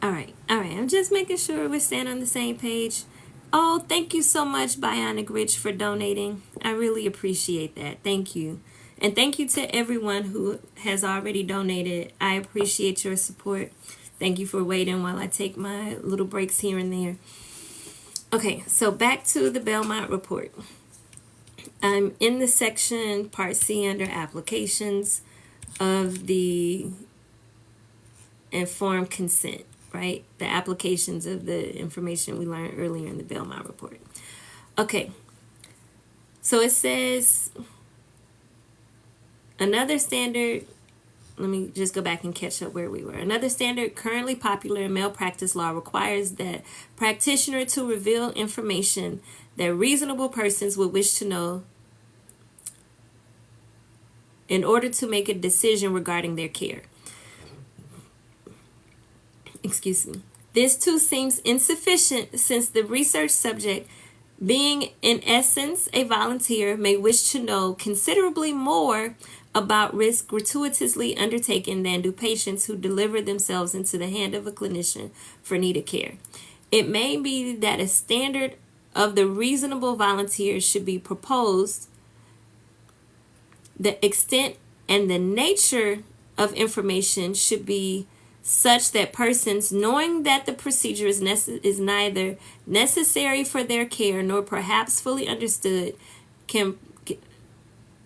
All right. I'm just making sure we're staying on the same page. Oh, thank you so much, Bionic Rich, for donating. I really appreciate that. Thank you. And thank you to everyone who has already donated. I appreciate your support. Thank you for waiting while I take my little breaks here and there. Okay, so back to the Belmont Report. I'm in the section Part C under Applications of the Informed Consent, right? The applications of the information we learned earlier in the Belmont Report. Okay, so it says another standard. Let me just go back and catch up where we were. Another standard currently popular in malpractice law requires that practitioner to reveal information that reasonable persons would wish to know in order to make a decision regarding their care. Excuse me. This too seems insufficient since the research subject, being in essence a volunteer, may wish to know considerably more about risk gratuitously undertaken than do patients who deliver themselves into the hand of a clinician for needed care. It may be that a standard of the reasonable volunteer should be proposed. The extent and the nature of information should be such that persons, knowing that the procedure is neither necessary for their care nor perhaps fully understood, can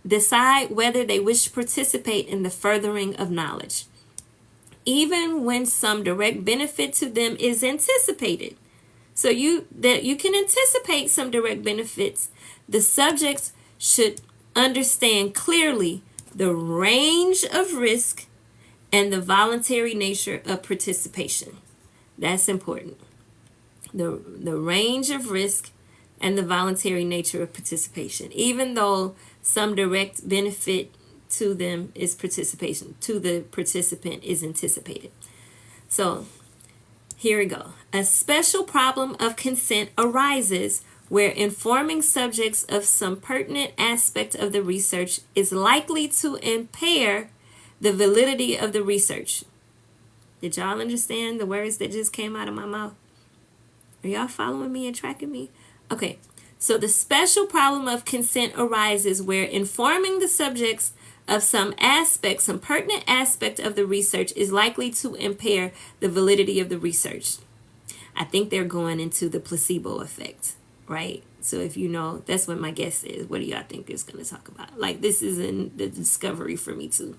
decide whether they wish to participate in the furthering of knowledge, even when some direct benefit to them is anticipated. So you can anticipate some direct benefits. The subjects should understand clearly the range of risk and the voluntary nature of participation. That's important. The range of risk and the voluntary nature of participation, even though some direct benefit to them is participation, to the participant is anticipated. So here we go. A special problem of consent arises where informing subjects of some pertinent aspect of the research is likely to impair the validity of the research. Did y'all understand the words that just came out of my mouth? Are y'all following me and tracking me? Okay, so the special problem of consent arises where informing the subjects of some pertinent aspect of the research is likely to impair the validity of the research. I think they're going into the placebo effect, right? So if you know, that's what my guess is. What do y'all think it's going to talk about? Like, this is in the discovery for me too.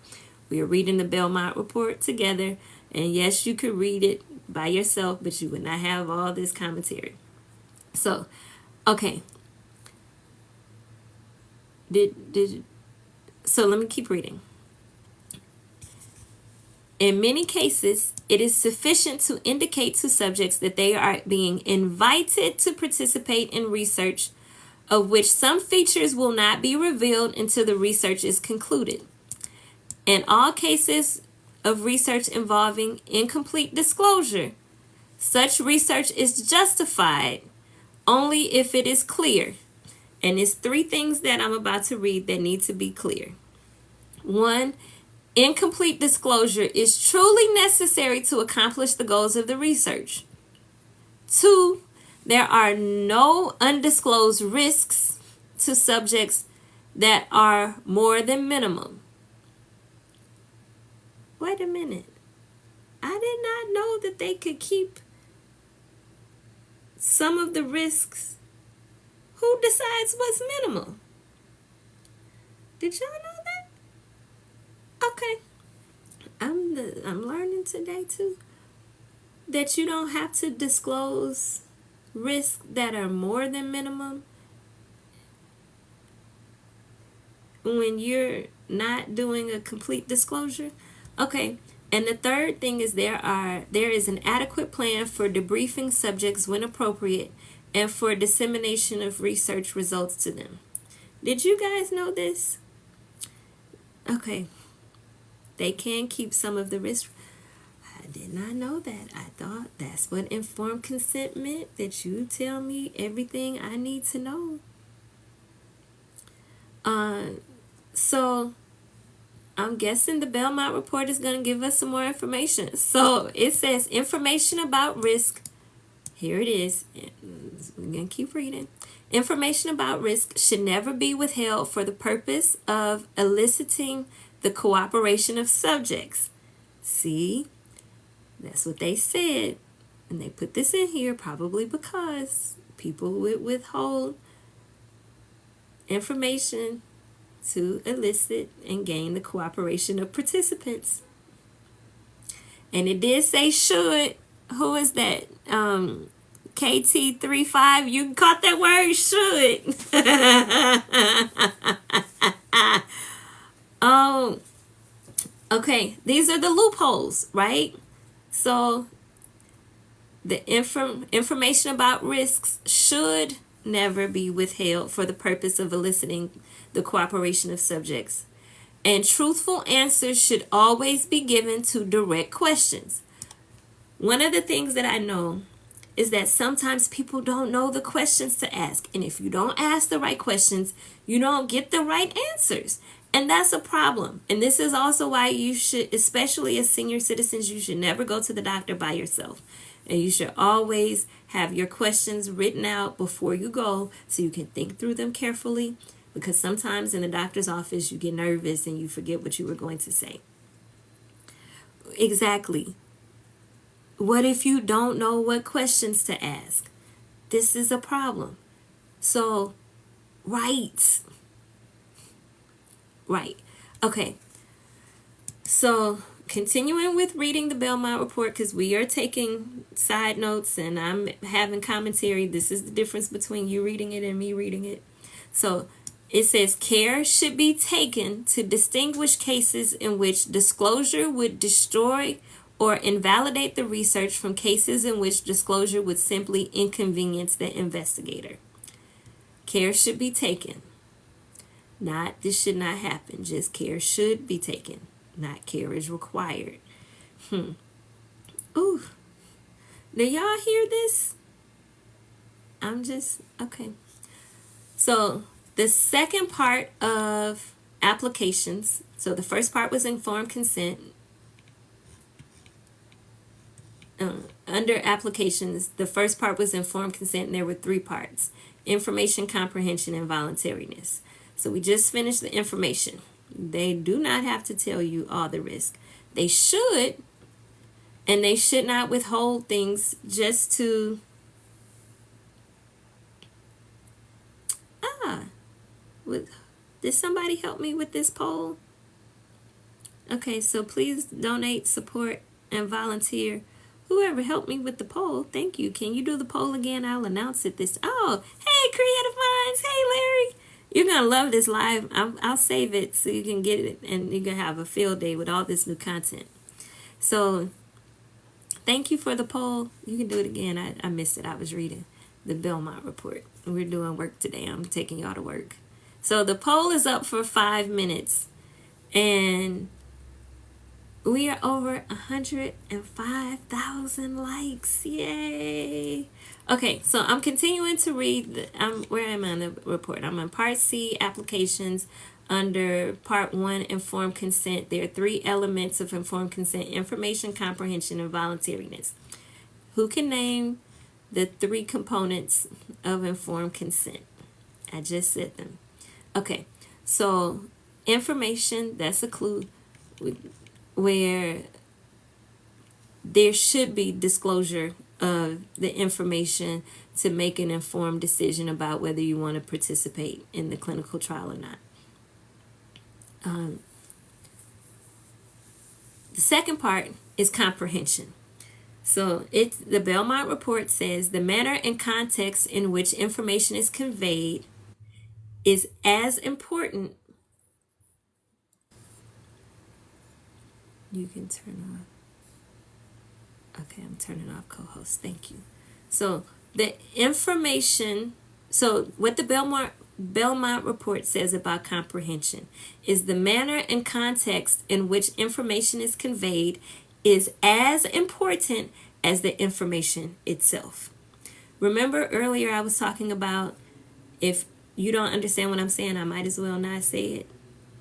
We are reading the Belmont Report together, and yes, you could read it by yourself, but you would not have all this commentary. So, okay. So let me keep reading. In many cases, it is sufficient to indicate to subjects that they are being invited to participate in research of which some features will not be revealed until the research is concluded. In all cases of research involving incomplete disclosure, such research is justified only if it is clear. And it's 3 things that I'm about to read that need to be clear. 1, incomplete disclosure is truly necessary to accomplish the goals of the research. 2, there are no undisclosed risks to subjects that are more than minimum. Wait a minute. I did not know that they could keep some of the risks. Who decides what's minimal? Did y'all know that? Okay. I'm learning today too that you don't have to disclose risks that are more than minimum when you're not doing a complete disclosure. Okay. And the third thing is there is an adequate plan for debriefing subjects when appropriate and for dissemination of research results to them. Did you guys know this? Okay. They can keep some of the risk. I did not know that. I thought that's what informed consent meant, that you tell me everything I need to know. So I'm guessing the Belmont Report is going to give us some more information. So it says information about risk. Here it is. We're going to keep reading. Information about risk should never be withheld for the purpose of eliciting the cooperation of subjects. See, that's what they said. And they put this in here probably because people would withhold information to elicit and gain the cooperation of participants. And it did say should. Who is that? KT35. You caught that word, should. Oh, okay. These are the loopholes, right? So the information about risks should never be withheld for the purpose of eliciting the cooperation of subjects. And truthful answers should always be given to direct questions. One of the things that I know is that sometimes people don't know the questions to ask. And if you don't ask the right questions, you don't get the right answers. And that's a problem. And this is also why you should, especially as senior citizens, you should never go to the doctor by yourself. And you should always have your questions written out before you go so you can think through them carefully. Because sometimes in the doctor's office, you get nervous and you forget what you were going to say. Exactly. What if you don't know what questions to ask? This is a problem. So, right. Okay. So, continuing with reading the Belmont Report, because we are taking side notes and I'm having commentary. This is the difference between you reading it and me reading it. So, it says care should be taken to distinguish cases in which disclosure would destroy or invalidate the research from cases in which disclosure would simply inconvenience the investigator. Care should be taken. Not this should not happen. Just care should be taken. Not care is required. Ooh. Do y'all hear this? Okay. So the second part of applications, so the first part was informed consent. Under applications, the first part was informed consent, and there were 3 parts: information, comprehension, and voluntariness. So we just finished the information. They do not have to tell you all the risk. They should, and they should not withhold things just to did somebody help me with this poll? Okay, so please donate, support, and volunteer. Whoever helped me with the poll, thank you. Can you do the poll again? I'll announce it hey, Creative Minds. Hey, Larry. You're going to love this live. I'll save it so you can get it and you can have a field day with all this new content. So thank you for the poll. You can do it again. I missed it. I was reading the Belmont Report. We're doing work today. I'm taking y'all to work. So the poll is up for 5 minutes. And we are over 105,000 likes. Yay. Okay, so I'm continuing to read. Where am I in the report? I'm on Part C, applications. Under Part 1, informed consent, there are 3 elements of informed consent: information, comprehension, and voluntariness. Who can name the 3 components of informed consent? I just said them. Okay, so information, that's a clue where there should be disclosure of the information to make an informed decision about whether you want to participate in the clinical trial or not. The second part is comprehension. So the Belmont Report says the manner and context in which information is conveyed is as important. You can turn off. Okay, I'm turning off co-host. Thank you. So the information, so what the Belmont Report says about comprehension is the manner and context in which information is conveyed is as important as the information itself. Remember earlier I was talking about if you don't understand what I'm saying, I might as well not say it.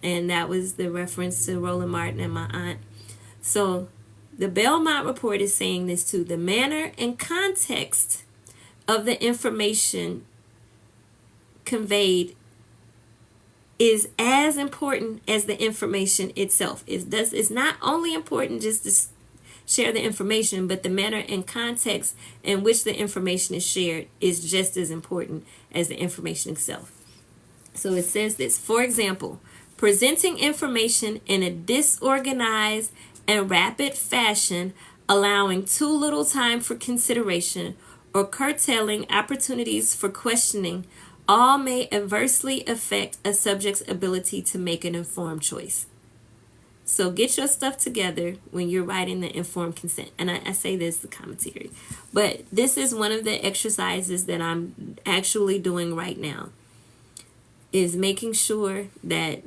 And that was the reference to Roland Martin and my aunt. So the Belmont Report is saying this too. The manner and context of the information conveyed is as important as the information itself. It's not only important just to share the information, but the manner and context in which the information is shared is just as important as the information itself. So it says this, for example, presenting information in a disorganized and rapid fashion, allowing too little time for consideration, or curtailing opportunities for questioning, all may adversely affect a subject's ability to make an informed choice. So get your stuff together when you're writing the informed consent. And I say this, the commentary. But this is one of the exercises that I'm actually doing right now, is making sure that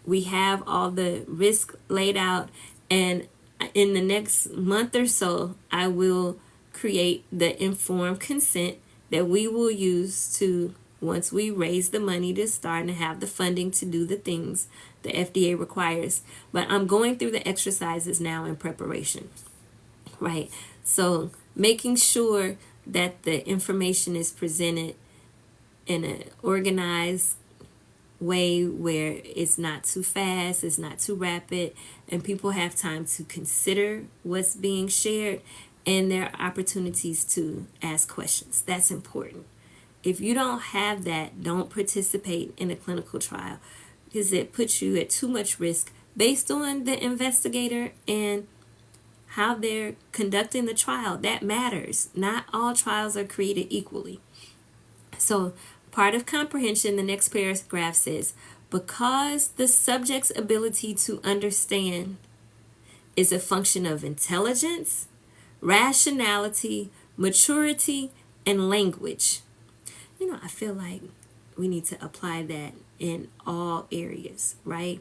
we have all the risk laid out. And in the next month or so, I will create the informed consent that we will use to, once we raise the money to start and have the funding to do the things the FDA requires. But I'm going through the exercises now in preparation, right? So making sure that the information is presented in an organized way where it's not too fast, it's not too rapid, and people have time to consider what's being shared, and there are opportunities to ask questions. That's important. If you don't have that, don't participate in a clinical trial, because it puts you at too much risk based on the investigator and how they're conducting the trial. That matters. Not all trials are created equally. So part of comprehension, the next paragraph says, because the subject's ability to understand is a function of intelligence, rationality, maturity, and language. I feel like we need to apply that in all areas, right?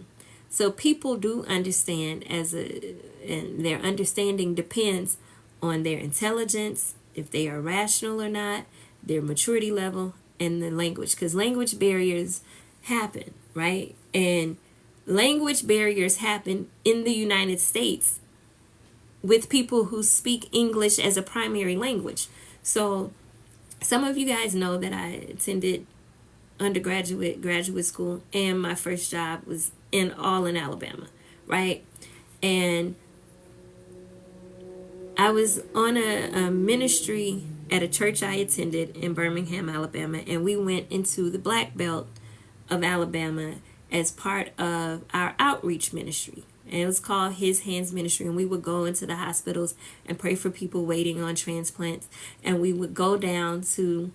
So people do understand and their understanding depends on their intelligence, if they are rational or not, their maturity level, and the language, because language barriers happen, right? And language barriers happen in the United States with people who speak English as a primary language. So some of you guys know that I attended undergraduate, graduate school, and my first job was in Alabama, right? And I was on a ministry at a church I attended in Birmingham, Alabama, and we went into the Black Belt of Alabama as part of our outreach ministry. And it was called His Hands Ministry, and we would go into the hospitals and pray for people waiting on transplants. And we would go down to,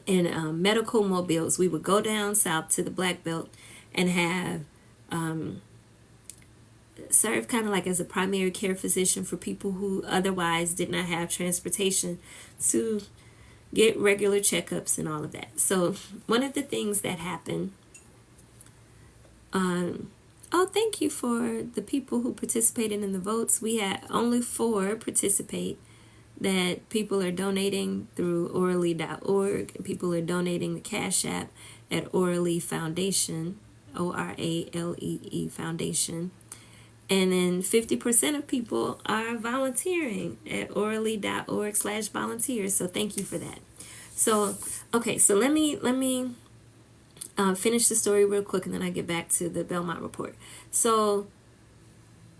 in medical mobiles, we would go down south to the Black Belt and have serve kind of like as a primary care physician for people who otherwise did not have transportation to get regular checkups and all of that. So one of the things that happened, thank you for the people who participated in the votes. We had only 4 participate. that people are donating through orally.org, and people are donating the Cash App at Oralee Foundation, ORALEE Foundation. And then 50% of people are volunteering at oralee.org/volunteers. So thank you for that. So, okay, so let me finish the story real quick, and then I get back to the Belmont Report. So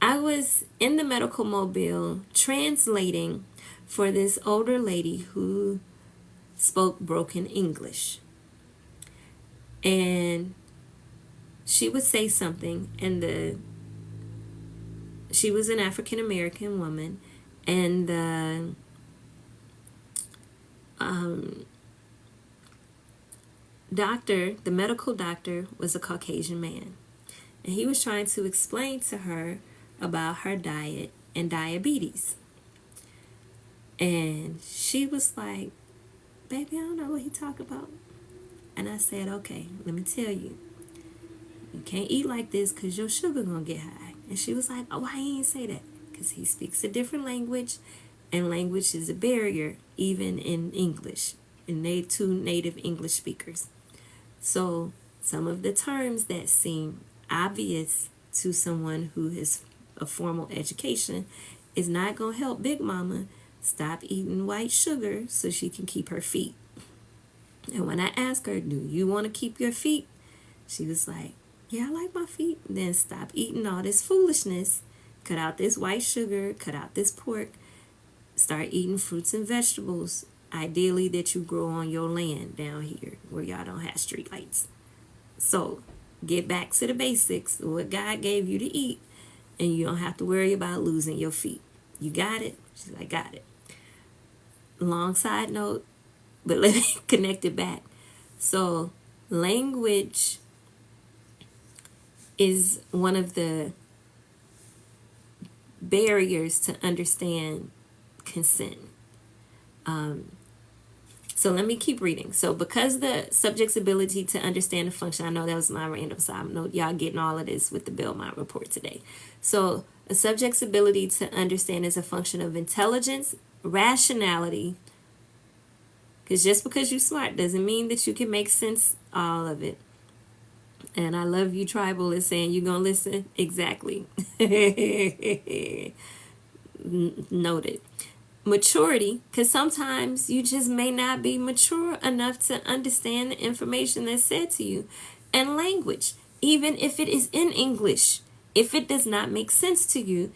I was in the medical mobile translating for this older lady who spoke broken English. And she would say something, and she was an African American woman, and the medical doctor was a Caucasian man. And he was trying to explain to her about her diet and diabetes. And she was like, baby, I don't know what he talk about. And I said, okay, let me tell you. You can't eat like this because your sugar gonna get high. And she was like, oh, why he ain't say that? Because he speaks a different language, and language is a barrier even in English, and they two native English speakers. So some of the terms that seem obvious to someone who has a formal education is not going to help Big Mama stop eating white sugar so she can keep her feet. And when I asked her, do you want to keep your feet? She was like, yeah, I like my feet. Then stop eating all this foolishness. Cut out this white sugar. Cut out this pork. Start eating fruits and vegetables. Ideally that you grow on your land down here where y'all don't have street lights. So get back to the basics, what God gave you to eat, and you don't have to worry about losing your feet. You got it? She's like, got it. Long side note, but let me connect it back. So language is one of the barriers to understand consent. So let me keep reading. So because the subject's ability to understand the function, I know that was my random side note. Y'all getting all of this with the Belmont Report today. So a subject's ability to understand is a function of intelligence, rationality, because just because you're smart doesn't mean that you can make sense all of it. And I love you, Tribal, is saying you're going to listen. Exactly. Noted. Maturity, because sometimes you just may not be mature enough to understand the information that's said to you. And language, even if it is in English, if it does not make sense to you,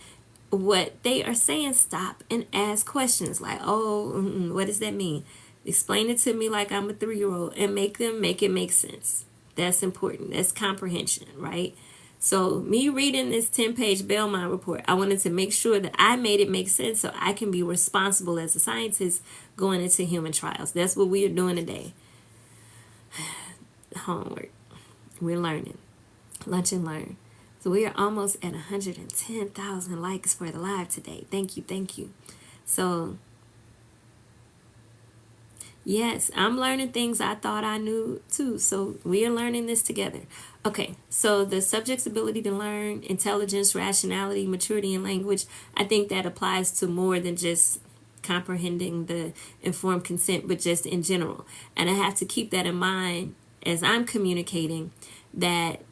what they are saying, stop and ask questions like, oh, what does that mean? Explain it to me like I'm a 3-year-old and make it make sense. That's important. That's comprehension, right? So me reading this 10-page Belmont Report, I wanted to make sure that I made it make sense so I can be responsible as a scientist going into human trials. That's what we are doing today. Homework. We're learning. Lunch and learn. So we are almost at 110,000 likes for the live today. Thank you. Thank you. So yes, I'm learning things I thought I knew too. So we are learning this together. Okay, so the subject's ability to learn, intelligence, rationality, maturity, and language, I think that applies to more than just comprehending the informed consent, but just in general. And I have to keep that in mind as I'm communicating, that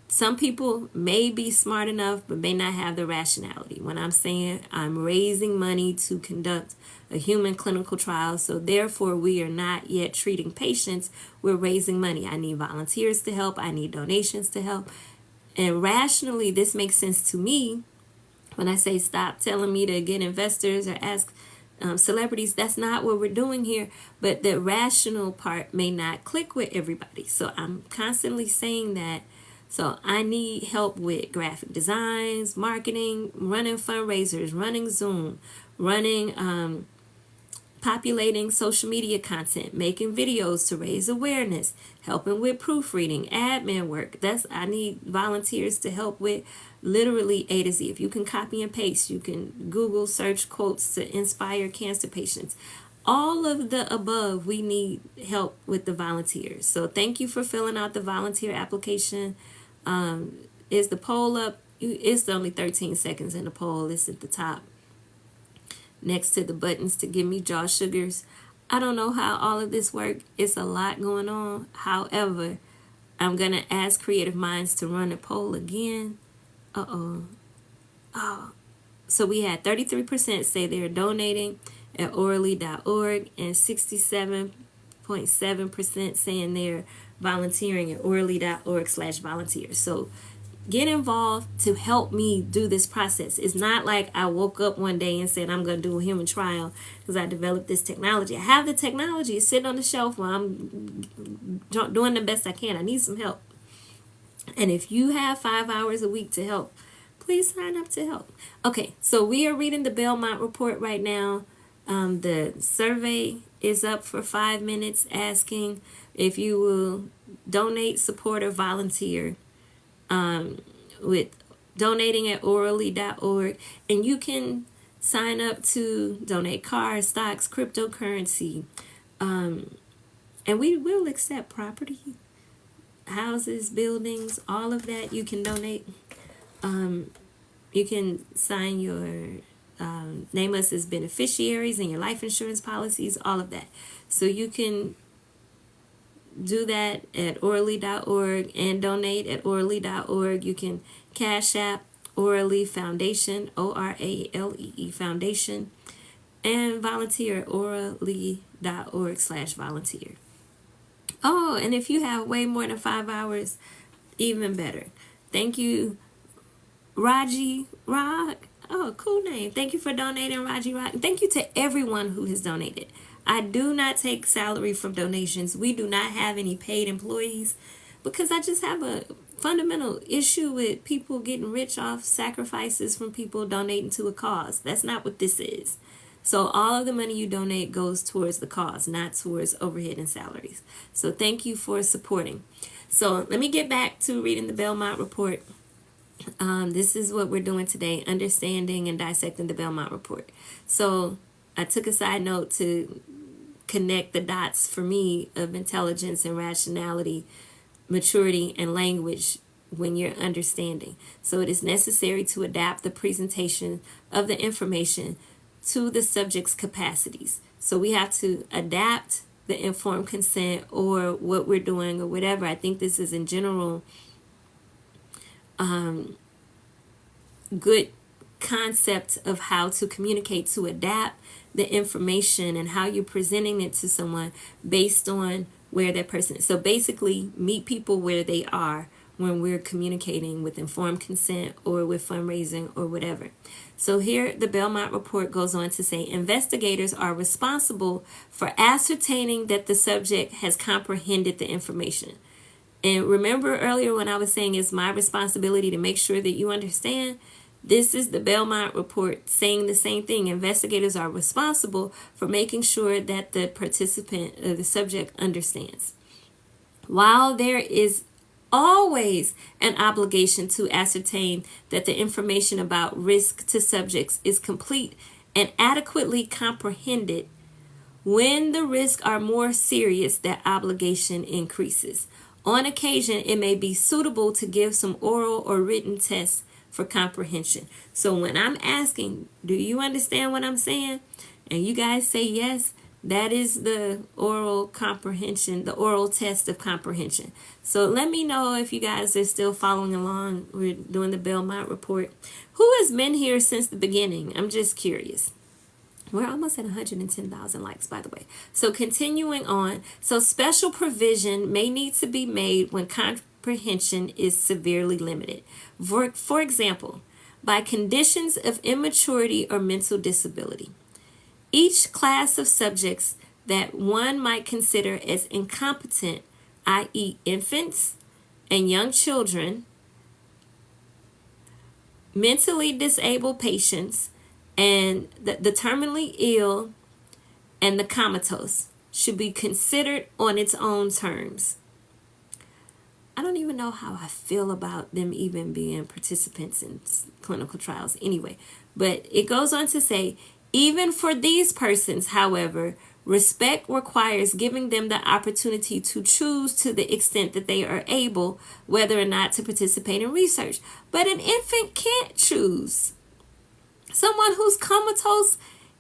some people may be smart enough but may not have the rationality. When I'm saying I'm raising money to conduct a human clinical trial, so therefore we are not yet treating patients, we're raising money. I need volunteers to help. I need donations to help. And rationally, this makes sense to me when I say stop telling me to get investors or ask celebrities. That's not what we're doing here, but the rational part may not click with everybody. So I'm constantly saying that. So I need help with graphic designs, marketing, running fundraisers, running Zoom, running, populating social media content, making videos to raise awareness, helping with proofreading, admin work. I need volunteers to help with literally A to Z. If you can copy and paste, you can Google search quotes to inspire cancer patients. All of the above, we need help with the volunteers. So thank you for filling out the volunteer application. Is the poll up? It's only 13 seconds in the poll. It's at the top. next to the buttons to give me jaw sugars. I don't know how all of this works. It's a lot going on. However, I'm going to ask Creative Minds to run a poll again. Oh. So we had 33% say they're donating at orally.org and 67.7% saying they're volunteering at orally.org/volunteer. So get involved to help me do this process. It's not like I woke up one day and said I'm going to do a human trial because I developed this technology. I have the technology. It's sitting on the shelf while I'm doing the best I can. I need some help. And if you have 5 hours a week to help, please sign up to help. Okay, so we are reading the Belmont Report right now. The survey is up for 5 minutes asking if you will donate, support, or volunteer with donating at orally.org. And you can sign up to donate cars, stocks, cryptocurrency. And we will accept property, houses, buildings, all of that you can donate. You can sign your name us as beneficiaries in your life insurance policies, all of that. So you can do that at orally.org and donate at orally.org. You can Cash App Oralee Foundation, ORALEE Foundation, and volunteer at orally.org/volunteer. Oh, and if you have way more than 5 hours, even better. Thank you, Raji Rod. Oh, cool name. Thank you for donating, Raji Rod. Thank you to everyone who has donated. I do not take salary from donations. We do not have any paid employees because I just have a fundamental issue with people getting rich off sacrifices from people donating to a cause. That's not what this is. So all of the money you donate goes towards the cause, not towards overhead and salaries. So thank you for supporting. So let me get back to reading the Belmont Report. This is what we're doing today, understanding and dissecting the Belmont Report. So I took a side note to connect the dots for me of intelligence and rationality, maturity, and language when you're understanding. So it is necessary to adapt the presentation of the information to the subject's capacities. So we have to adapt the informed consent or what we're doing or whatever. I think this is in general good concept of how to communicate, to adapt the information and how you're presenting it to someone based on where that person is. So basically meet people where they are when we're communicating with informed consent or with fundraising or whatever. So here the Belmont Report goes on to say investigators are responsible for ascertaining that the subject has comprehended the information. And remember earlier when I was saying it's my responsibility to make sure that you understand? This is the Belmont Report saying the same thing. Investigators are responsible for making sure that the participant or the subject understands. While there is always an obligation to ascertain that the information about risk to subjects is complete and adequately comprehended, when the risks are more serious, that obligation increases. On occasion, it may be suitable to give some oral or written tests for comprehension. So when I'm asking, do you understand what I'm saying? And you guys say yes, that is the oral comprehension, the oral test of comprehension. So let me know if you guys are still following along. We're doing the Belmont Report. Who has been here since the beginning? I'm just curious. We're almost at 110,000 likes, by the way. So continuing on. So special provision may need to be made when comprehension is severely limited. For example, by conditions of immaturity or mental disability. Each class of subjects that one might consider as incompetent, i.e. infants and young children, mentally disabled patients, and the terminally ill and the comatose should be considered on its own terms. I don't even know how I feel about them even being participants in clinical trials anyway. But it goes on to say, even for these persons, however, respect requires giving them the opportunity to choose to the extent that they are able, whether or not to participate in research. But an infant can't choose. Someone who's comatose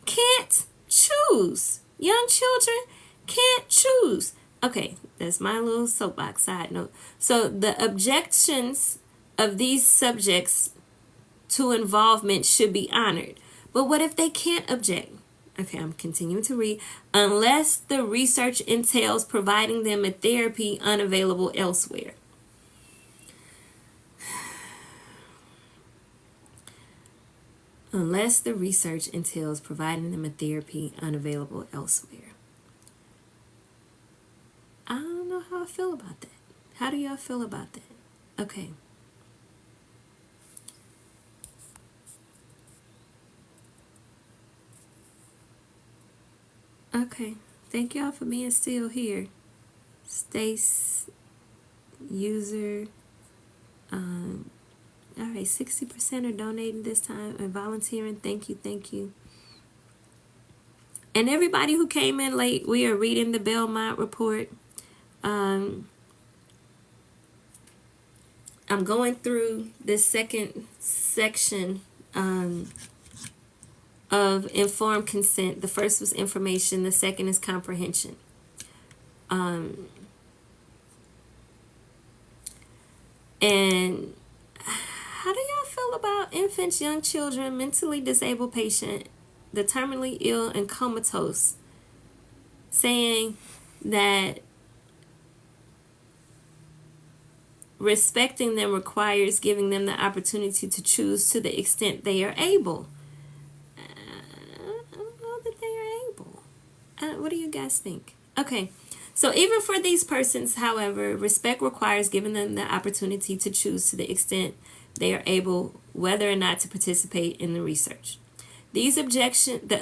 can't choose. Young children can't choose. Okay, that's my little soapbox side note. So the objections of these subjects to involvement should be honored. But what if they can't object? Okay, I'm continuing to read. Unless the research entails providing them a therapy unavailable elsewhere. Unless the research entails providing them a therapy unavailable elsewhere. I don't know how I feel about that. How do y'all feel about that? Okay. Okay. Thank y'all for being still here. Stace, user, all right, 60% are donating this time and volunteering. Thank you, thank you. And everybody who came in late, we are reading the Belmont Report. I'm going through this second section of informed consent. The first was information. The second is comprehension. And how do y'all feel about infants, young children, mentally disabled patient, the terminally ill and comatose, saying that respecting them requires giving them the opportunity to choose to the extent they are able? I don't know that they are able. What do you guys think? Okay. So even for these persons, however, respect requires giving them the opportunity to choose to the extent they are able whether or not to participate in the research. The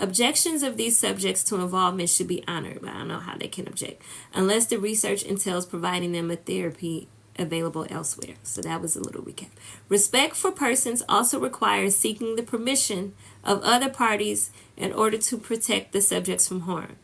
objections of these subjects to involvement should be honored, but I don't know how they can object, unless the research entails providing them a therapy available elsewhere. So that was a little recap. Respect for persons also requires seeking the permission of other parties in order to protect the subjects from harm.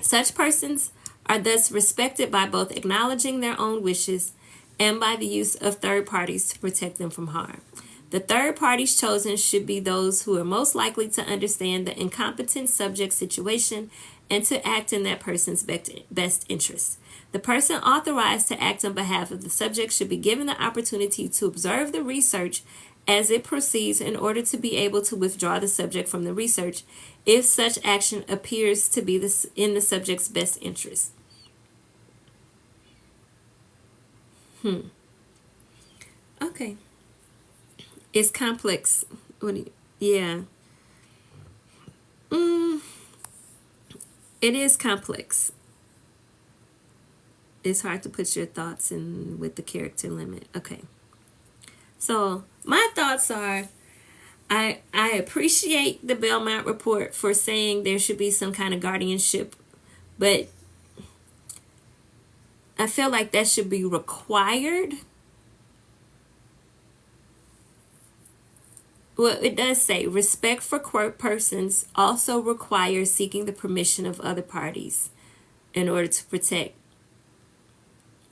Such persons are thus respected by both acknowledging their own wishes and by the use of third parties to protect them from harm. The third parties chosen should be those who are most likely to understand the incompetent subject situation and to act in that person's best interest. The person authorized to act on behalf of the subject should be given the opportunity to observe the research as it proceeds in order to be able to withdraw the subject from the research if such action appears to be in the subject's best interest. Okay. It's complex. Yeah. It is complex. It's hard to put your thoughts in with the character limit. Okay. So my thoughts are, I appreciate the Belmont Report for saying there should be some kind of guardianship, but I feel like that should be required. Well, it does say respect for persons also requires seeking the permission of other parties in order to protect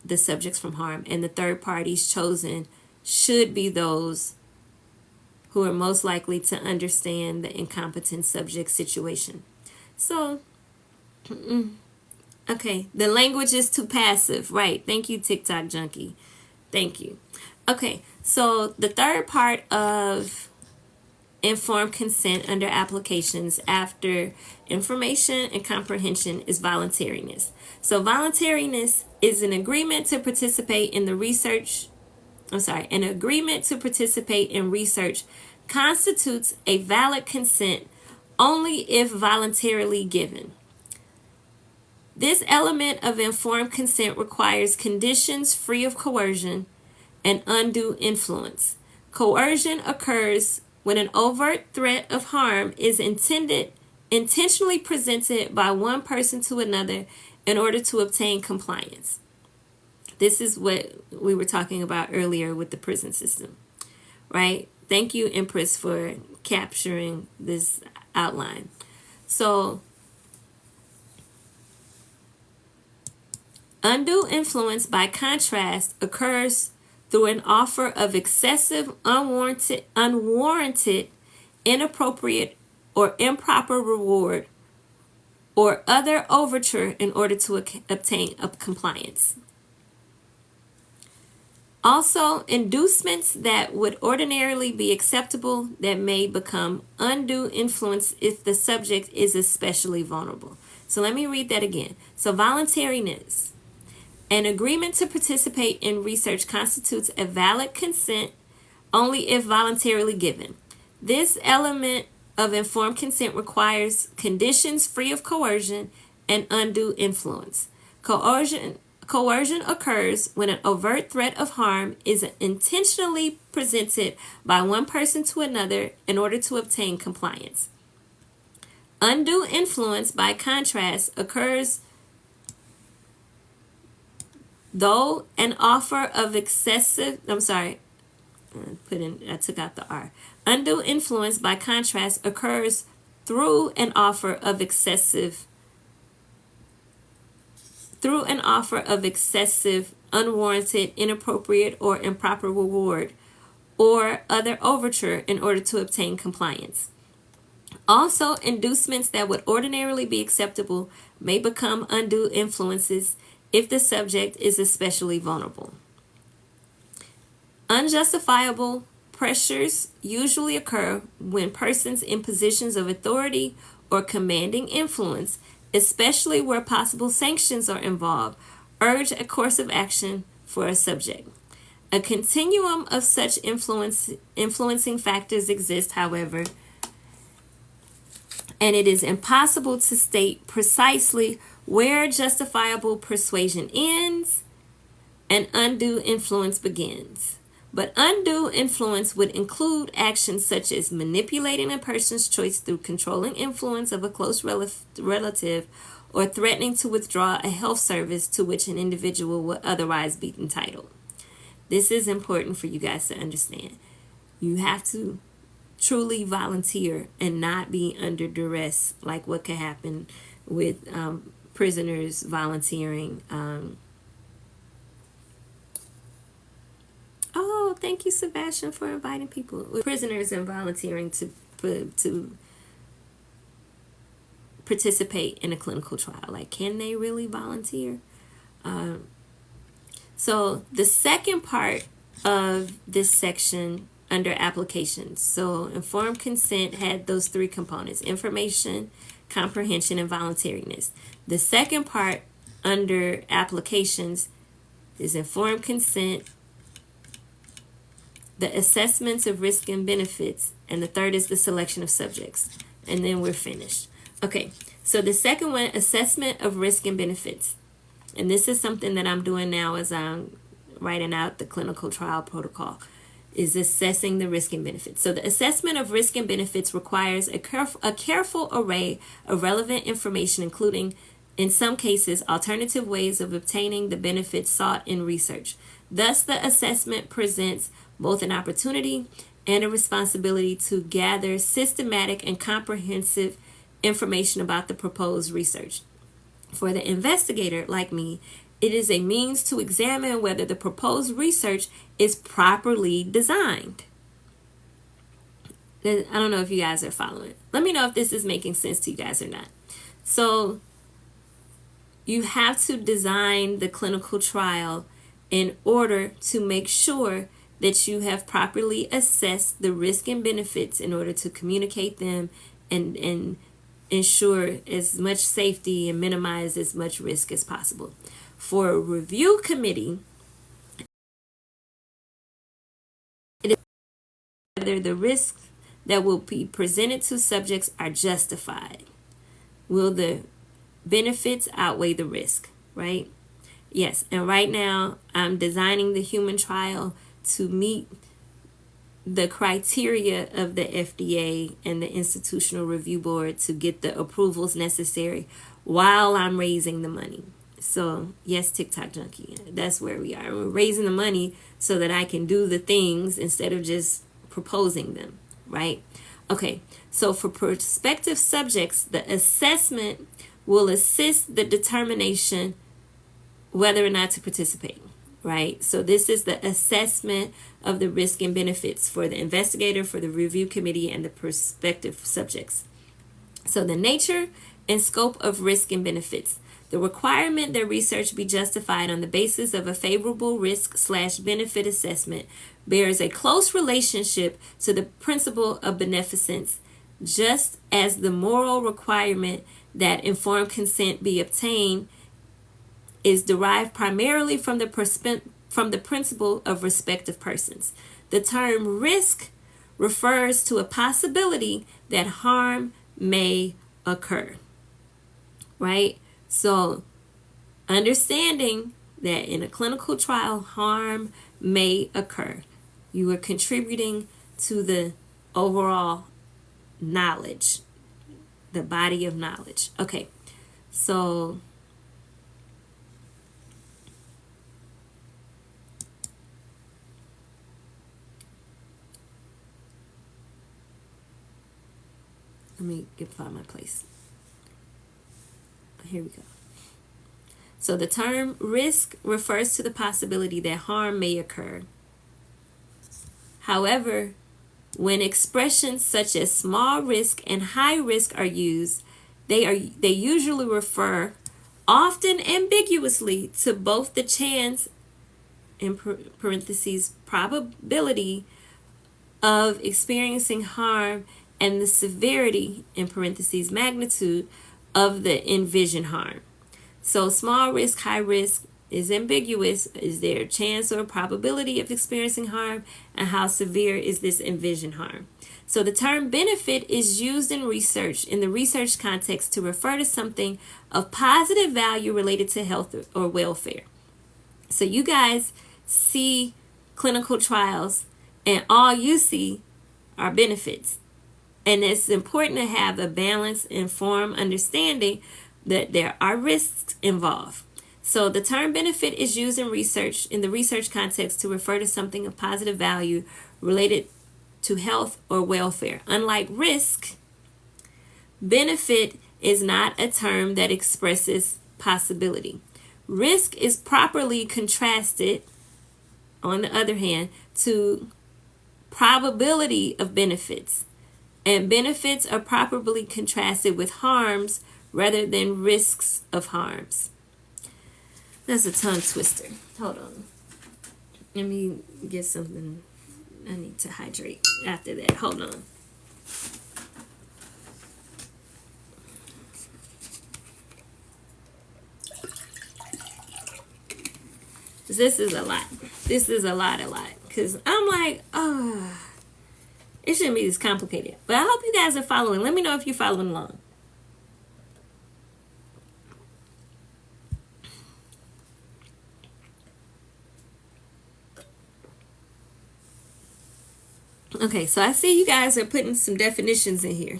the subjects from harm, and the third parties chosen should be those who are most likely to understand the incompetent subject situation. So, okay, the language is too passive, right? Thank you, TikTok junkie. Thank you. Okay, so the third part of informed consent under applications after information and comprehension is voluntariness. So voluntariness is an agreement to participate in the research. An agreement to participate in research constitutes a valid consent only if voluntarily given. This element of informed consent requires conditions free of coercion and undue influence. Coercion occurs when an overt threat of harm is intentionally presented by one person to another in order to obtain compliance. This is what we were talking about earlier with the prison system, right? Thank you, Empress, for capturing this outline. So, undue influence, by contrast, occurs through an offer of excessive, unwarranted, inappropriate, or improper reward or other overture in order to obtain compliance. Also, inducements that would ordinarily be acceptable that may become undue influence if the subject is especially vulnerable. So let me read that again. So voluntariness. An agreement to participate in research constitutes a valid consent only if voluntarily given. This element of informed consent requires conditions free of coercion and undue influence. Coercion occurs when an overt threat of harm is intentionally presented by one person to another in order to obtain compliance. Undue influence, by contrast, occurs though an offer of excessive, I took out the R. Undue influence, by contrast, occurs through an offer of excessive, unwarranted, inappropriate, or improper reward, or other overture in order to obtain compliance. Also, inducements that would ordinarily be acceptable may become undue influences if the subject is especially vulnerable. Unjustifiable pressures usually occur when persons in positions of authority or commanding influence, especially where possible sanctions are involved, urge a course of action for a subject. A continuum of such influencing factors exists, however, and it is impossible to state precisely where justifiable persuasion ends and undue influence begins. But undue influence would include actions such as manipulating a person's choice through controlling influence of a close relative or threatening to withdraw a health service to which an individual would otherwise be entitled. This is important for you guys to understand. You have to truly volunteer and not be under duress, like what could happen with prisoners volunteering. Oh, thank you, Sebastian, for inviting people. With prisoners and volunteering to participate in a clinical trial. Like, can they really volunteer? So the second part of this section under applications. So informed consent had those three components: information, comprehension, and voluntariness. The second part under applications is informed consent, the assessments of risk and benefits, and the third is the selection of subjects. And then we're finished. Okay, so the second one, assessment of risk and benefits. And this is something that I'm doing now as I'm writing out the clinical trial protocol, is assessing the risk and benefits. So the assessment of risk and benefits requires a careful array of relevant information, including, in some cases, alternative ways of obtaining the benefits sought in research. Thus, the assessment presents both an opportunity and a responsibility to gather systematic and comprehensive information about the proposed research. For the investigator, like me, it is a means to examine whether the proposed research is properly designed. I don't know if you guys are following. Let me know if this is making sense to you guys or not. So you have to design the clinical trial in order to make sure that you have properly assessed the risk and benefits in order to communicate them and ensure as much safety and minimize as much risk as possible. For a review committee, it is whether the risks that will be presented to subjects are justified. Will the benefits outweigh the risk, right? Yes, and right now I'm designing the human trial to meet the criteria of the FDA and the Institutional Review Board to get the approvals necessary while I'm raising the money. So yes, TikTok junkie, that's where we are. We're raising the money so that I can do the things instead of just proposing them, right? Okay, so for prospective subjects, the assessment will assist the determination whether or not to participate, right? So this is the assessment of the risk and benefits for the investigator, for the review committee, and the prospective subjects. So the nature and scope of risk and benefits. The requirement that research be justified on the basis of a favorable risk/benefit assessment bears a close relationship to the principle of beneficence, just as the moral requirement that informed consent be obtained is derived primarily from the principle of respect of persons. The term risk refers to a possibility that harm may occur, right? So understanding that in a clinical trial, harm may occur. You are contributing to the overall knowledge, the body of knowledge. Okay, so let me find my place. Here we go. So the term risk refers to the possibility that harm may occur. However, when expressions such as small risk and high risk are used, they usually refer, often ambiguously, to both the chance, in parentheses, probability of experiencing harm and the severity, in parentheses, magnitude of the envisioned harm. So small risk, high risk is ambiguous. Is there a chance or a probability of experiencing harm? And how severe is this envisioned harm? So the term benefit is used in research, in the research context, to refer to something of positive value related to health or welfare. So you guys see clinical trials and all you see are benefits. And it's important to have a balanced, informed understanding that there are risks involved. So the term benefit is used in research, in the research context, to refer to something of positive value related to health or welfare. Unlike risk, benefit is not a term that expresses possibility. Risk is properly contrasted, on the other hand, to probability of benefits. And benefits are properly contrasted with harms rather than risks of harms. That's a tongue twister. Hold on. Let me get something. I need to hydrate after that. Hold on. This is a lot. This is a lot. Because I'm like, oh, it shouldn't be this complicated. But I hope you guys are following. Let me know if you're following along. Okay, so I see you guys are putting some definitions in here.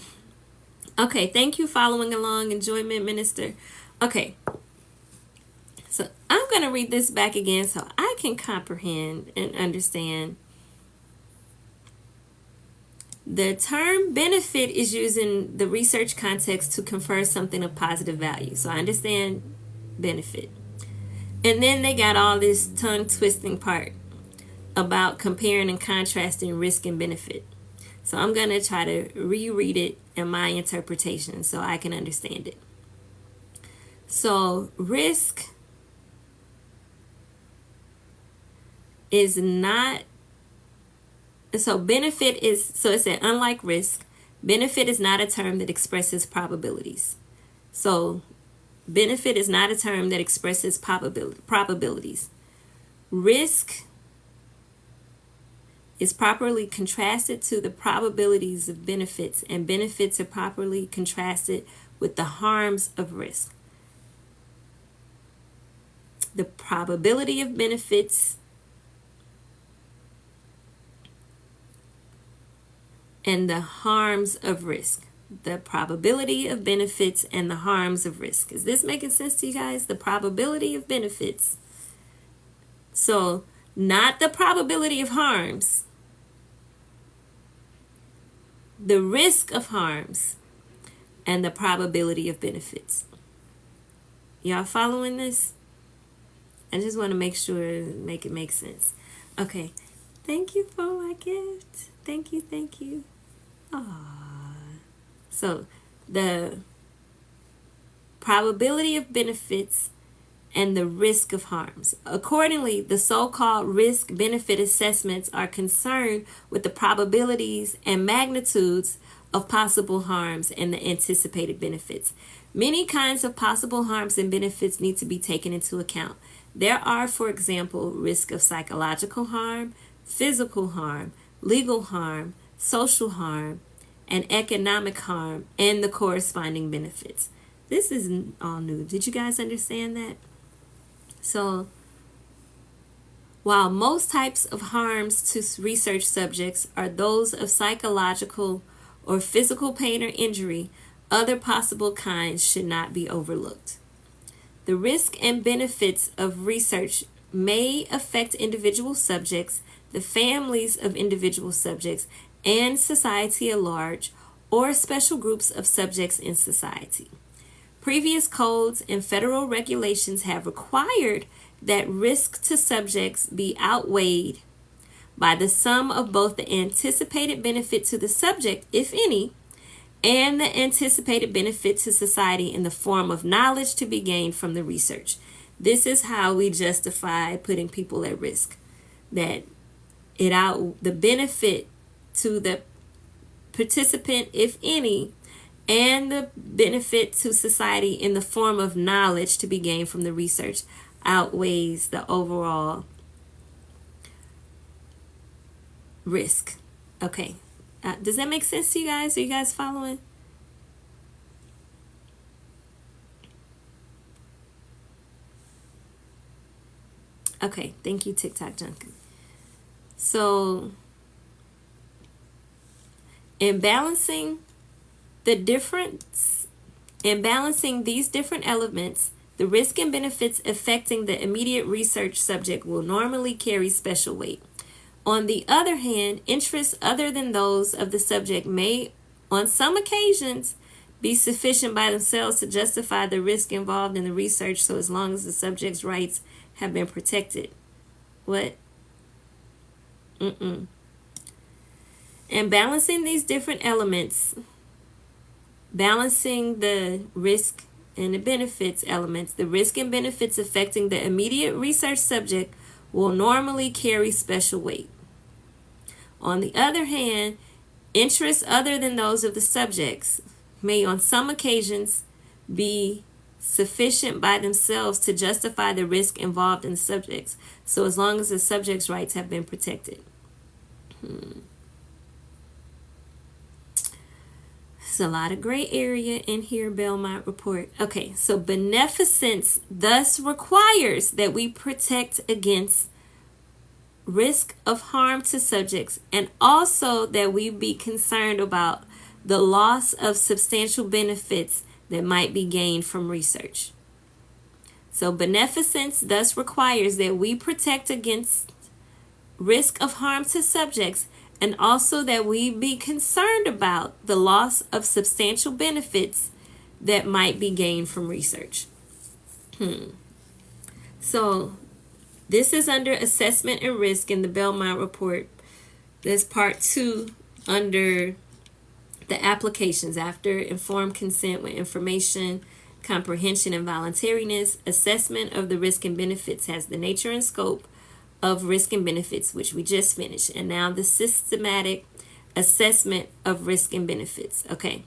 Okay, thank you following along, Enjoyment Minister. Okay, so I'm going to read this back again so I can comprehend and understand. The term benefit is used in the research context to confer something of positive value. So I understand benefit. And then they got all this tongue twisting part about comparing and contrasting risk and benefit. So I'm going to try to reread it in my interpretation so I can understand it. So risk is not, so benefit is, so it said unlike risk, benefit is not a term that expresses probabilities. So benefit is not a term that expresses probabilities. Risk is properly contrasted to the probabilities of benefits, and benefits are properly contrasted with the harms of risk. The probability of benefits and the harms of risk. The probability of benefits and the harms of risk. Is this making sense to you guys? The probability of benefits. So, not the probability of harms. The risk of harms and the probability of benefits. Y'all following this? I just want to make sure, make it make sense. Okay. Thank you for my gift. Thank you. Aww. So, the probability of benefits and the risk of harms. Accordingly, the so-called risk-benefit assessments are concerned with the probabilities and magnitudes of possible harms and the anticipated benefits. Many kinds of possible harms and benefits need to be taken into account. There are, for example, risk of psychological harm, physical harm, legal harm, social harm, and economic harm, and the corresponding benefits. This is all new. Did you guys understand that? So, while most types of harms to research subjects are those of psychological or physical pain or injury, other possible kinds should not be overlooked. The risk and benefits of research may affect individual subjects, the families of individual subjects, and society at large, or special groups of subjects in society. Previous codes and federal regulations have required that risk to subjects be outweighed by the sum of both the anticipated benefit to the subject, if any, and the anticipated benefit to society in the form of knowledge to be gained from the research. This is how we justify putting people at risk. That the benefit to the participant, if any, and the benefit to society in the form of knowledge to be gained from the research outweighs the overall risk. Okay. Does that make sense to you guys? Are you guys following? Okay. Thank you, TikTok Junkie. So, in balancing these different elements, the risk and benefits affecting the immediate research subject will normally carry special weight. On the other hand, interests other than those of the subject may, on some occasions, be sufficient by themselves to justify the risk involved in the research, so as long as the subject's rights have been protected. What? And balancing these different elements, balancing the risk and the benefits elements, the risk and benefits affecting the immediate research subject will normally carry special weight. On the other hand, interests other than those of the subjects may on some occasions be sufficient by themselves to justify the risk involved in the subjects, so as long as the subject's rights have been protected. There's a lot of gray area in here, Belmont Report. Okay, so beneficence thus requires that we protect against risk of harm to subjects, and also that we be concerned about the loss of substantial benefits that might be gained from research. So beneficence thus requires that we protect against risk of harm to subjects, and also that we be concerned about the loss of substantial benefits that might be gained from research. So this is under assessment and risk in the Belmont Report. There's part 2 under the applications after informed consent with information, comprehension, and voluntariness. Assessment of the risk and benefits has the nature and scope of risk and benefits, which we just finished. And now the systematic assessment of risk and benefits. Okay,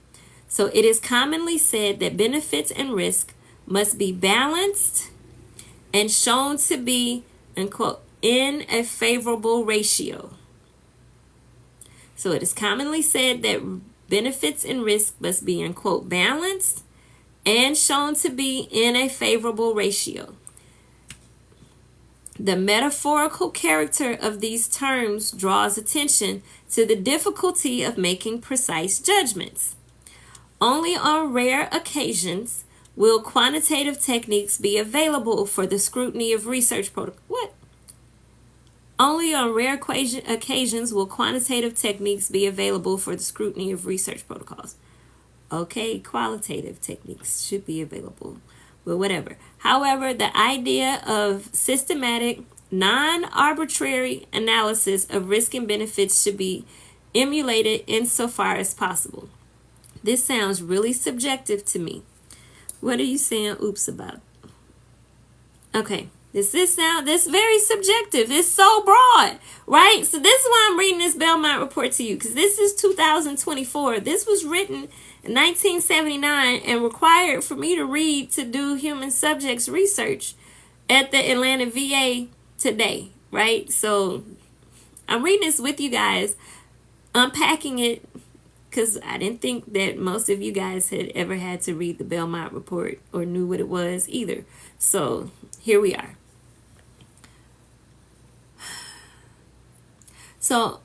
so it is commonly said that benefits and risk must be balanced and shown to be, unquote, in a favorable ratio. So it is commonly said that benefits and risk must be, unquote, balanced and shown to be in a favorable ratio. The metaphorical character of these terms draws attention to the difficulty of making precise judgments. Only on rare occasions will quantitative techniques be available for the scrutiny of research protocols. What? Only on rare occasions will quantitative techniques be available for the scrutiny of research protocols. Okay, qualitative techniques should be available, but whatever. However, the idea of systematic, non-arbitrary analysis of risk and benefits should be emulated insofar as possible. This sounds really subjective to me. What are you saying oops about? Okay. This very subjective. It's so broad, right? So this is why I'm reading this Belmont report to you, because this is 2024. This was written in 1979 and required for me to read to do human subjects research at the Atlanta VA today, right? So I'm reading this with you guys, unpacking it, because I didn't think that most of you guys had ever had to read the Belmont report or knew what it was either. So here we are. So,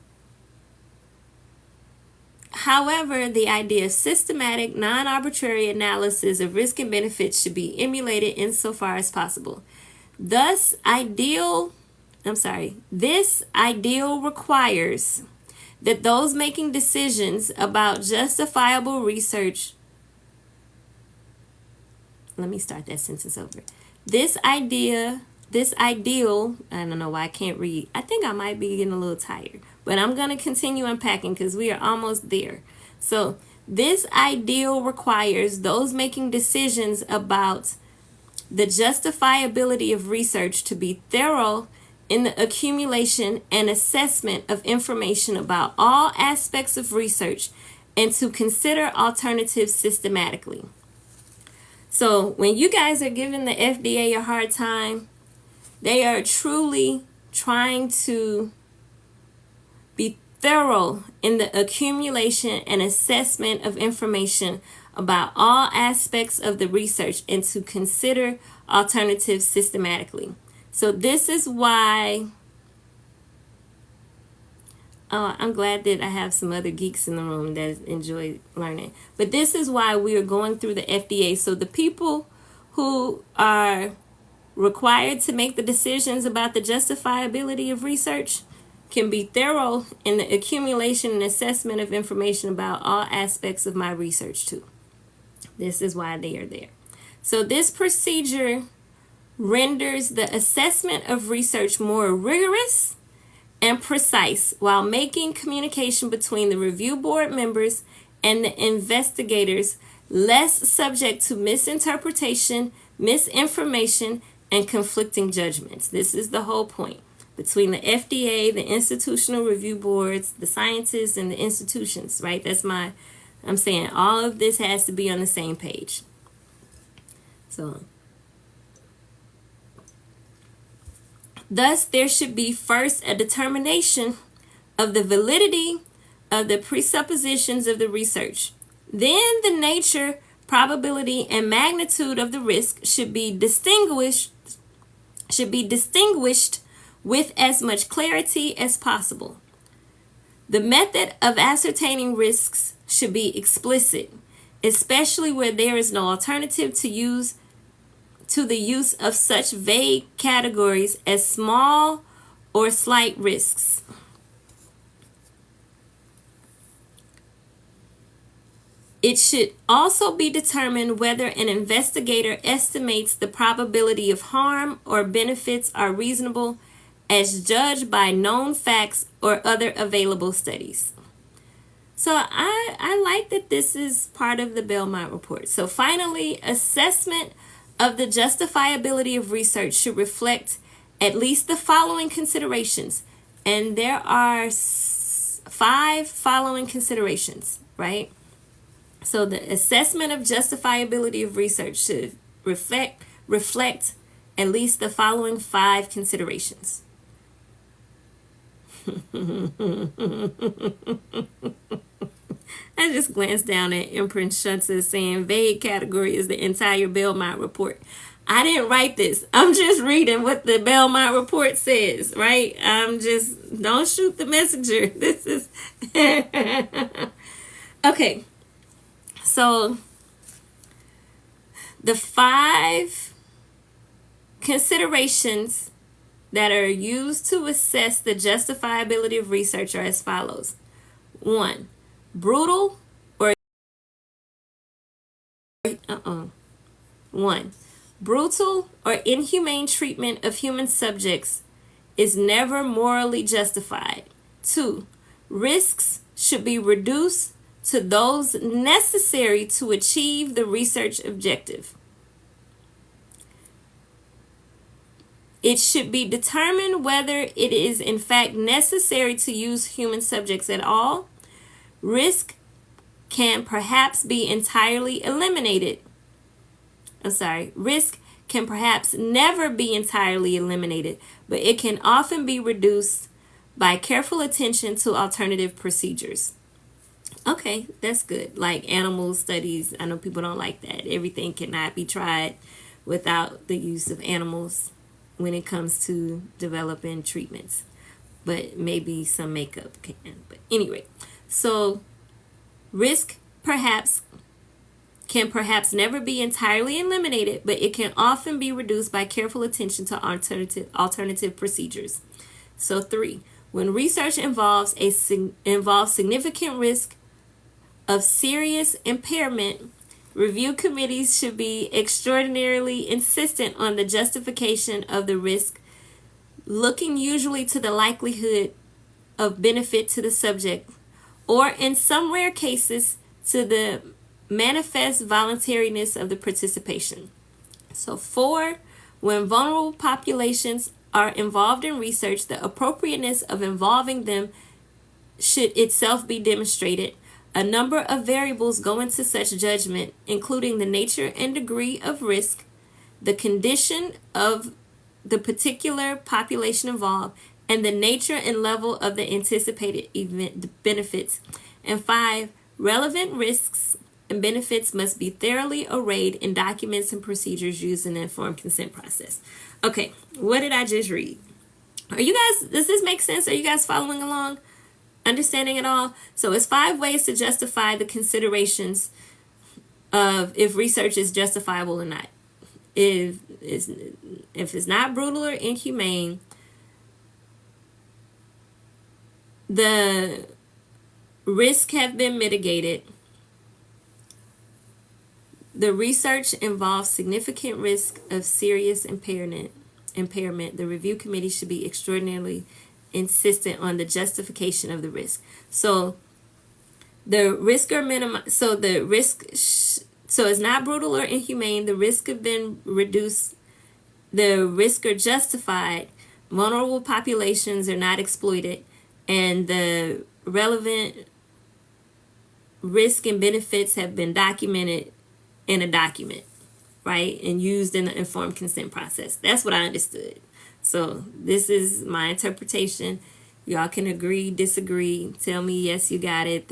however, the idea of systematic, non-arbitrary analysis of risk and benefits should be emulated insofar as possible. This ideal requires that those making decisions about justifiable research. Let me start that sentence over. This ideal, I don't know why I can't read. I think I might be getting a little tired, but I'm going to continue unpacking because we are almost there. So this ideal requires those making decisions about the justifiability of research to be thorough in the accumulation and assessment of information about all aspects of research and to consider alternatives systematically. So when you guys are giving the FDA a hard time, they are truly trying to be thorough in the accumulation and assessment of information about all aspects of the research and to consider alternatives systematically. So this is why I'm glad that I have some other geeks in the room that enjoy learning. But this is why we are going through the FDA. So the people who are required to make the decisions about the justifiability of research can be thorough in the accumulation and assessment of information about all aspects of my research too. This is why they are there. So this procedure renders the assessment of research more rigorous and precise while making communication between the review board members and the investigators less subject to misinterpretation, misinformation, and conflicting judgments. This is the whole point. Between the FDA, the institutional review boards, the scientists, and the institutions, right? I'm saying all of this has to be on the same page. So, thus, there should be first a determination of the validity of the presuppositions of the research. Then the nature, probability, and magnitude of the risk should be distinguished with as much clarity as possible. The method of ascertaining risks should be explicit, especially where there is no alternative to the use of such vague categories as small or slight risks. It should also be determined whether an investigator estimates the probability of harm or benefits are reasonable as judged by known facts or other available studies. So I like that this is part of the Belmont Report. So finally, assessment of the justifiability of research should reflect at least the following considerations. And there are 5 following considerations, right? So the assessment of justifiability of research should reflect at least the following 5 considerations. I just glanced down at Imprint Schutzer saying vague category is the entire Belmont Report. I didn't write this. I'm just reading what the Belmont Report says, right? Don't shoot the messenger. This is... Okay. So, the 5 considerations that are used to assess the justifiability of research are as follows. 1. Brutal or inhumane treatment of human subjects is never morally justified. 2. Risks should be reduced to those necessary to achieve the research objective. It should be determined whether it is in fact necessary to use human subjects at all. Risk can perhaps be entirely eliminated. Risk can perhaps never be entirely eliminated, but it can often be reduced by careful attention to alternative procedures. Okay, that's good. Like animal studies, I know people don't like that. Everything cannot be tried without the use of animals when it comes to developing treatments, but maybe some makeup can. But anyway, so risk can perhaps never be entirely eliminated, but it can often be reduced by careful attention to alternative procedures. So 3, when research involves significant risk of serious impairment, review committees should be extraordinarily insistent on the justification of the risk, looking usually to the likelihood of benefit to the subject, or in some rare cases, to the manifest voluntariness of the participation. So 4, when vulnerable populations are involved in research, the appropriateness of involving them should itself be demonstrated. A number of variables go into such judgment, including the nature and degree of risk, the condition of the particular population involved, and the nature and level of the anticipated event benefits. And 5, relevant risks and benefits must be thoroughly arrayed in documents and procedures used in the informed consent process. Okay, what did I just read? Does this make sense? Are you guys following along? Understanding it all? So it's 5 ways to justify the considerations of if research is justifiable or not. If it's not brutal or inhumane, the risks have been mitigated, the research involves significant risk of serious impairment, the review committee should be extraordinarily insistent on the justification of the risk. So the risk are minimized. So the risk, so it's not brutal or inhumane. The risk have been reduced. The risk are justified. Vulnerable populations are not exploited, and the relevant risk and benefits have been documented in a document, right, and used in the informed consent process. That's what I understood. So this is my interpretation. Y'all can agree, disagree, tell me yes, you got it.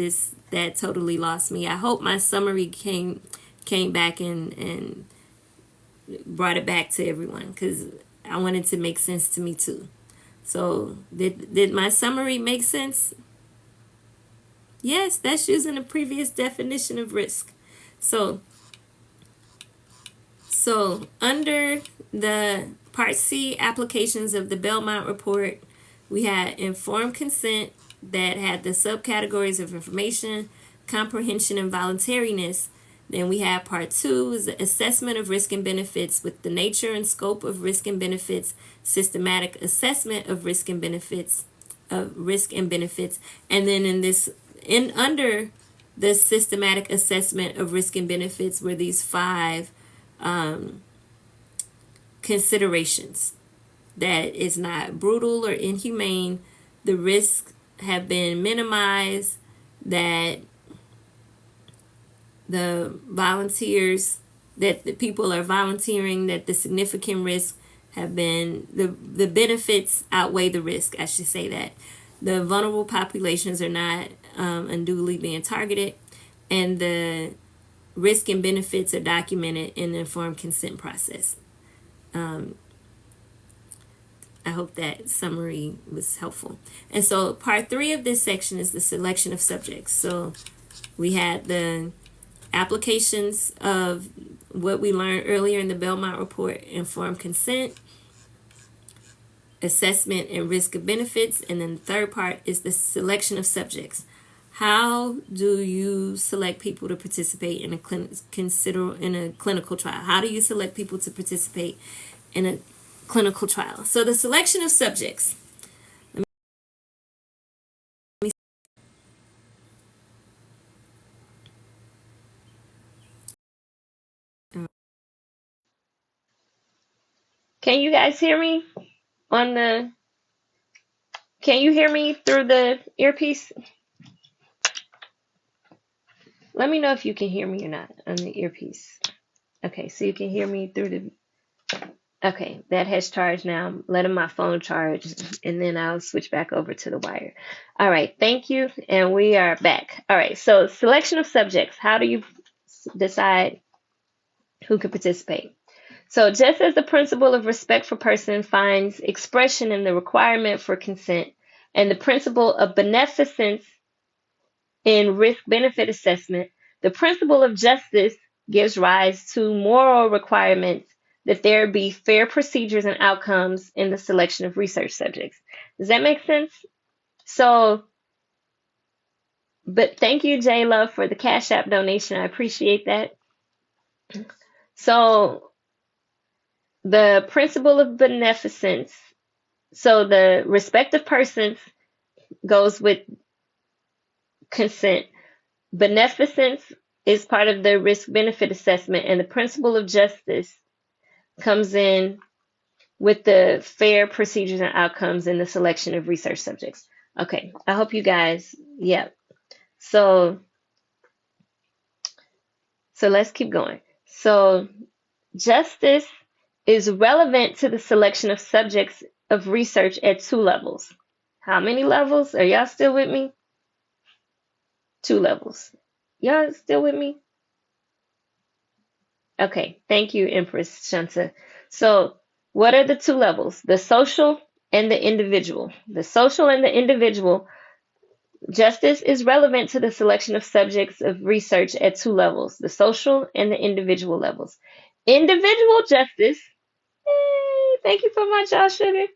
That totally lost me. I hope my summary came back and brought it back to everyone, because I wanted to make sense to me too. So did my summary make sense? Yes, that's using the previous definition of risk. So under the Part C applications of the Belmont Report, we had informed consent that had the subcategories of information, comprehension, and voluntariness. Then we had Part 2 is the assessment of risk and benefits with the nature and scope of risk and benefits, systematic assessment of risk and benefits, and then under the systematic assessment of risk and benefits were these 5 considerations: that is not brutal or inhumane, the risks have been minimized, that the people are volunteering, that the significant risks have been, the benefits outweigh the risk, I should say that. The vulnerable populations are not unduly being targeted, and the risk and benefits are documented in the informed consent process. I hope that summary was helpful. And so Part 3 of this section is the selection of subjects. So we had the applications of what we learned earlier in the Belmont Report: informed consent, assessment and risk of benefits, and then the third part is the selection of subjects. How do you select people to participate in a clinical trial? How do you select people to participate in a clinical trial? So the selection of subjects. Can you guys hear me on the, can you hear me through the earpiece? Let me know if you can hear me or not on the earpiece. Okay, so you can hear me through the, okay, that has charged now. I'm letting my phone charge, and then I'll switch back over to the wire. All right, thank you, and we are back. All right, so selection of subjects. How do you decide who can participate? So just as the principle of respect for person finds expression in the requirement for consent, and the principle of beneficence in risk-benefit assessment, the principle of justice gives rise to moral requirements that there be fair procedures and outcomes in the selection of research subjects. Does that make sense? So, but thank you, J Love, for the Cash App donation. I appreciate that. So, the principle of beneficence. So, the respect of persons goes with consent. Beneficence is part of the risk-benefit assessment, and the principle of justice comes in with the fair procedures and outcomes in the selection of research subjects. Okay, I hope you guys, yeah. So let's keep going. So justice is relevant to the selection of subjects of research at 2 levels. How many levels? Are y'all still with me? 2 levels. Y'all still with me? Okay, thank you, Empress Shanta. So what are the 2 levels? The social and the individual. The social and the individual. Justice is relevant to the selection of subjects of research at 2 levels, the social and the individual levels. Individual justice, thank you for my Josh Sugar.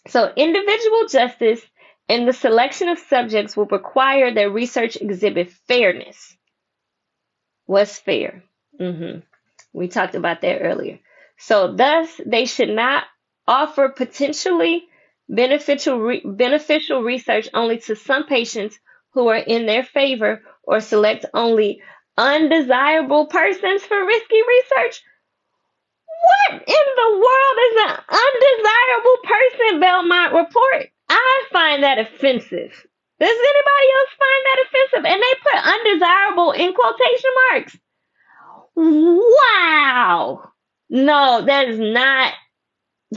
So individual justice and the selection of subjects will require that research exhibit fairness. What's fair? We talked about that earlier. So thus, they should not offer potentially beneficial research only to some patients who are in their favor, or select only undesirable persons for risky research. What in the world is an undesirable person, Belmont Report? I find that offensive. Does anybody else find that offensive? And they put undesirable in quotation marks. Wow. No, that is not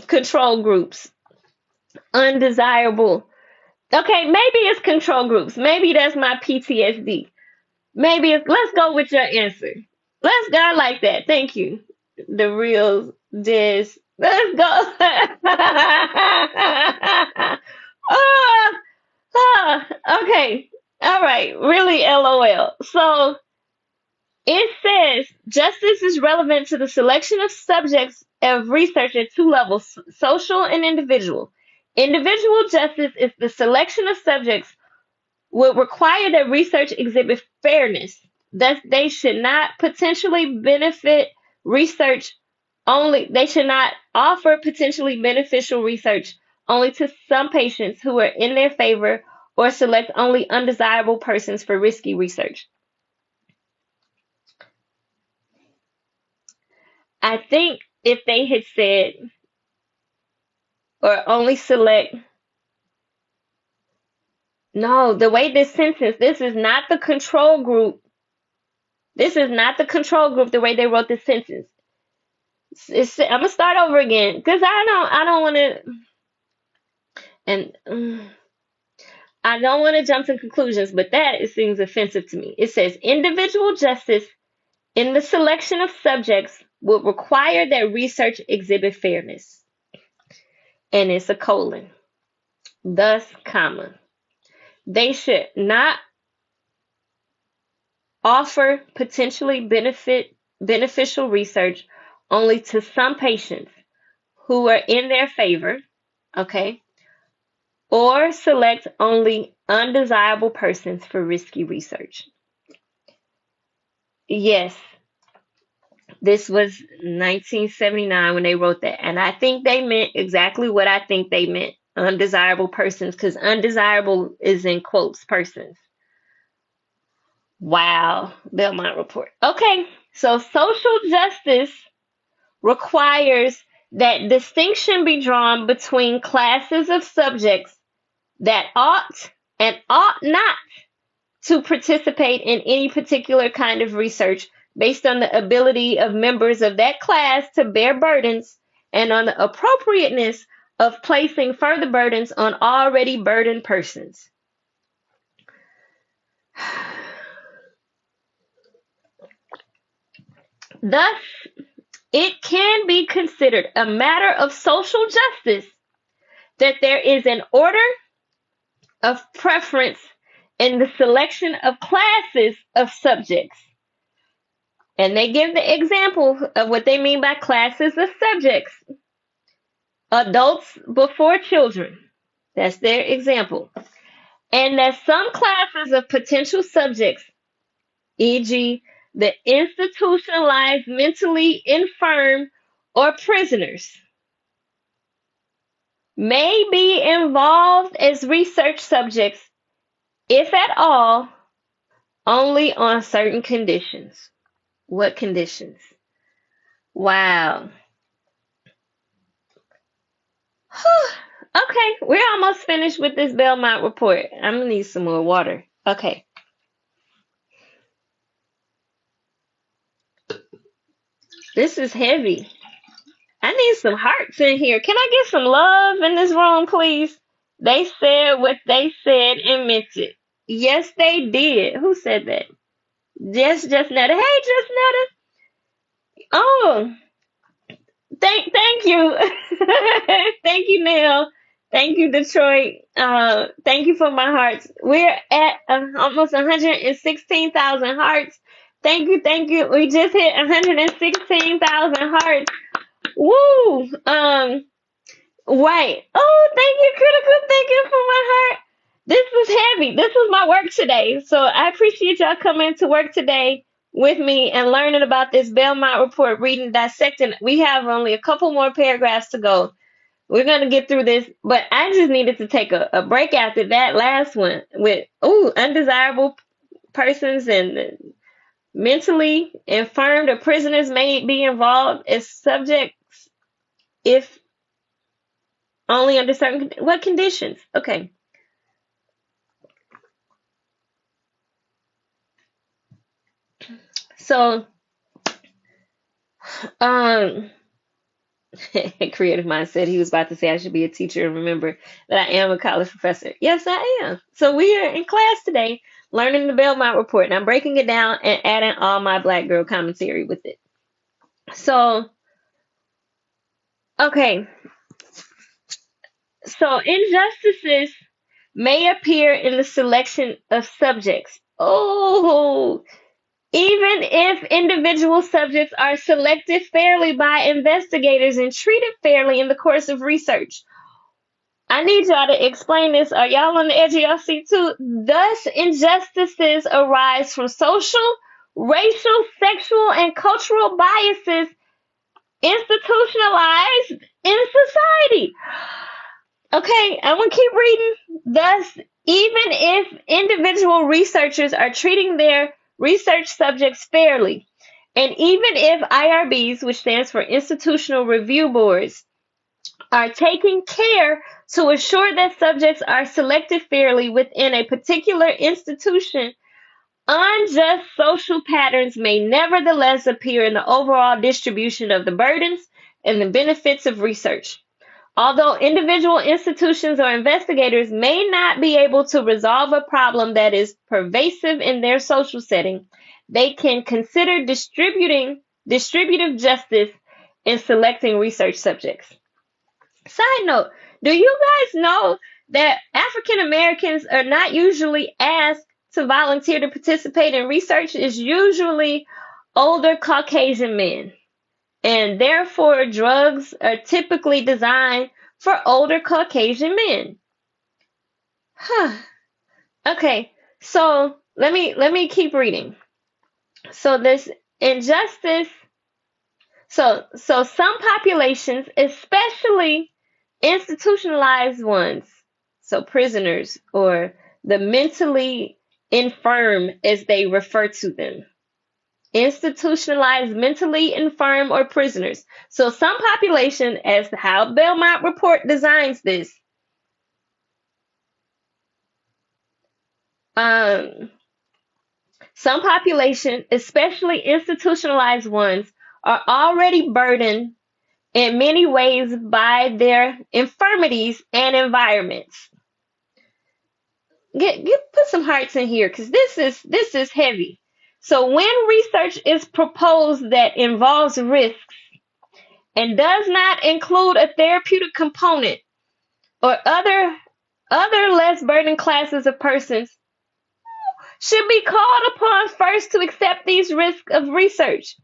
control groups. Undesirable. Okay, maybe it's control groups. Maybe that's my PTSD. Maybe it's, let's go with your answer. Let's go like that. Thank you. The real Diz. Let's go. Okay. All right. Really LOL. So it says justice is relevant to the selection of subjects of research at 2 levels, social and individual. Individual justice is the selection of subjects would require that research exhibit fairness. Thus, they should not potentially benefit research only. They should not offer potentially beneficial research only to some patients who are in their favor, or select only undesirable persons for risky research. I think if they had said, or only select, no, the way this sentence, this is not the control group. This is not the control group, the way they wrote this sentence. I'm going to start over again, because I don't want to, and I don't want to jump to conclusions, but that it seems offensive to me. It says individual justice in the selection of subjects would require that research exhibit fairness. And it's a colon. Thus, comma. They should not offer potentially beneficial research only to some patients who are in their favor, okay, or select only undesirable persons for risky research. Yes, this was 1979 when they wrote that, and I think they meant exactly what I think they meant, undesirable persons, because undesirable is in quotes, persons. Wow, Belmont Report. Okay, so social justice requires that distinction be drawn between classes of subjects that ought and ought not to participate in any particular kind of research based on the ability of members of that class to bear burdens and on the appropriateness of placing further burdens on already burdened persons. Thus, it can be considered a matter of social justice that there is an order of preference in the selection of classes of subjects. And they give the example of what they mean by classes of subjects. Adults before children. That's their example. And that some classes of potential subjects, e.g., the institutionalized mentally infirm or prisoners, may be involved as research subjects, if at all, only on certain conditions. What conditions? Wow. Okay, we're almost finished with this Belmont report. I'm going to need some more water. Okay. This is heavy. I need some hearts in here. Can I get some love in this room, please? They said what they said and meant it. Yes, they did. Who said that? Just Netta. Hey, Just Netta. Oh, thank you. Thank you, Neil. Thank you, Detroit. Thank you for my hearts. We're at almost 116,000 hearts. Thank you. We just hit 116,000 hearts. Woo! Right. Oh, thank you, Critical. Thank you for my heart. This was heavy. This was my work today. So I appreciate y'all coming to work today with me and learning about this Belmont report, reading, dissecting. We have only a couple more paragraphs to go. We're going to get through this, but I just needed to take a break after that last one with, undesirable persons and mentally infirmed or prisoners may be involved as subjects if only under certain, what conditions? Okay. So, Creative Mind said he was about to say I should be a teacher and remember that I am a college professor. Yes, I am. So we are in class today learning the Belmont report, and I'm breaking it down and adding all my Black girl commentary with it. So, okay. So injustices may appear in the selection of subjects. Oh, even if individual subjects are selected fairly by investigators and treated fairly in the course of research. I need y'all to explain this. Are y'all on the edge of your seat too? Thus, injustices arise from social, racial, sexual, and cultural biases institutionalized in society. Okay, I'm going to keep reading. Thus, even if individual researchers are treating their research subjects fairly, and even if IRBs, which stands for Institutional Review Boards, are taking care to assure that subjects are selected fairly within a particular institution, unjust social patterns may nevertheless appear in the overall distribution of the burdens and the benefits of research. Although individual institutions or investigators may not be able to resolve a problem that is pervasive in their social setting, they can consider distributive justice in selecting research subjects. Side note, do you guys know that African Americans are not usually asked to volunteer to participate in research? It's usually older Caucasian men. And therefore, drugs are typically designed for older Caucasian men. Okay, so let me keep reading. So this injustice. So some populations, especially institutionalized ones, so prisoners or the mentally infirm, as they refer to them. institutionalized mentally infirm or prisoners. So some population, as how Belmont Report designs this, some population, especially institutionalized ones, are already burdened in many ways by their infirmities and environments. Put some hearts in here, because this is heavy. So when research is proposed that involves risks and does not include a therapeutic component or other less burdened classes of persons should be called upon first to accept these risks of research,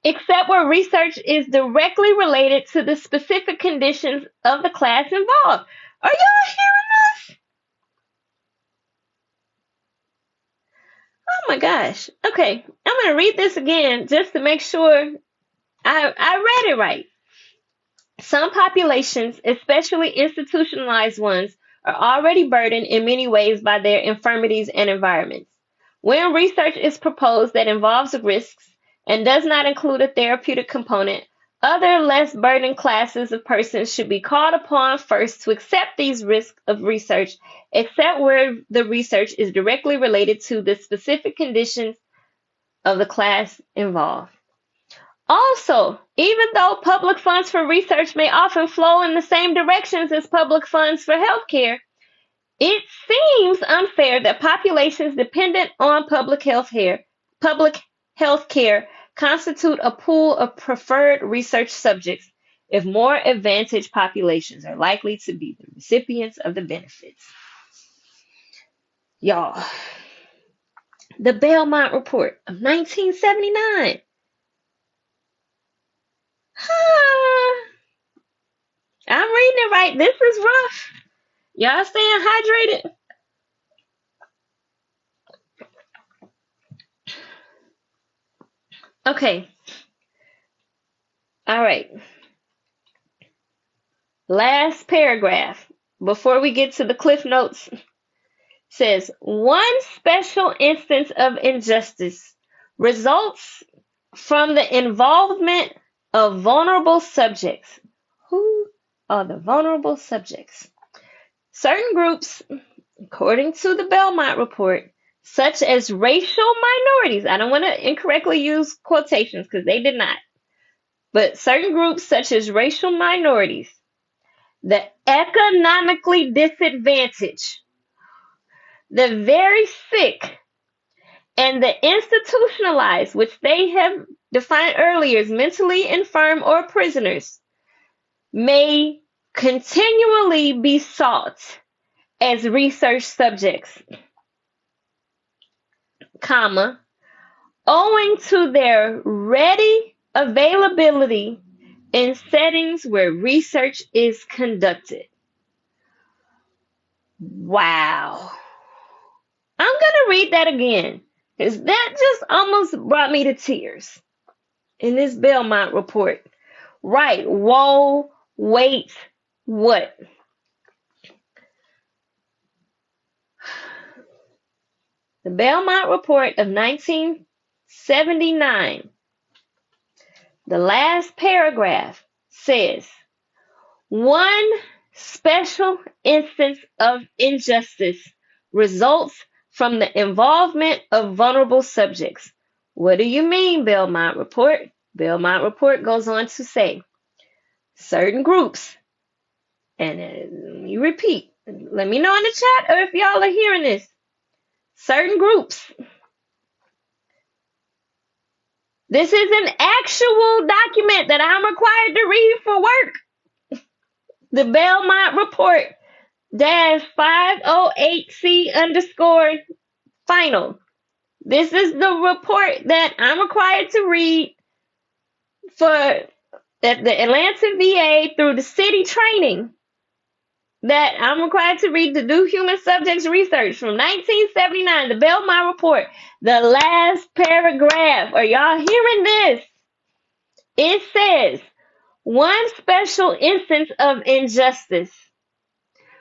except where research is directly related to the specific conditions of the class involved. Are y'all hearing this? Oh my gosh. Okay, I'm going to read this again just to make sure I read it right. Some populations, especially institutionalized ones, are already burdened in many ways by their infirmities and environments. When research is proposed that involves risks and does not include a therapeutic component, other less burdened classes of persons should be called upon first to accept these risks of research, except where the research is directly related to the specific conditions of the class involved. Also, even though public funds for research may often flow in the same directions as public funds for healthcare, it seems unfair that populations dependent on public health care constitute a pool of preferred research subjects if more advantaged populations are likely to be the recipients of the benefits. Y'all, the Belmont Report of 1979. I'm reading it right. This is rough. Y'all staying hydrated? Okay. All right. Last paragraph before we get to the cliff notes says, one special instance of injustice results from the involvement of vulnerable subjects. Who are the vulnerable subjects? Certain groups, according to the Belmont Report, such as racial minorities, I don't want to incorrectly use quotations because they did not, but certain groups such as racial minorities, the economically disadvantaged, the very sick, and the institutionalized, which they have defined earlier as mentally infirm or prisoners, may continually be sought as research subjects, owing to their ready availability in settings where research is conducted. Wow. I'm going to read that again, because that just almost brought me to tears in this Belmont Report. Right. Whoa, wait, what? The Belmont Report of 1979, the last paragraph says, one special instance of injustice results from the involvement of vulnerable subjects. What do you mean, Belmont Report? Belmont Report goes on to say, certain groups, and let me repeat, let me know in the chat or if y'all are hearing this. Certain groups. This is an actual document that I'm required to read for work. The Belmont Report -508C_final. This is the report that I'm required to read for at the Atlanta VA through the city training that I'm required to read to do human subjects research from 1979, the Belmont Report, the last paragraph. Are y'all hearing this? It says, one special instance of injustice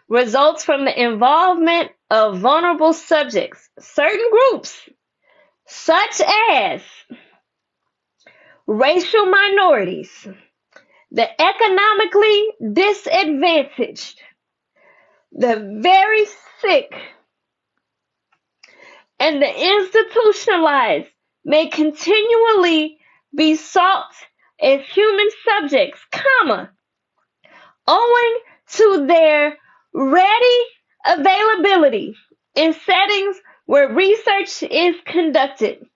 results from the involvement of vulnerable subjects, certain groups, such as racial minorities, the economically disadvantaged, the very sick, and the institutionalized may continually be sought as human subjects, owing to their ready availability in settings where research is conducted.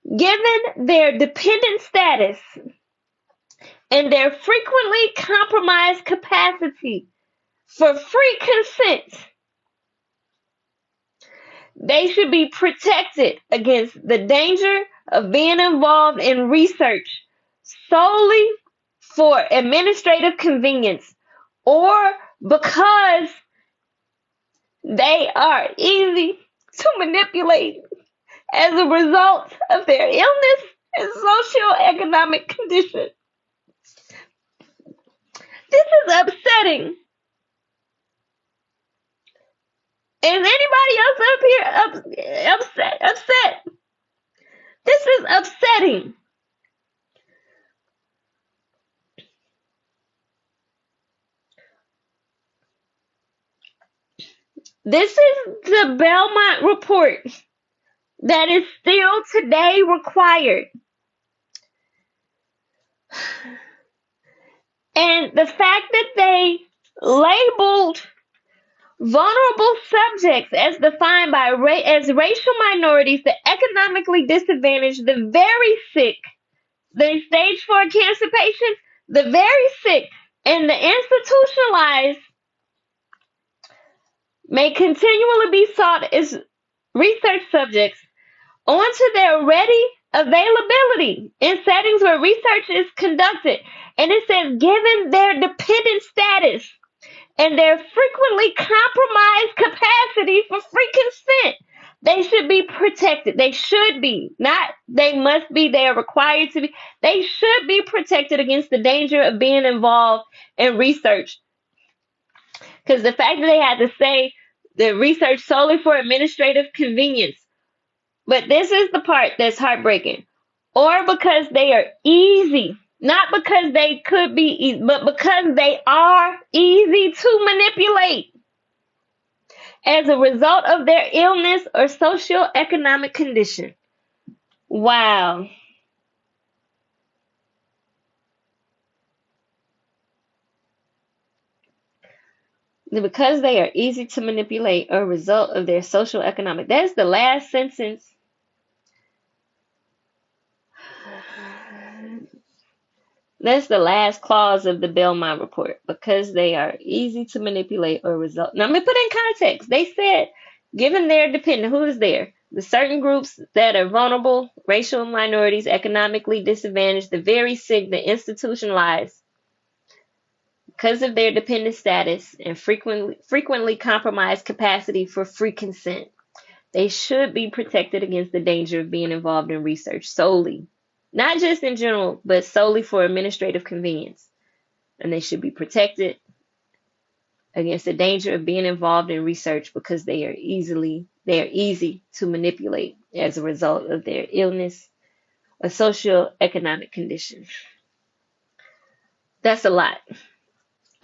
Given their dependent status and their frequently compromised capacity for free consent, they should be protected against the danger of being involved in research solely for administrative convenience or because they are easy to manipulate as a result of their illness and socioeconomic condition. This is upsetting. Is anybody else up here upset? This is upsetting. This is the Belmont Report that is still today required. And the fact that they labeled vulnerable subjects as defined by as racial minorities, the economically disadvantaged, the very sick, the stage 4 cancer patients, the very sick, and the institutionalized may continually be sought as research subjects onto their ready availability in settings where research is conducted. And it says, given their dependent status and their frequently compromised capacity for free consent, they should be protected. They should be, not they must be, they are required to be. They should be protected against the danger of being involved in research. Because the fact that they had to say the research solely for administrative convenience, but this is the part that's heartbreaking, or because they are easy, not because they could be easy, but because they are easy to manipulate as a result of their illness or socioeconomic condition. Wow. Because they are easy to manipulate or a result of their socioeconomic. That's the last sentence. That's the last clause of the Belmont Report. Because they are easy to manipulate or result. Now, let me put in context. They said, given their dependent, who is there? The certain groups that are vulnerable, racial minorities, economically disadvantaged, the very sick, the institutionalized, because of their dependent status and frequently compromised capacity for free consent, they should be protected against the danger of being involved in research solely, not just in general, but solely for administrative convenience. And they should be protected against the danger of being involved in research because they are easy to manipulate as a result of their illness or socioeconomic conditions. That's a lot.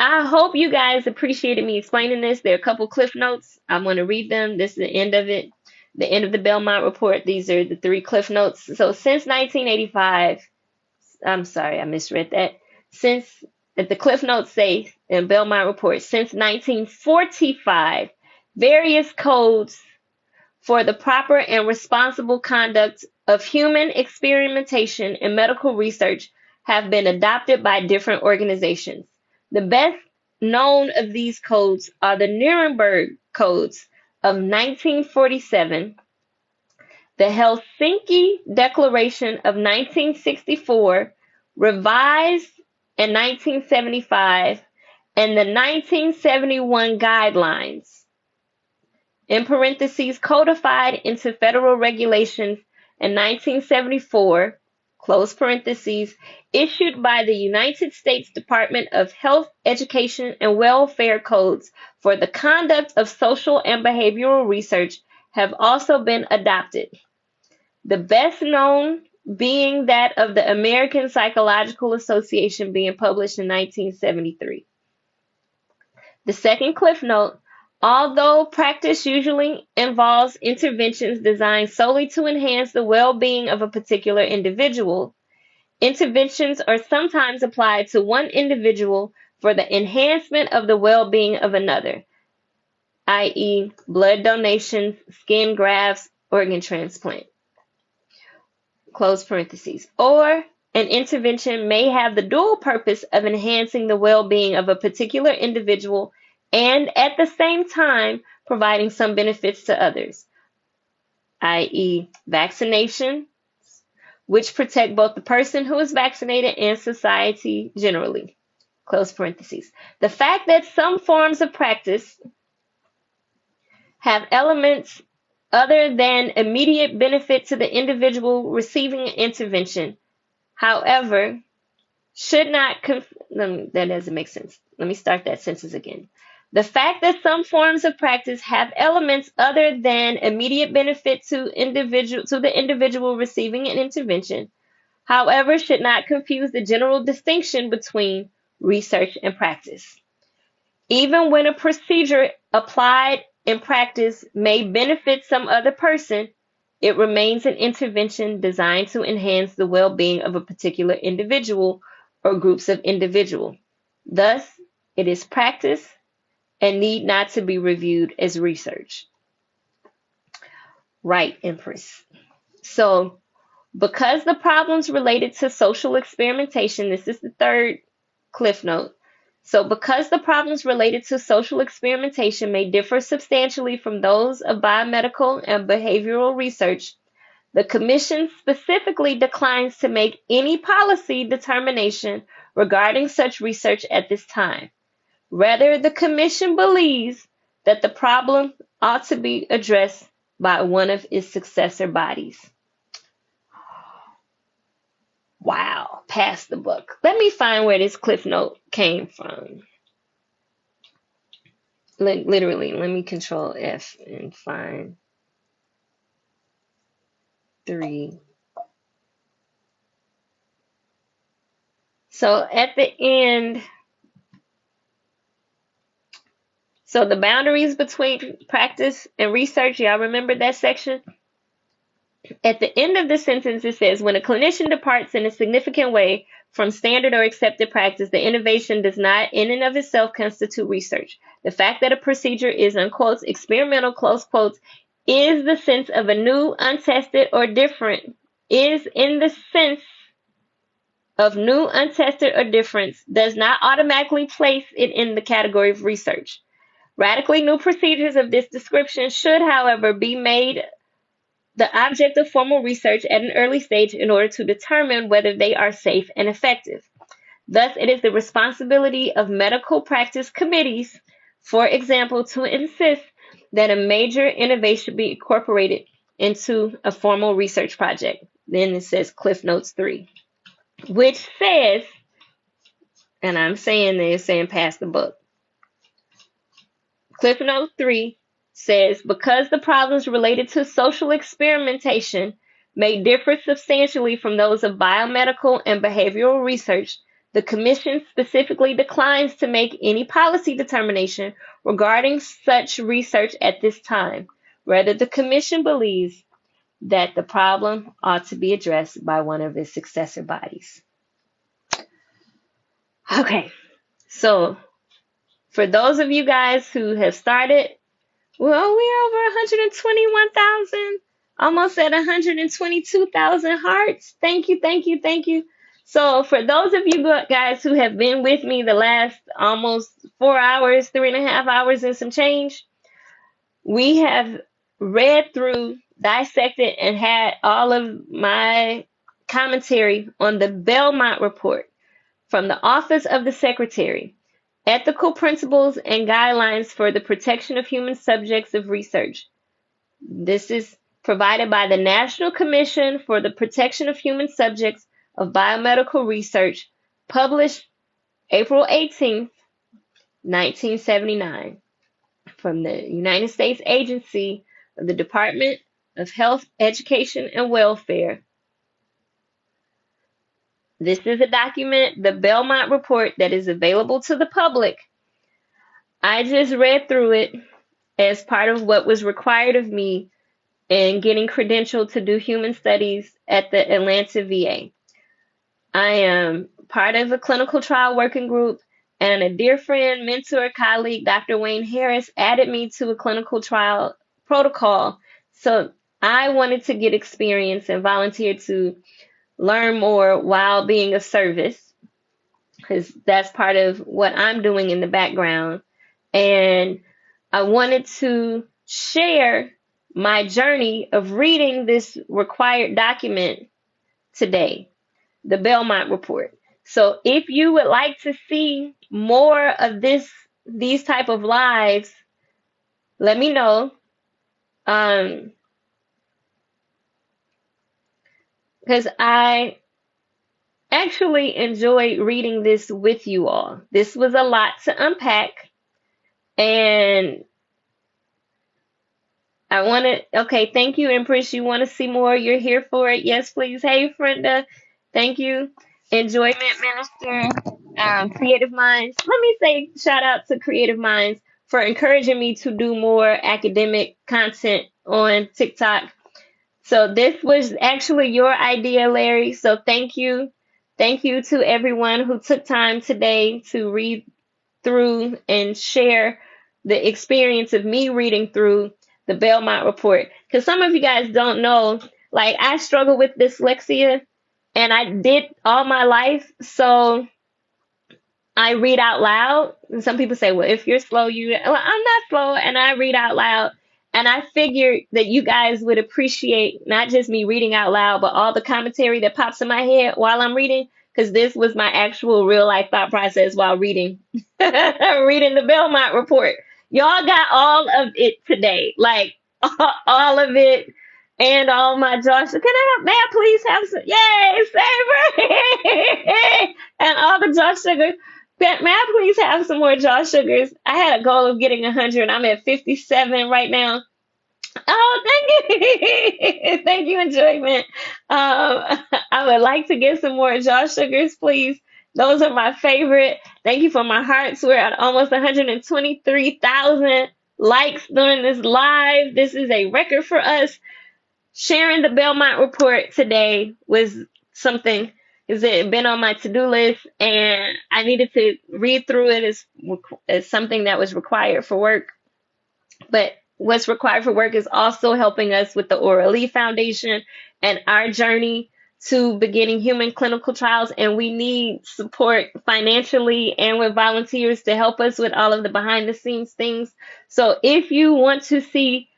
I hope you guys appreciated me explaining this. There are a couple cliff notes. I'm going to read them. This is the end of it. The end of the Belmont Report. These are the 3 cliff notes. So since 1985, I'm sorry, I misread that. Since the cliff notes say in Belmont Report, since 1945, various codes for the proper and responsible conduct of human experimentation and medical research have been adopted by different organizations. The best known of these codes are the Nuremberg Codes of 1947, the Helsinki Declaration of 1964, revised in 1975, and the 1971 Guidelines, in parentheses, codified into federal regulations in 1974, close parentheses, issued by the United States Department of Health, Education, and Welfare codes for the conduct of social and behavioral research have also been adopted. The best known being that of the American Psychological Association, being published in 1973. The second cliff note: although practice usually involves interventions designed solely to enhance the well-being of a particular individual, interventions are sometimes applied to one individual for the enhancement of the well-being of another, i.e., blood donations, skin grafts, organ transplant. Close parentheses. Or an intervention may have the dual purpose of enhancing the well-being of a particular individual and at the same time providing some benefits to others, i.e., vaccination, which protect both the person who is vaccinated and society generally. Close parentheses. The fact that some forms of practice have elements other than immediate benefit to the individual receiving an intervention, however, should not that doesn't make sense. Let me start that sentence again. The fact that some forms of practice have elements other than immediate benefit to the individual receiving an intervention, however, should not confuse the general distinction between research and practice. Even when a procedure applied in practice may benefit some other person, it remains an intervention designed to enhance the well-being of a particular individual or groups of individuals. Thus, it is practice and need not to be reviewed as research. Right, Empress. So, because the problems related to social experimentation, this is the third cliff note. So, because the problems related to social experimentation may differ substantially from those of biomedical and behavioral research, the Commission specifically declines to make any policy determination regarding such research at this time. Rather, the Commission believes that the problem ought to be addressed by one of its successor bodies. Wow, pass the book. Let me find where this cliff note came from. Literally, let me Control F and find 3. So at the end, so the boundaries between practice and research, y'all remember that section? At the end of the sentence, it says, when a clinician departs in a significant way from standard or accepted practice, the innovation does not in and of itself constitute research. The fact that a procedure is, unquote, experimental, close quotes, is the sense of a new, untested, or different, is in the sense of new, untested, or different, does not automatically place it in the category of research. Radically new procedures of this description should, however, be made the object of formal research at an early stage in order to determine whether they are safe and effective. Thus, it is the responsibility of medical practice committees, for example, to insist that a major innovation be incorporated into a formal research project. Then it says Cliff Notes 3, which says, and I'm saying this, saying pass the book. Cliff Note 3 says, because the problems related to social experimentation may differ substantially from those of biomedical and behavioral research, the Commission specifically declines to make any policy determination regarding such research at this time. Rather, the Commission believes that the problem ought to be addressed by one of its successor bodies. Okay, so for those of you guys who have started, well, we're over 121,000, almost at 122,000 hearts. Thank you, thank you, thank you. So for those of you guys who have been with me the last almost 4 hours, 3.5 hours and some change, we have read through, dissected, and had all of my commentary on the Belmont Report from the Office of the Secretary, Ethical Principles and Guidelines for the Protection of Human Subjects of Research. This is provided by the National Commission for the Protection of Human Subjects of Biomedical Research, published April 18th, 1979, from the United States Agency of the Department of Health, Education, and Welfare. This is a document, the Belmont Report, that is available to the public. I just read through it as part of what was required of me in getting credentialed to do human studies at the Atlanta VA. I am part of a clinical trial working group, and a dear friend, mentor, colleague, Dr. Wayne Harris, added me to a clinical trial protocol. So I wanted to get experience and volunteer to learn more while being of service, because that's part of what I'm doing in the background. And I wanted to share my journey of reading this required document today, the Belmont Report. So if you would like to see more of these type of lives, let me know. Because I actually enjoyed reading this with you all. This was a lot to unpack, and I want to, okay, thank you, Empress. You want to see more? You're here for it. Yes, please. Hey, Brenda. Thank you. Enjoyment Minister, Creative Minds. Let me say shout out to Creative Minds for encouraging me to do more academic content on TikTok. So this was actually your idea, Larry. So thank you. Thank you to everyone who took time today to read through and share the experience of me reading through the Belmont Report. Because some of you guys don't know, like, I struggle with dyslexia, and I did all my life. So I read out loud. And some people say, well, if you're slow, well, I'm not slow, and I read out loud. And I figured that you guys would appreciate not just me reading out loud, but all the commentary that pops in my head while I'm reading, because this was my actual real life thought process while reading reading the Belmont Report. Y'all got all of it today, like all of it, and all my Josh. May I please have some? Yay, Saber! And all the Josh Sugar. May I please have some more Josh Sugars? I had a goal of getting 100. I'm at 57 right now. Oh, thank you. Thank you, Enjoyment. I would like to get some more Josh Sugars, please. Those are my favorite. Thank you for my hearts. We're at almost 123,000 likes during this live. This is a record for us. Sharing the Belmont Report today was something, because it had been on my to-do list, and I needed to read through it as something that was required for work. But what's required for work is also helping us with the Aura Lee Foundation and our journey to beginning human clinical trials. And we need support financially and with volunteers to help us with all of the behind the scenes things. So if you want to see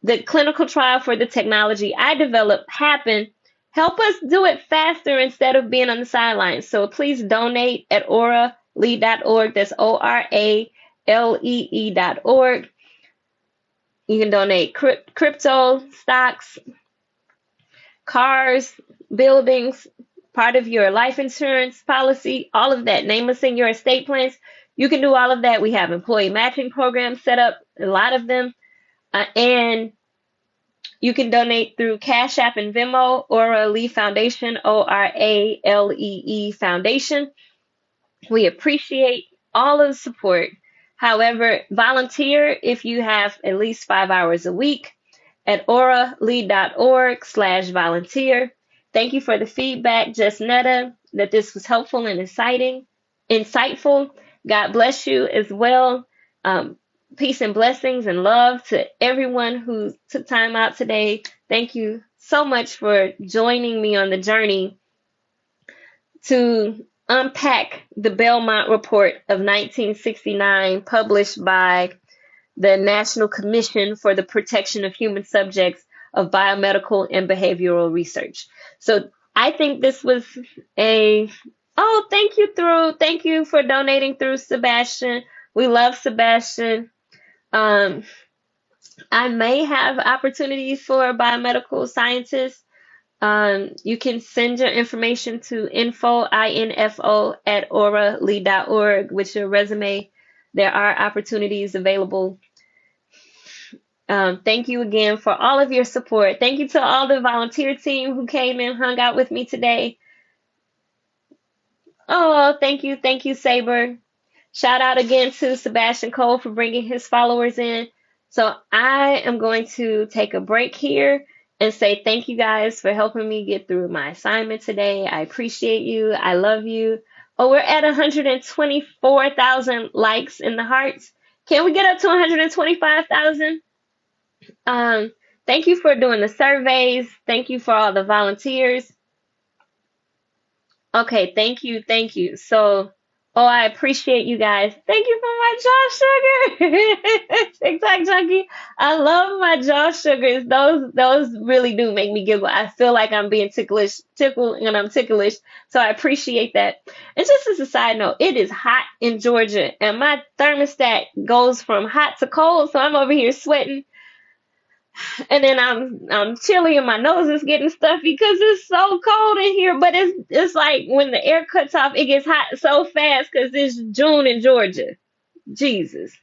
the clinical trial for the technology I developed happen, help us do it faster instead of being on the sidelines. So please donate at oralee.org. That's ORALEE.org. You can donate crypto, stocks, cars, buildings, part of your life insurance policy, all of that. Name us in your estate plans. You can do all of that. We have employee matching programs set up, a lot of them. And you can donate through Cash App and Venmo, Aura Lee Foundation, ORALEE Foundation. We appreciate all of the support. However, volunteer if you have at least 5 hours a week at oralee.org/volunteer. Thank you for the feedback, Justnetta, that this was helpful and insightful. God bless you as well. Peace and blessings and love to everyone who took time out today. Thank you so much for joining me on the journey to unpack the Belmont Report of 1969, published by the National Commission for the Protection of Human Subjects of Biomedical and Behavioral Research. So I think this was thank you for donating through Sebastian. We love Sebastian. I may have opportunities for biomedical scientists. You can send your information to info at oralee.org with your resume. There are opportunities available Thank you again for all of your support. Thank you to all the volunteer team who came and hung out with me today. Oh, thank you, Saber. Shout out again to Sebastian Cole for bringing his followers in. So I am going to take a break here and say thank you guys for helping me get through my assignment today. I appreciate you. I love you. Oh, we're at 124,000 likes in the hearts. Can we get up to 125,000? Thank you for doing the surveys. Thank you for all the volunteers. Okay, thank you, thank you. So, oh, I appreciate you guys. Thank you for my jaw sugar. TikTok junkie. I love my jaw sugars. Those really do make me giggle. I feel like I'm being tickled, and I'm ticklish. So I appreciate that. And just as a side note, it is hot in Georgia, and my thermostat goes from hot to cold. So I'm over here sweating. And then I'm chilly and my nose is getting stuffy because it's so cold in here. But it's like when the air cuts off, it gets hot so fast because it's June in Georgia. Jesus.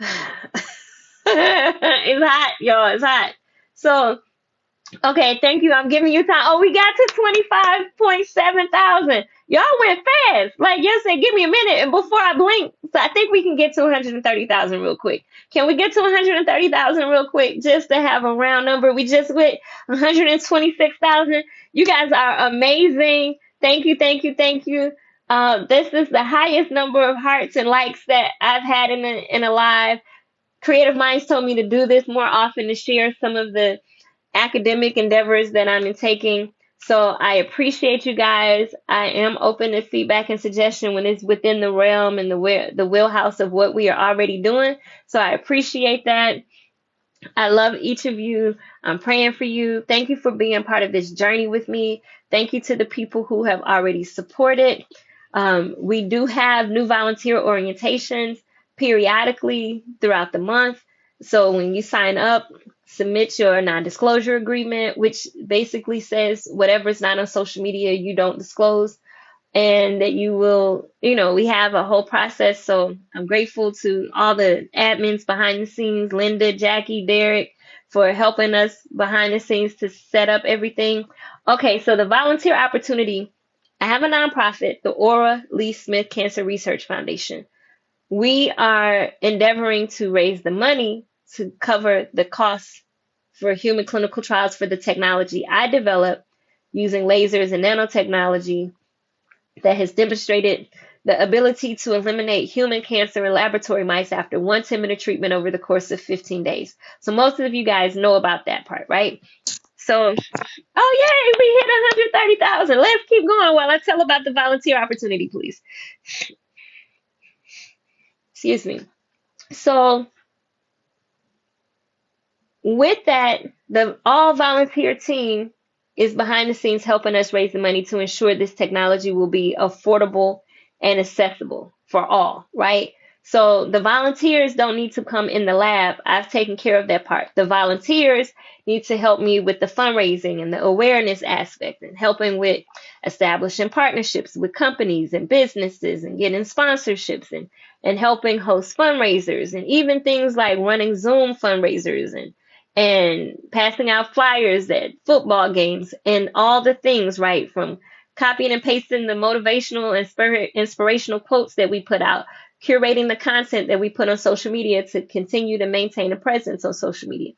It's hot, y'all. It's hot. So, okay, thank you. I'm giving you time. Oh, we got to 25.7 thousand. Y'all went fast. Like yesterday, give me a minute. And before I blink, so I think we can get to 130,000 real quick. Can we get to 130,000 real quick just to have a round number? We just went 126,000. You guys are amazing. Thank you, thank you, thank you. This is the highest number of hearts and likes that I've had in a live. Creative Minds told me to do this more often to share some of the academic endeavors that I'm taking. So I appreciate you guys. I am open to feedback and suggestion when it's within the realm and the wheelhouse of what we are already doing. So I appreciate that. I love each of you. I'm praying for you. Thank you for being part of this journey with me. Thank you to the people who have already supported. We do have new volunteer orientations periodically throughout the month. So when you sign up, submit your non-disclosure agreement, which basically says whatever's not on social media, you don't disclose, and that you will, we have a whole process. So I'm grateful to all the admins behind the scenes, Linda, Jackie, Derek, for helping us behind the scenes to set up everything. Okay, so the volunteer opportunity, I have a nonprofit, the Aura Lee Smith Cancer Research Foundation. We are endeavoring to raise the money to cover the costs for human clinical trials for the technology I developed using lasers and nanotechnology that has demonstrated the ability to eliminate human cancer in laboratory mice after 1 10-minute treatment over the course of 15 days. So most of you guys know about that part, right? So, oh yay, we hit 130,000. Let's keep going while I tell about the volunteer opportunity, please. Excuse me. So with that, the all volunteer team is behind the scenes helping us raise the money to ensure this technology will be affordable and accessible for all, right? So the volunteers don't need to come in the lab. I've taken care of that part. The volunteers need to help me with the fundraising and the awareness aspect and helping with establishing partnerships with companies and businesses and getting sponsorships and helping host fundraisers and even things like running Zoom fundraisers and passing out flyers at football games and all the things, right? From copying and pasting the motivational, inspirational quotes that we put out, curating the content that we put on social media to continue to maintain a presence on social media,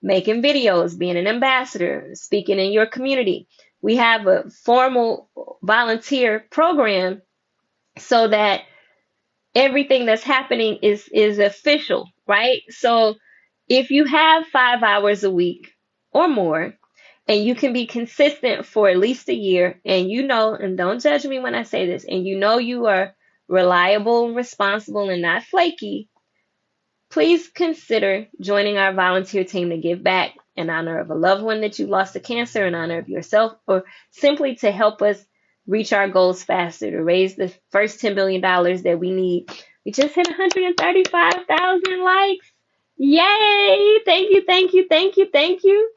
making videos, being an ambassador, speaking in your community. We have a formal volunteer program so that everything that's happening is official, right? So if you have 5 hours a week or more, and you can be consistent for at least a year, and and don't judge me when I say this, and you are reliable, responsible, and not flaky, please consider joining our volunteer team to give back in honor of a loved one that you lost to cancer, in honor of yourself, or simply to help us reach our goals faster, to raise the first $10 billion that we need. We just hit 135,000 likes. Yay! Thank you, thank you, thank you, thank you.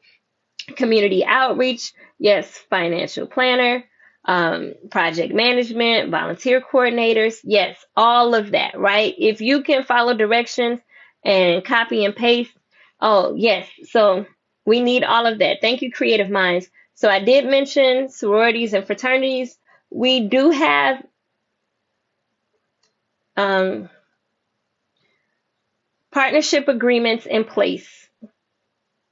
Community outreach, yes, financial planner, project management, volunteer coordinators, yes, all of that, right? If you can follow directions and copy and paste, Oh, yes. So we need all of that. Thank you, creative minds. So I did mention sororities and fraternities. We do have um, partnership agreements in place,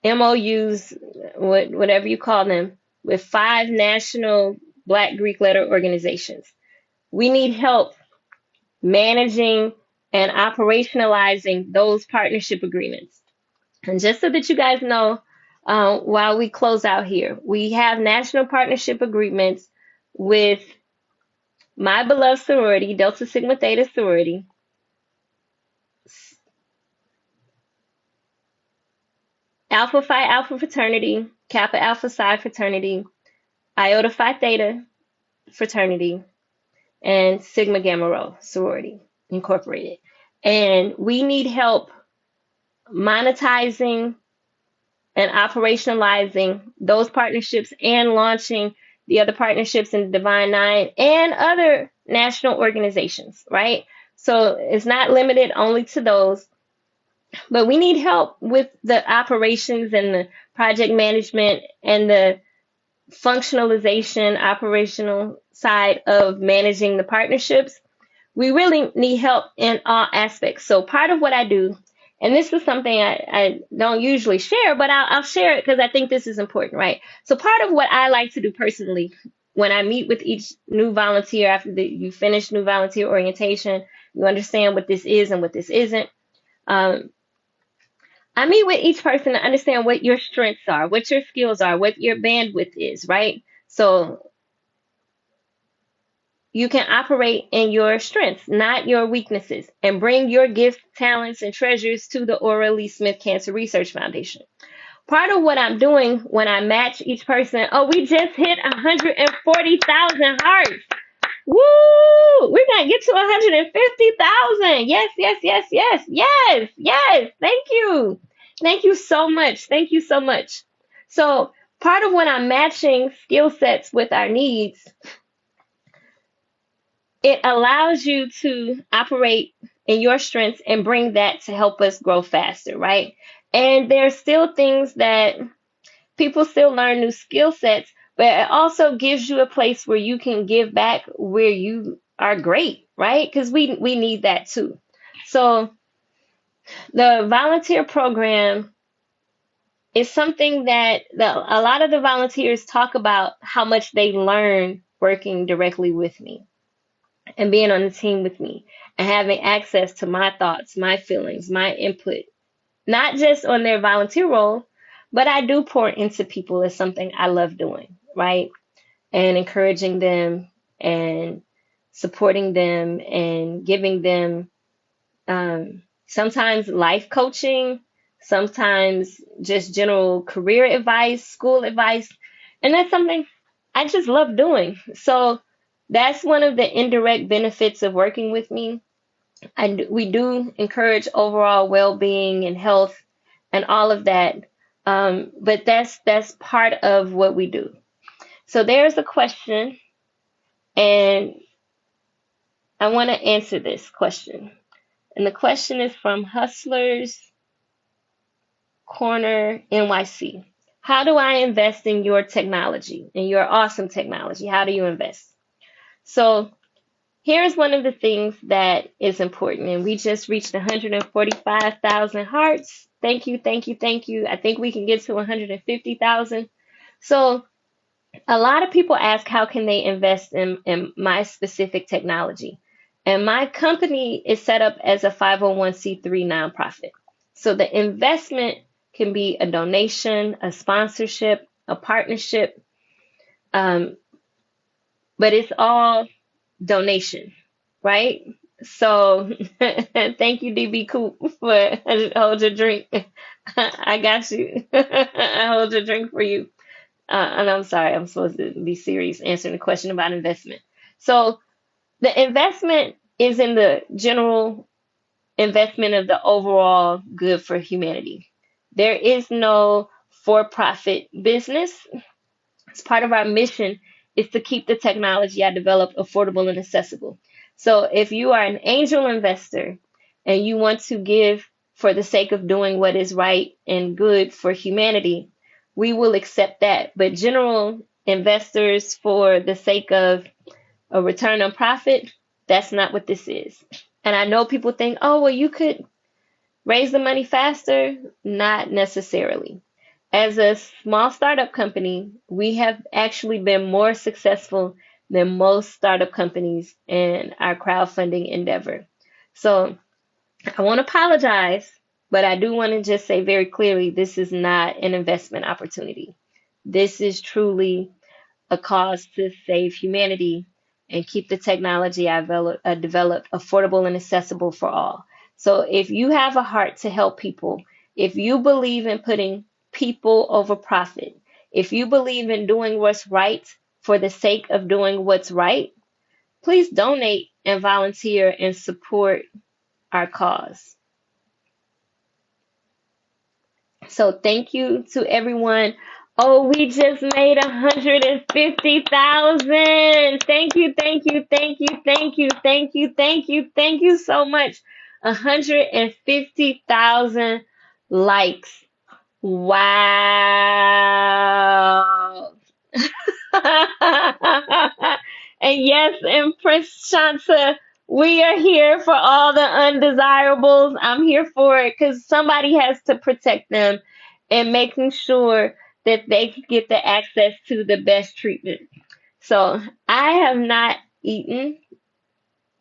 MOUs, whatever you call them, with 5 national Black Greek letter organizations. We need help managing and operationalizing those partnership agreements. And just so that you guys know, while we close out here, we have national partnership agreements with my beloved sorority, Delta Sigma Theta sorority, Alpha Phi Alpha fraternity, Kappa Alpha Psi fraternity, Iota Phi Theta fraternity, and Sigma Gamma Rho sorority incorporated. And we need help monetizing and operationalizing those partnerships and launching the other partnerships in the Divine Nine and other national organizations, right? So it's not limited only to those, but we need help with the operations and the project management and the functionalization, operational side of managing the partnerships. We really need help in all aspects. So part of what I do, and this is something I don't usually share, but I'll share it because I think this is important, right? So part of what I like to do personally when I meet with each new volunteer after you finish new volunteer orientation, you understand what this is and what this isn't. I meet with each person to understand what your strengths are, what your skills are, what your bandwidth is, right? So you can operate in your strengths, not your weaknesses, and bring your gifts, talents, and treasures to the Aura Lee Smith Cancer Research Foundation. Part of what I'm doing when I match each person, oh, we just hit 140,000 hearts. Woo! We're going to get to 150,000. Yes, yes, yes, yes, yes, yes. Thank you. Thank you so much. Thank you so much. So part of when I'm matching skill sets with our needs, it allows you to operate in your strengths and bring that to help us grow faster, right? And there's still things that people still learn new skill sets, but it also gives you a place where you can give back where you are great, right? Because we need that too. So the volunteer program is something that a lot of the volunteers talk about how much they learn working directly with me and being on the team with me and having access to my thoughts, my feelings, my input, not just on their volunteer role, but I do pour into people as something I love doing, right? And encouraging them and supporting them and giving them sometimes life coaching, sometimes just general career advice, school advice. And that's something I just love doing. So that's one of the indirect benefits of working with me. We do encourage overall well-being and health and all of that. But that's part of what we do. So there's a question, and I want to answer this question. And the question is from Hustlers Corner NYC. How do I invest in your technology, in your awesome technology? How do you invest? So here's one of the things that is important. And we just reached 145,000 hearts. Thank you, thank you, thank you. I think we can get to 150,000. So a lot of people ask, how can they invest in my specific technology? And my company is set up as a 501c3 nonprofit. So the investment can be a donation, a sponsorship, a partnership, but it's all donation, right? So thank you, DB Coop, for hold your drink. I got you. I hold your drink for you. And I'm sorry, I'm supposed to be serious answering the question about investment. So the investment is in the general investment of the overall good for humanity. There is no for-profit business. It's part of our mission is to keep the technology I develop affordable and accessible. So if you are an angel investor and you want to give for the sake of doing what is right and good for humanity, we will accept that. But general investors for the sake of a return on profit, that's not what this is. And I know people think, oh, well, you could raise the money faster. Not necessarily. As a small startup company, we have actually been more successful than most startup companies in our crowdfunding endeavor. So I won't apologize, but I do want to just say very clearly, this is not an investment opportunity. This is truly a cause to save humanity and keep the technology I've developed affordable and accessible for all. So if you have a heart to help people, if you believe in putting people over profit, if you believe in doing what's right for the sake of doing what's right, please donate and volunteer and support our cause. So thank you to everyone. Oh, we just made 150,000. Thank you, thank you, thank you, thank you, thank you, thank you, thank you so much. 150,000 likes. Wow. And yes, Empress Shanta, we are here for all the undesirables. I'm here for it because somebody has to protect them and making sure that they can get the access to the best treatment. So I have not eaten.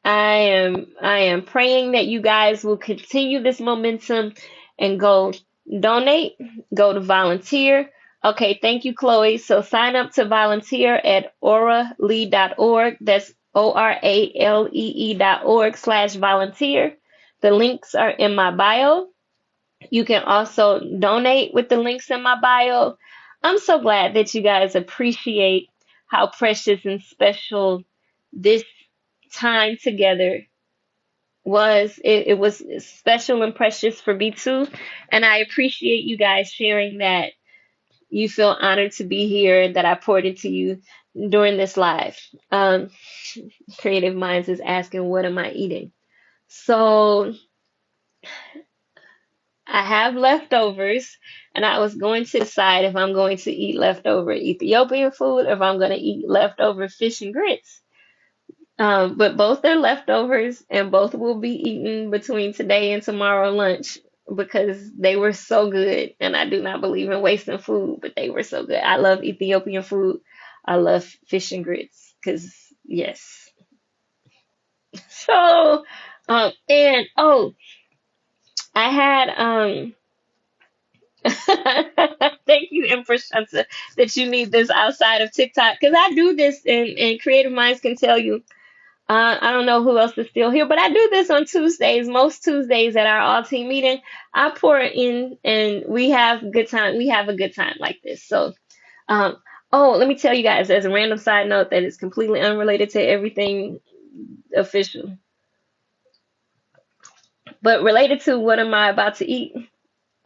I am praying that you guys will continue this momentum and go donate, go to volunteer. Okay, thank you, Chloe. So sign up to volunteer at oralee.org. That's oralee.org/volunteer. The links are in my bio. You can also donate with the links in my bio. I'm so glad that you guys appreciate how precious and special this time together was. It was special and precious for me too, and I appreciate you guys sharing that you feel honored to be here, that I poured into you during this live. Creative Minds is asking, what am I eating? So I have leftovers, and I was going to decide if I'm going to eat leftover Ethiopian food or if I'm going to eat leftover fish and grits. But both are leftovers, and both will be eaten between today and tomorrow lunch because they were so good. And I do not believe in wasting food, but they were so good. I love Ethiopian food. I love fish and grits because, yes. So, and oh, I had thank you, Empress Shanta, that you need this outside of TikTok because I do this, and Creative Minds can tell you. I don't know who else is still here, but I do this on Tuesdays. Most Tuesdays at our all team meeting, I pour in and we have a good time. We have a good time like this. So, oh, let me tell you guys, as a random side note that is completely unrelated to everything official, but related to what am I about to eat?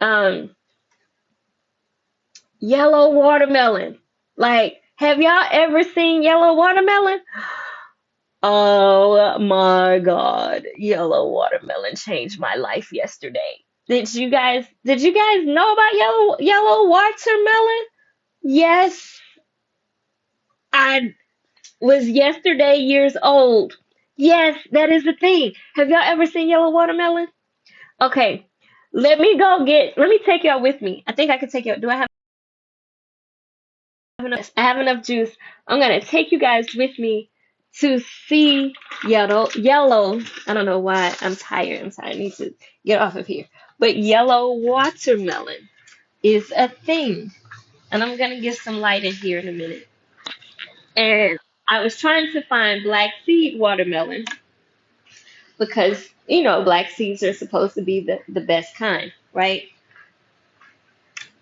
Um, Yellow watermelon. Like, have y'all ever seen yellow watermelon? Oh my God. Yellow watermelon changed my life yesterday. Did you guys know about yellow watermelon? Yes, I was yesterday years old. Yes, that is the thing. Have y'all ever seen yellow watermelon? Okay. Let me take y'all with me. I think I can take y'all. Do I have enough? I have enough juice. I'm gonna take you guys with me to see yellow. I don't know why. I'm tired. I need to get off of here. But yellow watermelon is a thing. And I'm gonna get some light in here in a minute. And I was trying to find black seed watermelon because black seeds are supposed to be the best kind, right?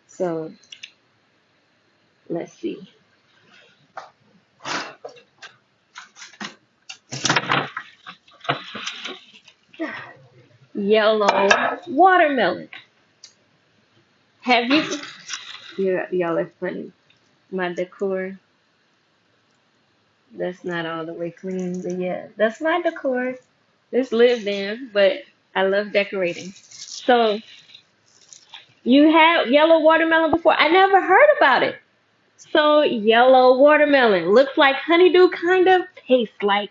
So let's see. Yellow watermelon. Have you? Y'all are funny. My decor, that's not all the way clean, but yeah, that's my decor. It's lived in, but I love decorating. So you had yellow watermelon before? I never heard about it. So yellow watermelon looks like honeydew, kind of tastes like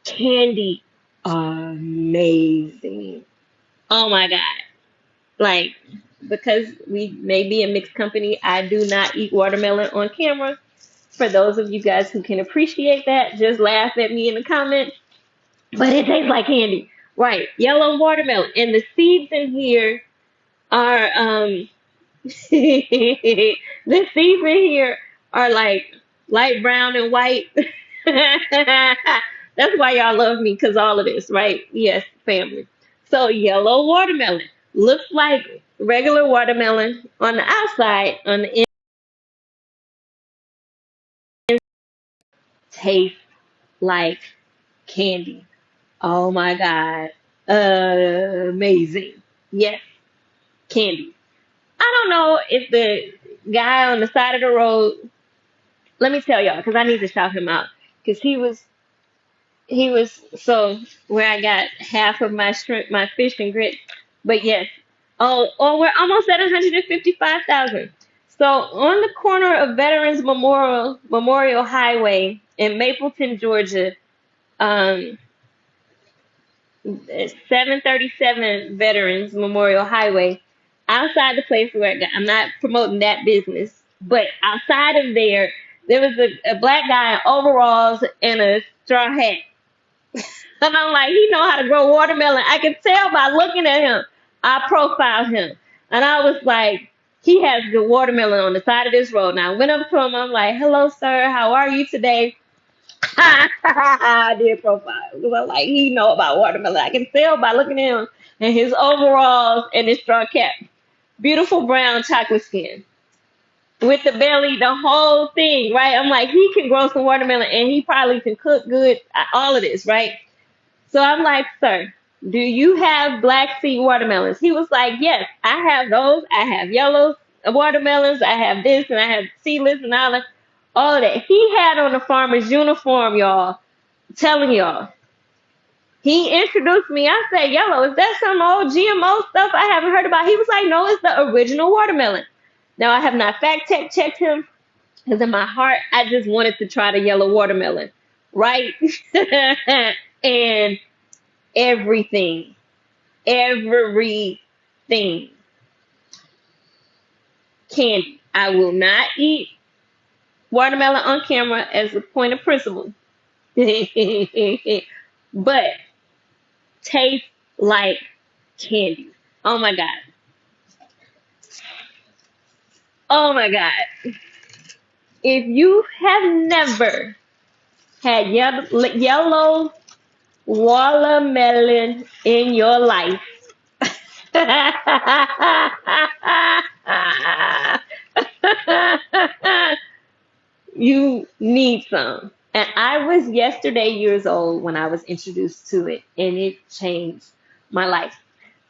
candy. Amazing. Oh my God. Like, because we may be a mixed company, I do not eat watermelon on camera. For those of you guys who can appreciate that, just laugh at me in the comments. But it tastes like candy. Right. Yellow watermelon. And the seeds in here are the seeds in here are like light brown and white. That's why y'all love me, because all of this, right? Yes, family. So yellow watermelon looks like regular watermelon on the outside, on the inside tastes like candy. Oh my God. Amazing. Yes, candy. I don't know if the guy on the side of the road, let me tell y'all, because I need to shout him out. Because he was so where I got half of my shrimp, my fish and grits. But yes, oh, we're almost at 155,000. So on the corner of Veterans Memorial Highway in Mapleton, Georgia, um, 737 Veterans Memorial Highway, outside the place where I'm not promoting that business, but outside of there, there was a black guy in overalls and a straw hat. And I'm like, he know how to grow watermelon. I can tell by looking at him. I profiled him. And I was like, he has good watermelon on the side of this road. Now I went up to him. I'm like, hello, sir. How are you today? I did profile. Because I'm like, he know about watermelon. I can tell by looking at him and his overalls and his straw cap. Beautiful brown chocolate skin. With the belly, the whole thing, right? I'm like, he can grow some watermelon and he probably can cook good. All of this, right? So I'm like, sir, do you have black seed watermelons? He was like, yes, I have those. I have yellow watermelons. I have this and I have seedless and all of that. He had on the farmer's uniform, y'all, telling y'all. He introduced me. I said, yellow, is that some old GMO stuff I haven't heard about? He was like, no, it's the original watermelon. Now, I have not fact checked him because in my heart, I just wanted to try the yellow watermelon, right? And everything, everything, candy. I will not eat watermelon on camera as a point of principle, but taste like candy. Oh my God. Oh my God. If you have never had yellow watermelon in your life, you need some. And I was yesterday years old when I was introduced to it, and it changed my life.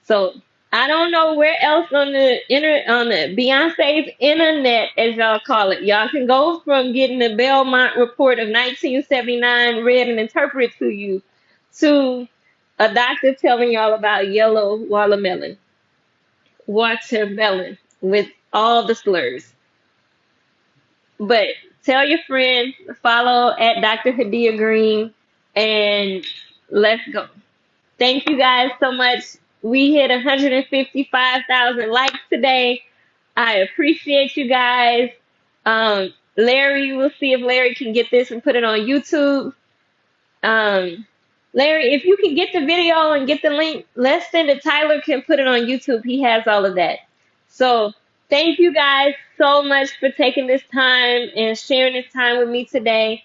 So I don't know where else on the on the Beyonce's internet, as y'all call it, y'all can go from getting the Belmont Report of 1979 read and interpreted to you, to a doctor telling y'all about yellow watermelon with all the slurs. But tell your friends, follow at Dr. Hadiyah Green, and let's go. Thank you guys so much. We hit 155,000 likes today. I appreciate you guys. Larry, we'll see if Larry can get this and put it on YouTube. Larry, if you can get the video and get the link, let's send it. Tyler can put it on YouTube. He has all of that. So thank you guys so much for taking this time and sharing this time with me today.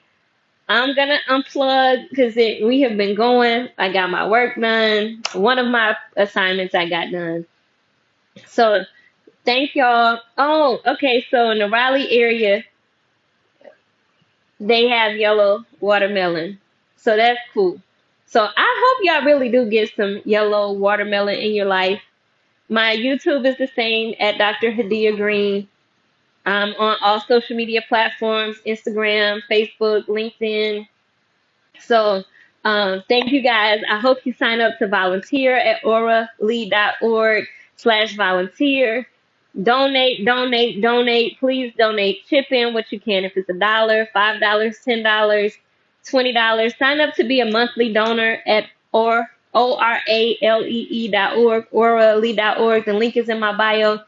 I'm gonna unplug because we have been going. I got my work done. One of my assignments I got done. So thank y'all. Oh, okay. So in the Raleigh area, they have yellow watermelon. So that's cool. So I hope y'all really do get some yellow watermelon in your life. My YouTube is the same at Dr. Hadiyah Green. I'm on all social media platforms, Instagram, Facebook, LinkedIn. So thank you guys. I hope you sign up to volunteer at auralead.org. volunteer. Donate, donate, donate. Please donate. Chip in what you can. If it's $1, $5, $10, $20. Sign up to be a monthly donor at oralee.org, oralee.org. The link is in my bio.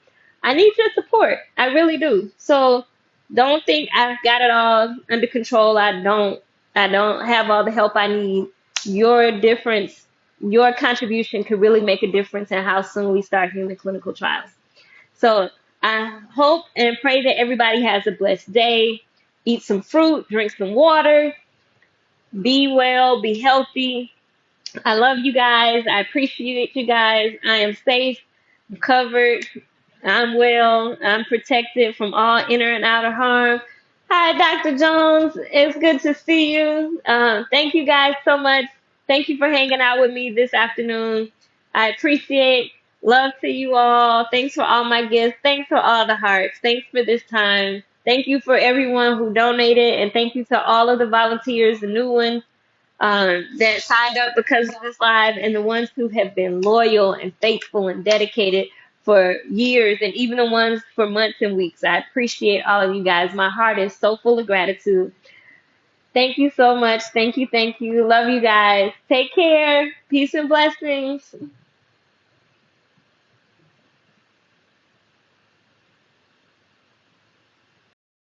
I need your support. I really do. So don't think I've got it all under control. I don't. I don't have all the help I need. Your difference, your contribution could really make a difference in how soon we start human clinical trials. So I hope and pray that everybody has a blessed day. Eat some fruit, drink some water, be well, be healthy. I love you guys. I appreciate you guys. I am safe, covered, I'm well, I'm protected from all inner and outer harm. Hi, Dr. Jones. It's good to see you. Thank you guys so much. Thank you for hanging out with me this afternoon. I appreciate. Love to you all. Thanks for all my gifts. Thanks for all the hearts. Thanks for this time. Thank you for everyone who donated, and thank you to all of the volunteers, the new ones that signed up because of this live, and the ones who have been loyal and faithful and dedicated for years, and even the ones for months and weeks. I appreciate all of you guys. My heart is so full of gratitude. Thank you so much. Thank you. Thank you. Love you guys. Take care. Peace and blessings.